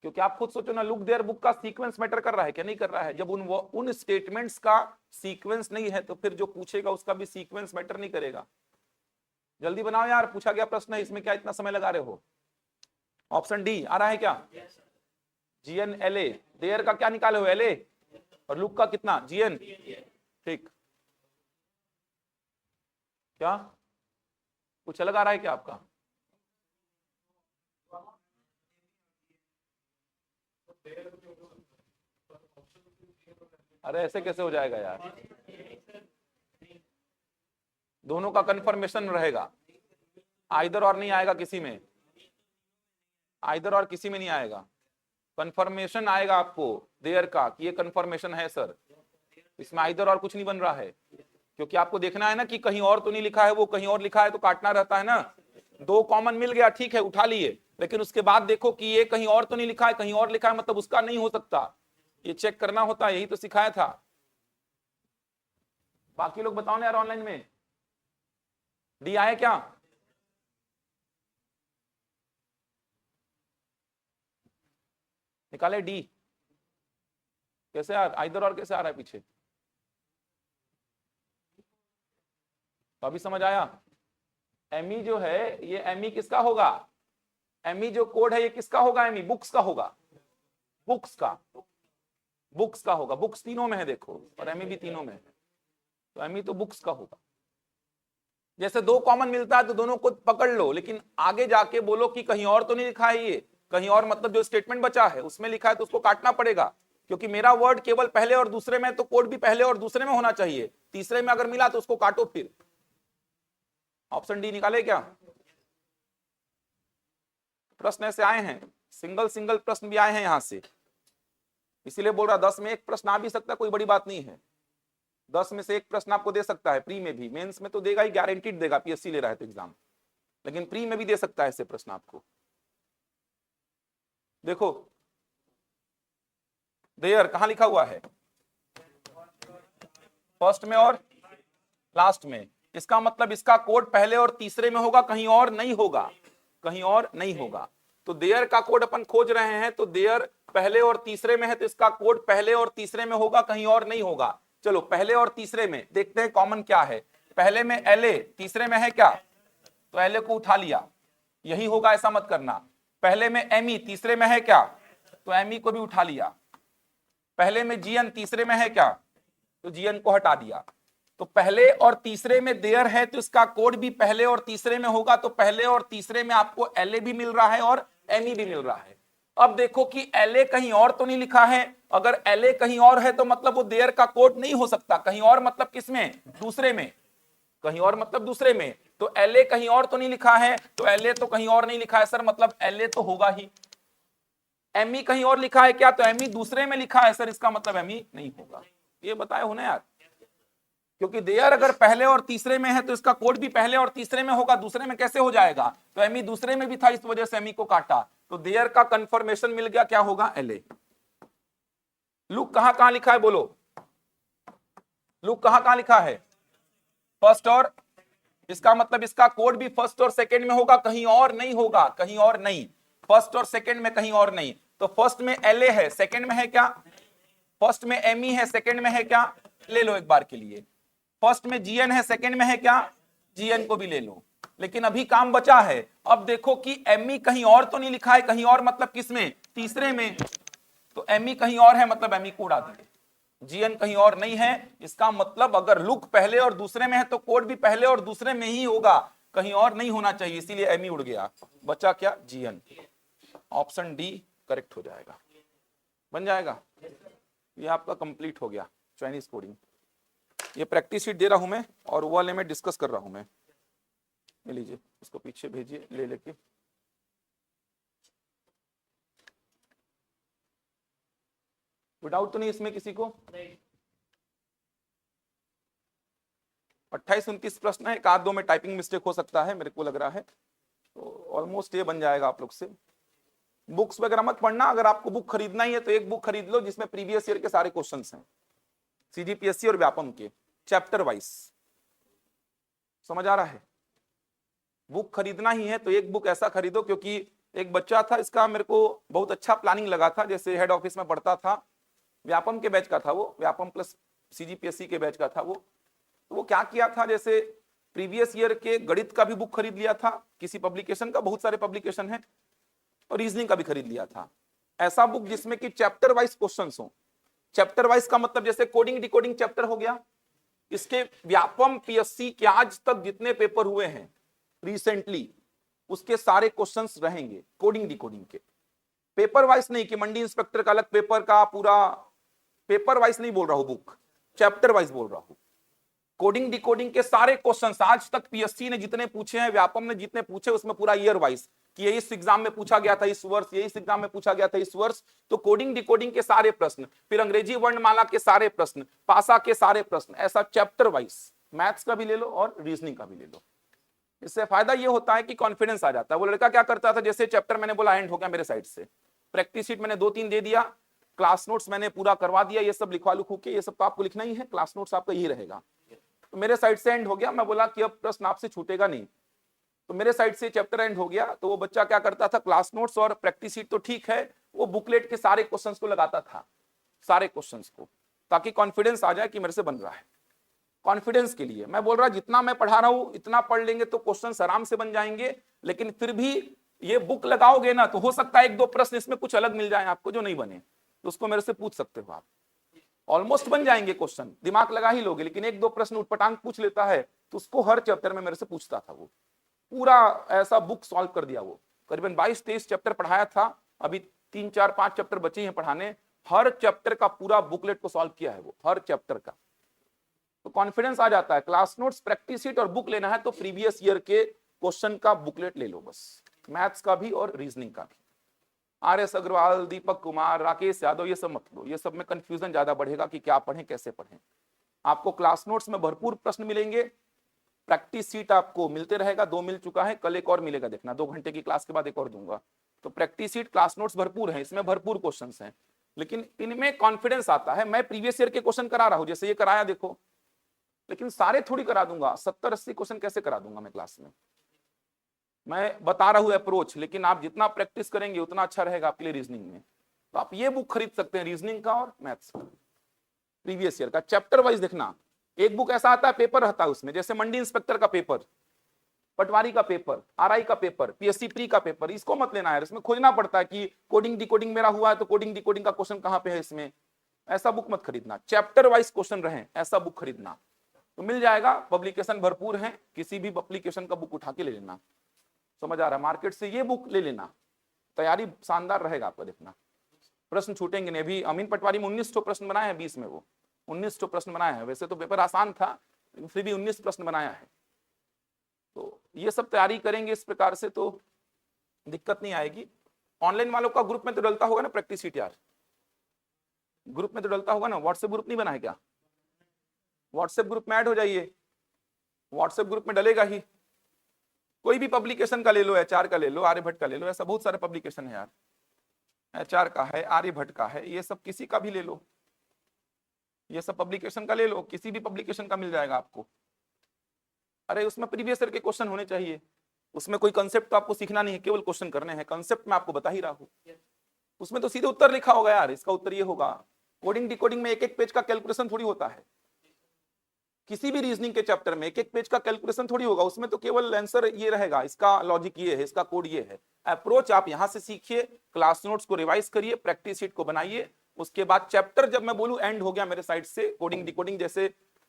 क्योंकि आप खुद सोचो ना, लुक देयर बुक का सीक्वेंस मैटर कर रहा है क्या? नहीं कर रहा है। जब उन स्टेटमेंट्स का सीक्वेंस नहीं है तो फिर जो पूछेगा उसका भी सीक्वेंस मैटर नहीं करेगा। जल्दी बनाओ यार, पूछा गया प्रश्न है, इसमें क्या इतना समय लगा रहे हो? ऑप्शन डी आ रहा है क्या? GN LA। देयर का क्या निकाले हो? LA। और लुक का कितना? GN। ठीक, क्या कुछ अलग आ रहा है क्या आपका? अरे ऐसे कैसे हो जाएगा यार? दोनों का कंफर्मेशन रहेगा, आइदर और नहीं आएगा किसी में, आइदर और किसी में नहीं आएगा। कंफर्मेशन आएगा आपको देयर का कि ये कंफर्मेशन है सर, इसमें आइदर और कुछ नहीं बन रहा है। क्योंकि आपको देखना है ना कि कहीं और तो नहीं लिखा है, वो कहीं और लिखा है तो काटना रहता है ना। दो कॉमन मिल गया, ठीक है उठा लिए, लेकिन उसके बाद देखो कि ये कहीं और तो नहीं लिखा है, कहीं और लिखा है मतलब उसका नहीं हो सकता, ये चेक करना होता है, यही तो सिखाया था। बाकी लोग बताओ ना यार ऑनलाइन में, डी आए क्या? निकाले डी। कैसे यार आइदर और कैसे आ रहा है पीछे? तो अभी समझ आया? एमई जो है ये एमई किसका होगा? एमई जो कोड है ये किसका होगा? एमई बुक्स का होगा, बुक्स का, बुक्स का होगा। बुक्स तीनों में है देखो, और एमई भी तीनों में है, तो एमई तो बुक्स का होगा। जैसे दो कॉमन मिलता है तो दोनों को पकड़ लो, लेकिन आगे जाके बोलो कि कहीं और तो नहीं लिखा है ये, कहीं और मतलब जो स्टेटमेंट बचा है उसमें लिखा है तो उसको काटना पड़ेगा। क्योंकि मेरा वर्ड केवल पहले और दूसरे में, तो कोड भी पहले और दूसरे में होना चाहिए, तीसरे में अगर मिला तो उसको काटो फिर। ऑप्शन डी निकाले क्या? प्रश्न ऐसे आए हैं, सिंगल सिंगल प्रश्न भी आए हैं यहां से, इसीलिए बोल रहा 10 में एक प्रश्न आ भी सकता है, कोई बड़ी बात नहीं है। 10 में से एक प्रश्न आपको दे सकता है, प्री में भी, मेंस में तो देगा ही, गारंटीड देगा, पीएससी ले रहा है तो एग्जाम, लेकिन प्री में भी दे सकता है ऐसे प्रश्न आपको। देखो देयर कहां लिखा हुआ है? फर्स्ट में और लास्ट में। इसका मतलब इसका कोड पहले और तीसरे में होगा, कहीं और नहीं होगा, कहीं और नहीं होगा। तो देयर का कोड अपन खोज रहे हैं, तो देयर पहले और तीसरे में है, तो इसका कोड पहले और तीसरे में होगा, कहीं और नहीं होगा। चलो पहले और तीसरे में देखते हैं कॉमन क्या है। पहले में LA, तीसरे में है क्या? तो LA को उठा लिया, यही होगा, ऐसा मत करना। पहले में ME, तीसरे में है क्या? तो ME को भी उठा लिया। पहले में GN, तीसरे में है क्या? तो GN को हटा दिया। तो पहले और तीसरे में देयर है तो इसका कोड भी पहले और तीसरे में होगा, तो पहले और तीसरे में आपको LA भी मिल रहा है और ME भी मिल रहा है। अब देखो कि LA कहीं और तो नहीं लिखा है, अगर LA कहीं और है तो मतलब वो देयर का कोड नहीं हो सकता। कहीं और मतलब किसमें? दूसरे में। कहीं और मतलब दूसरे में, तो LA कहीं और तो नहीं लिखा है, तो LA तो कहीं और नहीं लिखा है सर, मतलब LA तो होगा ही। ME कहीं और लिखा है क्या? तो ME दूसरे में लिखा है सर, इसका मतलब ME नहीं होगा। ये बताए हो ना यार, क्योंकि देयर अगर पहले और तीसरे में है तो इसका कोड भी पहले और तीसरे में होगा, दूसरे में कैसे हो जाएगा? तो एमी दूसरे में भी था, इस वजह से एमी को काटा, तो देयर का कंफर्मेशन मिल गया, क्या होगा? एलए। लुक कहां कहां लिखा है बोलो, लुक कहां कहां लिखा है? फर्स्ट और, इसका मतलब इसका कोड भी फर्स्ट और सेकंड में होगा, कहीं और नहीं होगा, कहीं और नहीं, फर्स्ट और सेकंड में कहीं और नहीं। तो फर्स्ट में एलए है, सेकंड में है क्या? फर्स्ट में एमई है, सेकंड में है क्या? ले लो एक बार के लिए। फर्स्ट में जीएन है, सेकंड में है क्या? जीएन को भी ले लो। लेकिन अभी काम बचा है, अब देखो कि एमई कहीं और तो नहीं लिखा है, कहीं और मतलब किसमें? तीसरे में। तो एमई कहीं और है, मतलब एमई को उड़ा दिए। जीएन कहीं और नहीं है, इसका मतलब अगर लुक पहले और दूसरे में है तो कोड भी पहले और दूसरे में ही होगा, कहीं और नहीं होना चाहिए, इसीलिए एमई उड़ गया। बचा क्या? जीएन। ऑप्शन डी करेक्ट हो जाएगा, बन जाएगा। ये आपका कंप्लीट हो गया चाइनीज कोडिंग। ये प्रैक्टिस शीट दे रहा हूं मैं और वो वाले में डिस्कस कर रहा हूं मैं। ले लीजिए, इसको पीछे भेजिए ले लेके। डाउट तो नहीं इसमें किसी को? 28-29 प्रश्न है, एक आध दो में टाइपिंग मिस्टेक हो सकता है, मेरे को लग रहा है। तो ऑलमोस्ट ये बन जाएगा आप लोग से। बुक्स वगैरह मत पढ़ना, अगर आपको बुक खरीदना ही है तो एक बुक खरीद लो जिसमें प्रीवियस ईयर के सारे क्वेश्चंस हैं, सीजीपीएससी और व्यापम के चैप्टर वाइज। समझ आ रहा है? बुक खरीदना ही है तो एक बुक ऐसा खरीदो, क्योंकि एक बच्चा था, इसका मेरे को बहुत अच्छा प्लानिंग लगा था, जैसे हेड ऑफिस में पढ़ता था, व्यापम के बैच का था वो, व्यापम प्लस सीजीपीएससी के बैच का था वो। तो वो क्या किया था, जैसे प्रीवियस ईयर के गणित का भी बुक खरीद लिया था किसी पब्लिकेशन का, बहुत सारे पब्लिकेशन है, और रीजनिंग का भी खरीद लिया था। ऐसा बुक जिसमें कि चैप्टर वाइज क्वेश्चंस हो। चैप्टर वाइज का मतलब जैसे कोडिंग डिकोडिंग चैप्टर हो गया, इसके व्यापम पीएससी के आज तक जितने पेपर हुए हैं रिसेंटली, उसके सारे क्वेश्चंस रहेंगे कोडिंग डिकोडिंग के। पेपर वाइज नहीं कि मंडी इंस्पेक्टर का अलग पेपर का पूरा, पेपर वाइज नहीं बोल रहा हूं, बुक चैप्टर वाइज बोल रहा हूं। कोडिंग डिकोडिंग के सारे क्वेश्चंस आज तक पीएससी ने जितने पूछे हैं, व्यापम ने जितने पूछे, उसमें पूरा ईयर वाइज कि ये इस एग्जाम में पूछा गया था इस वर्ष, ये इस एग्जाम में पूछा गया था इस वर्ष। तो कोडिंग डिकोडिंग के सारे प्रश्न, फिर अंग्रेजी वर्णमाला के सारे प्रश्न, पासा के सारे प्रश्न, ऐसा चैप्टर वाइज। मैथ्स का भी ले लो और रीजनिंग का भी ले लो। इससे फायदा ये होता है कि कॉन्फिडेंस आ जाता है। वो लड़का क्या करता था, जैसे चैप्टर मैंने बोला एंड हो गया मेरे साइड से, प्रैक्टिस शीट मैंने 2-3 दे दिया, क्लास नोट्स मैंने पूरा करवा दिया, ये सब लिखवा लिखू के, ये सब तो आपको लिखना ही है, क्लास नोट्स आपका यही रहेगा। तो मेरे साइड से एंड हो गया, मैं बोला कि अब प्रश्न आपसे छूटेगा नहीं, तो मेरे साइड से चैप्टर एंड हो गया। तो वो बच्चा क्या करता था, क्लास नोट्स और प्रैक्टिस शीट तो ठीक है, वो बुकलेट के सारे क्वेश्चंस को लगाता था, सारे क्वेश्चंस को, ताकि कॉन्फिडेंस आ जाए कि मेरे से बन रहा है। कॉन्फिडेंस के लिए मैं बोल रहा, जितना मैं पढ़ा रहा हूं इतना पढ़ लेंगे तो क्वेश्चंस आराम से बन जाएंगे, लेकिन फिर भी ये बुक लगाओगे ना तो हो सकता है 1-2 प्रश्न इसमें कुछ अलग मिल जाए आपको जो नहीं बने, तो उसको मेरे से पूछ सकते हो आप। ऑलमोस्ट बन जाएंगे क्वेश्चन, दिमाग लगा ही लोगे, लेकिन 1-2 प्रश्न उटपटांग पूछ लेता है, तो उसको हर चैप्टर में मेरे से पूछता था वो, पूरा ऐसा बुक सॉल्व कर दिया वो। करीबन 22-23 चैप्टर पढ़ाया था, अभी 3-4-5 चैप्टर बचे हैं पढ़ाने, हर चैप्टर का पूरा बुकलेट को सॉल्व किया है वो, हर चैप्टर का। तो कॉन्फिडेंस आ जाता है। क्लास नोट्स, प्रैक्टिस शीट और बुक लेना है तो प्रीवियस ईयर के क्वेश्चन का बुकलेट ले लो बस, मैथ्स का भी और रीजनिंग का भी। आर.एस. अग्रवाल, दीपक कुमार, राकेश यादव, ये सब मत लो, ये सब में कंफ्यूजन ज्यादा बढ़ेगा कि क्या पढ़ें कैसे पढ़ें। आपको क्लास नोट्स में भरपूर प्रश्न मिलेंगे, प्रैक्टिस शीट आपको मिलते रहेगा, 2 मिल चुका है, कल एक और मिलेगा, देखना 2 घंटे की क्लास के बाद एक और दूंगा। तो प्रैक्टिस शीट, क्लास नोट्स भरपूर है, इसमें भरपूर क्वेश्चन हैं, लेकिन इनमें कॉन्फिडेंस आता है। मैं प्रीवियस ईयर के क्वेश्चन करा रहा हूं, जैसे ये कराया देखो, लेकिन सारे थोड़ी करा दूंगा, 70-80 क्वेश्चन कैसे करा दूंगा मैं क्लास में? मैं बता रहा हूं अप्रोच, लेकिन आप जितना प्रैक्टिस करेंगे उतना अच्छा रहेगा आपके लिए रीजनिंग में। तो आप ये बुक खरीद सकते हैं, रीजनिंग का और मैथ्स का, प्रीवियस ईयर का चैप्टर वाइज देखना। एक बुक ऐसा आता है, पेपर रहता है उसमें, जैसे मंडी इंस्पेक्टर का पेपर, पटवारी का पेपर, आरआई का पेपर, पीएससी प्री का पेपर, इसको मत लेना है। इसमें खोजना पड़ता है कि कोडिंग डिकोडिंग मेरा हुआ है तो कोडिंग डिकोडिंग का क्वेश्चन कहां पे है इसमें, ऐसा बुक मत खरीदना। चैप्टर वाइज क्वेश्चन रहे ऐसा बुक खरीदना, तो मिल जाएगा। पब्लिकेशन भरपूर है, किसी भी पब्लिकेशन का बुक उठा के ले लेना। समझ आ रहा है? मार्केट से ये बुक ले लेना, तैयारी शानदार रहेगा आपका, देखना प्रश्न छूटेंगे नहीं। अभी अमीन पटवारी में 19 प्रश्न बनाए हैं, 20 में वो 19 प्रश्न बनाए हैं। वैसे तो पेपर आसान था, फिर भी 19 प्रश्न बनाया है। तो ये सब तैयारी करेंगे इस प्रकार से तो दिक्कत नहीं आएगी। ऑनलाइन वालों का ग्रुप में तो डलता होगा ना प्रैक्टिस शीट यार, ग्रुप में तो डलता होगा ना, व्हाट्सएप ग्रुप नहीं बना है क्या? व्हाट्सएप ग्रुप में ऐड हो जाइए, व्हाट्सएप ग्रुप में डलेगा ही। कोई भी पब्लिकेशन का ले लो, एचआर का ले लो, आर्यभट्ट का ले लो, ऐसा बहुत सारे पब्लिकेशन है यार, एचआर का है, आर्यभट्ट का है, ये सब किसी का भी ले लो, ये सब पब्लिकेशन का ले लो, किसी भी पब्लिकेशन का मिल जाएगा आपको। अरे उसमें प्रीवियस ईयर के क्वेश्चन होने चाहिए, उसमें कोई कंसेप्ट तो आपको सीखना नहीं है, केवल क्वेश्चन करने हैं, कंसेप्ट मैं आपको बता ही रहा हूं। उसमें तो सीधे उत्तर लिखा होगा यार, इसका उत्तर ये होगा। कोडिंग डिकोडिंग में एक एक पेज का कैलकुलेशन थोड़ी होता है, किसी भी रीजनिंग के चैप्टर में एक एक पेज का कैलकुलेशन थोड़ी होगा, उसमें तो केवल आंसर ये रहेगा, इसका लॉजिक ये है, इसका कोड ये है। अप्रोच आप यहां से सीखिए, क्लास नोट्स को रिवाइज करिए, प्रैक्टिस शीट को बनाइए, उसके बाद चैप्टर जब मैं बोलूं एंड हो गया मेरे साइड से, कोडिंग डिकोडिंग जैसे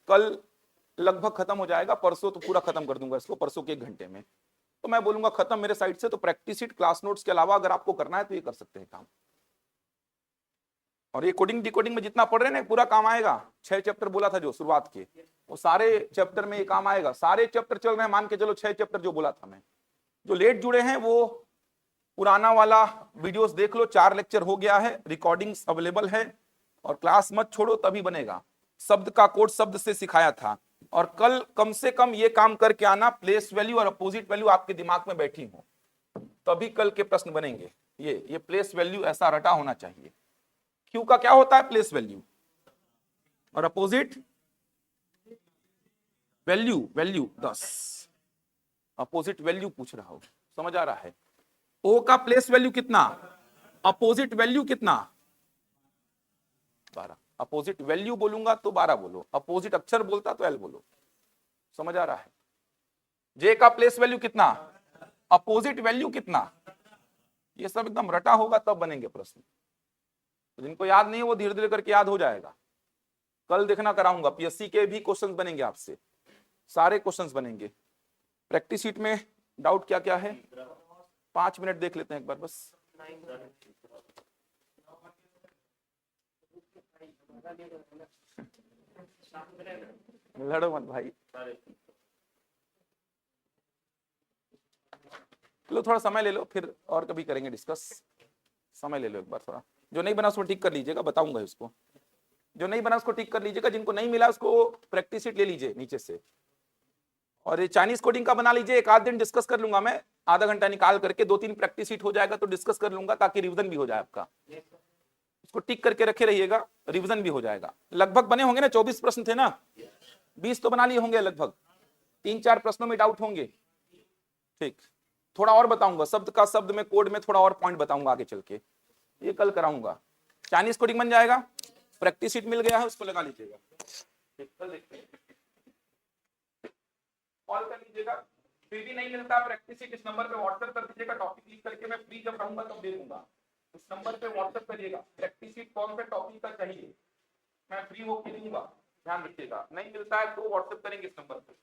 कल लगभग खत्म हो जाएगा, परसों तो पूरा खत्म कर दूंगा इसको, परसों के 1 घंटे में, तो मैं बोलूंगा खत्म मेरे साइड से। तो प्रैक्टिस शीट, क्लास नोट्स के अलावा अगर आपको करना है तो ये कर सकते हैं काम। और ये कोडिंग डिकोडिंग में जितना पढ़ रहे हैं ना, पूरा काम आएगा। 6 चैप्टर बोला था जो शुरुआत के, वो सारे चैप्टर में ये काम आएगा। सारे चैप्टर चल रहे हैं, मान के चलो 6 चैप्टर जो बोला था मैं। जो लेट जुड़े हैं वो पुराना वाला वीडियोस देख लो, 4 लेक्चर हो गया है, रिकॉर्डिंग्स अवेलेबल है। और क्लास मत छोड़ो, तभी बनेगा। शब्द का कोड शब्द से सिखाया था, और कल कम से कम ये काम करके आना, प्लेस वैल्यू और अपोजिट वैल्यू आपके दिमाग में बैठी हो, तभी कल के प्रश्न बनेंगे। ये प्लेस वैल्यू ऐसा रटा होना चाहिए। क्यू का क्या होता है? Place value. और opposite value, value 10, opposite value पूछ रहा हूं, समझ आ रहा है? ओ का प्लेस वैल्यू कितना, अपोजिट वैल्यू कितना? 12। अपोजिट वैल्यू बोलूंगा तो 12 बोलो, अपोजिट अक्षर बोलता तो एल बोलो, समझ आ रहा है? जे का प्लेस वैल्यू कितना, अपोजिट वैल्यू कितना? ये सब एकदम रटा होगा तब बनेंगे प्रश्न। तो जिनको याद नहीं है वो धीरे धीरे करके याद हो जाएगा। कल देखना कराऊंगा, पीएससी के भी क्वेश्चंस बनेंगे आपसे, सारे क्वेश्चंस बनेंगे। प्रैक्टिस शीट में डाउट क्या क्या है? 5 मिनट देख लेते हैं एक बार बस। लड़ो मत भाई, लो थोड़ा समय ले लो, फिर और कभी करेंगे डिस्कस। समय ले लो एक बार थोड़ा। जो नहीं बना उसको ठीक कर लीजिएगा, बताऊंगा उसको। जो नहीं बना उसको ठीक कर लीजिएगा, जिनको नहीं मिला उसको प्रैक्टिस शीट ले लीजिए नीचे से। और ये चाइनीज कोडिंग का बना लीजिए, एक आध दिन डिस्कस कर लूंगा मैं, आधा घंटा निकाल करके 2-3 प्रैक्टिस शीट हो जाएगा तो डिस्कस कर लूंगा, ताकि रिवीजन भी हो जाए आपका। उसको टिक करके रखे रहिएगा, रिवीजन भी हो जाएगा। लगभग बने होंगे ना, 24 प्रश्न थे ना, 20 तो बना लिए होंगे लगभग। 3-4 प्रश्नों में डाउट होंगे। ठीक, थोड़ा और बताऊंगा, शब्द का शब्द में कोड में थोड़ा और पॉइंट बताऊंगा आगे चल के, ये कल कराऊंगा। चाइनीज कोडिंग बन जाएगा, प्रैक्टिस शीट मिल गया है, उसको लगा लीजिएगा। कल देखते हैं, कॉल कर लीजिएगा। फिर भी नहीं मिलता प्रैक्टिस शीट, इस नंबर पे व्हाट्सएप कर दीजिएगा, टॉपिक लिख करके मैं फ्री जब रहूंगा तब दे दूंगा। इस नंबर पे व्हाट्सएप करिएगा, प्रैक्टिस शीट कौन से टॉपिक का चाहिए, मैं फ्री होकर दूंगा, ध्यान रखिएगा। नहीं मिलता है तो व्हाट्सएप करेंगे इस नंबर पे।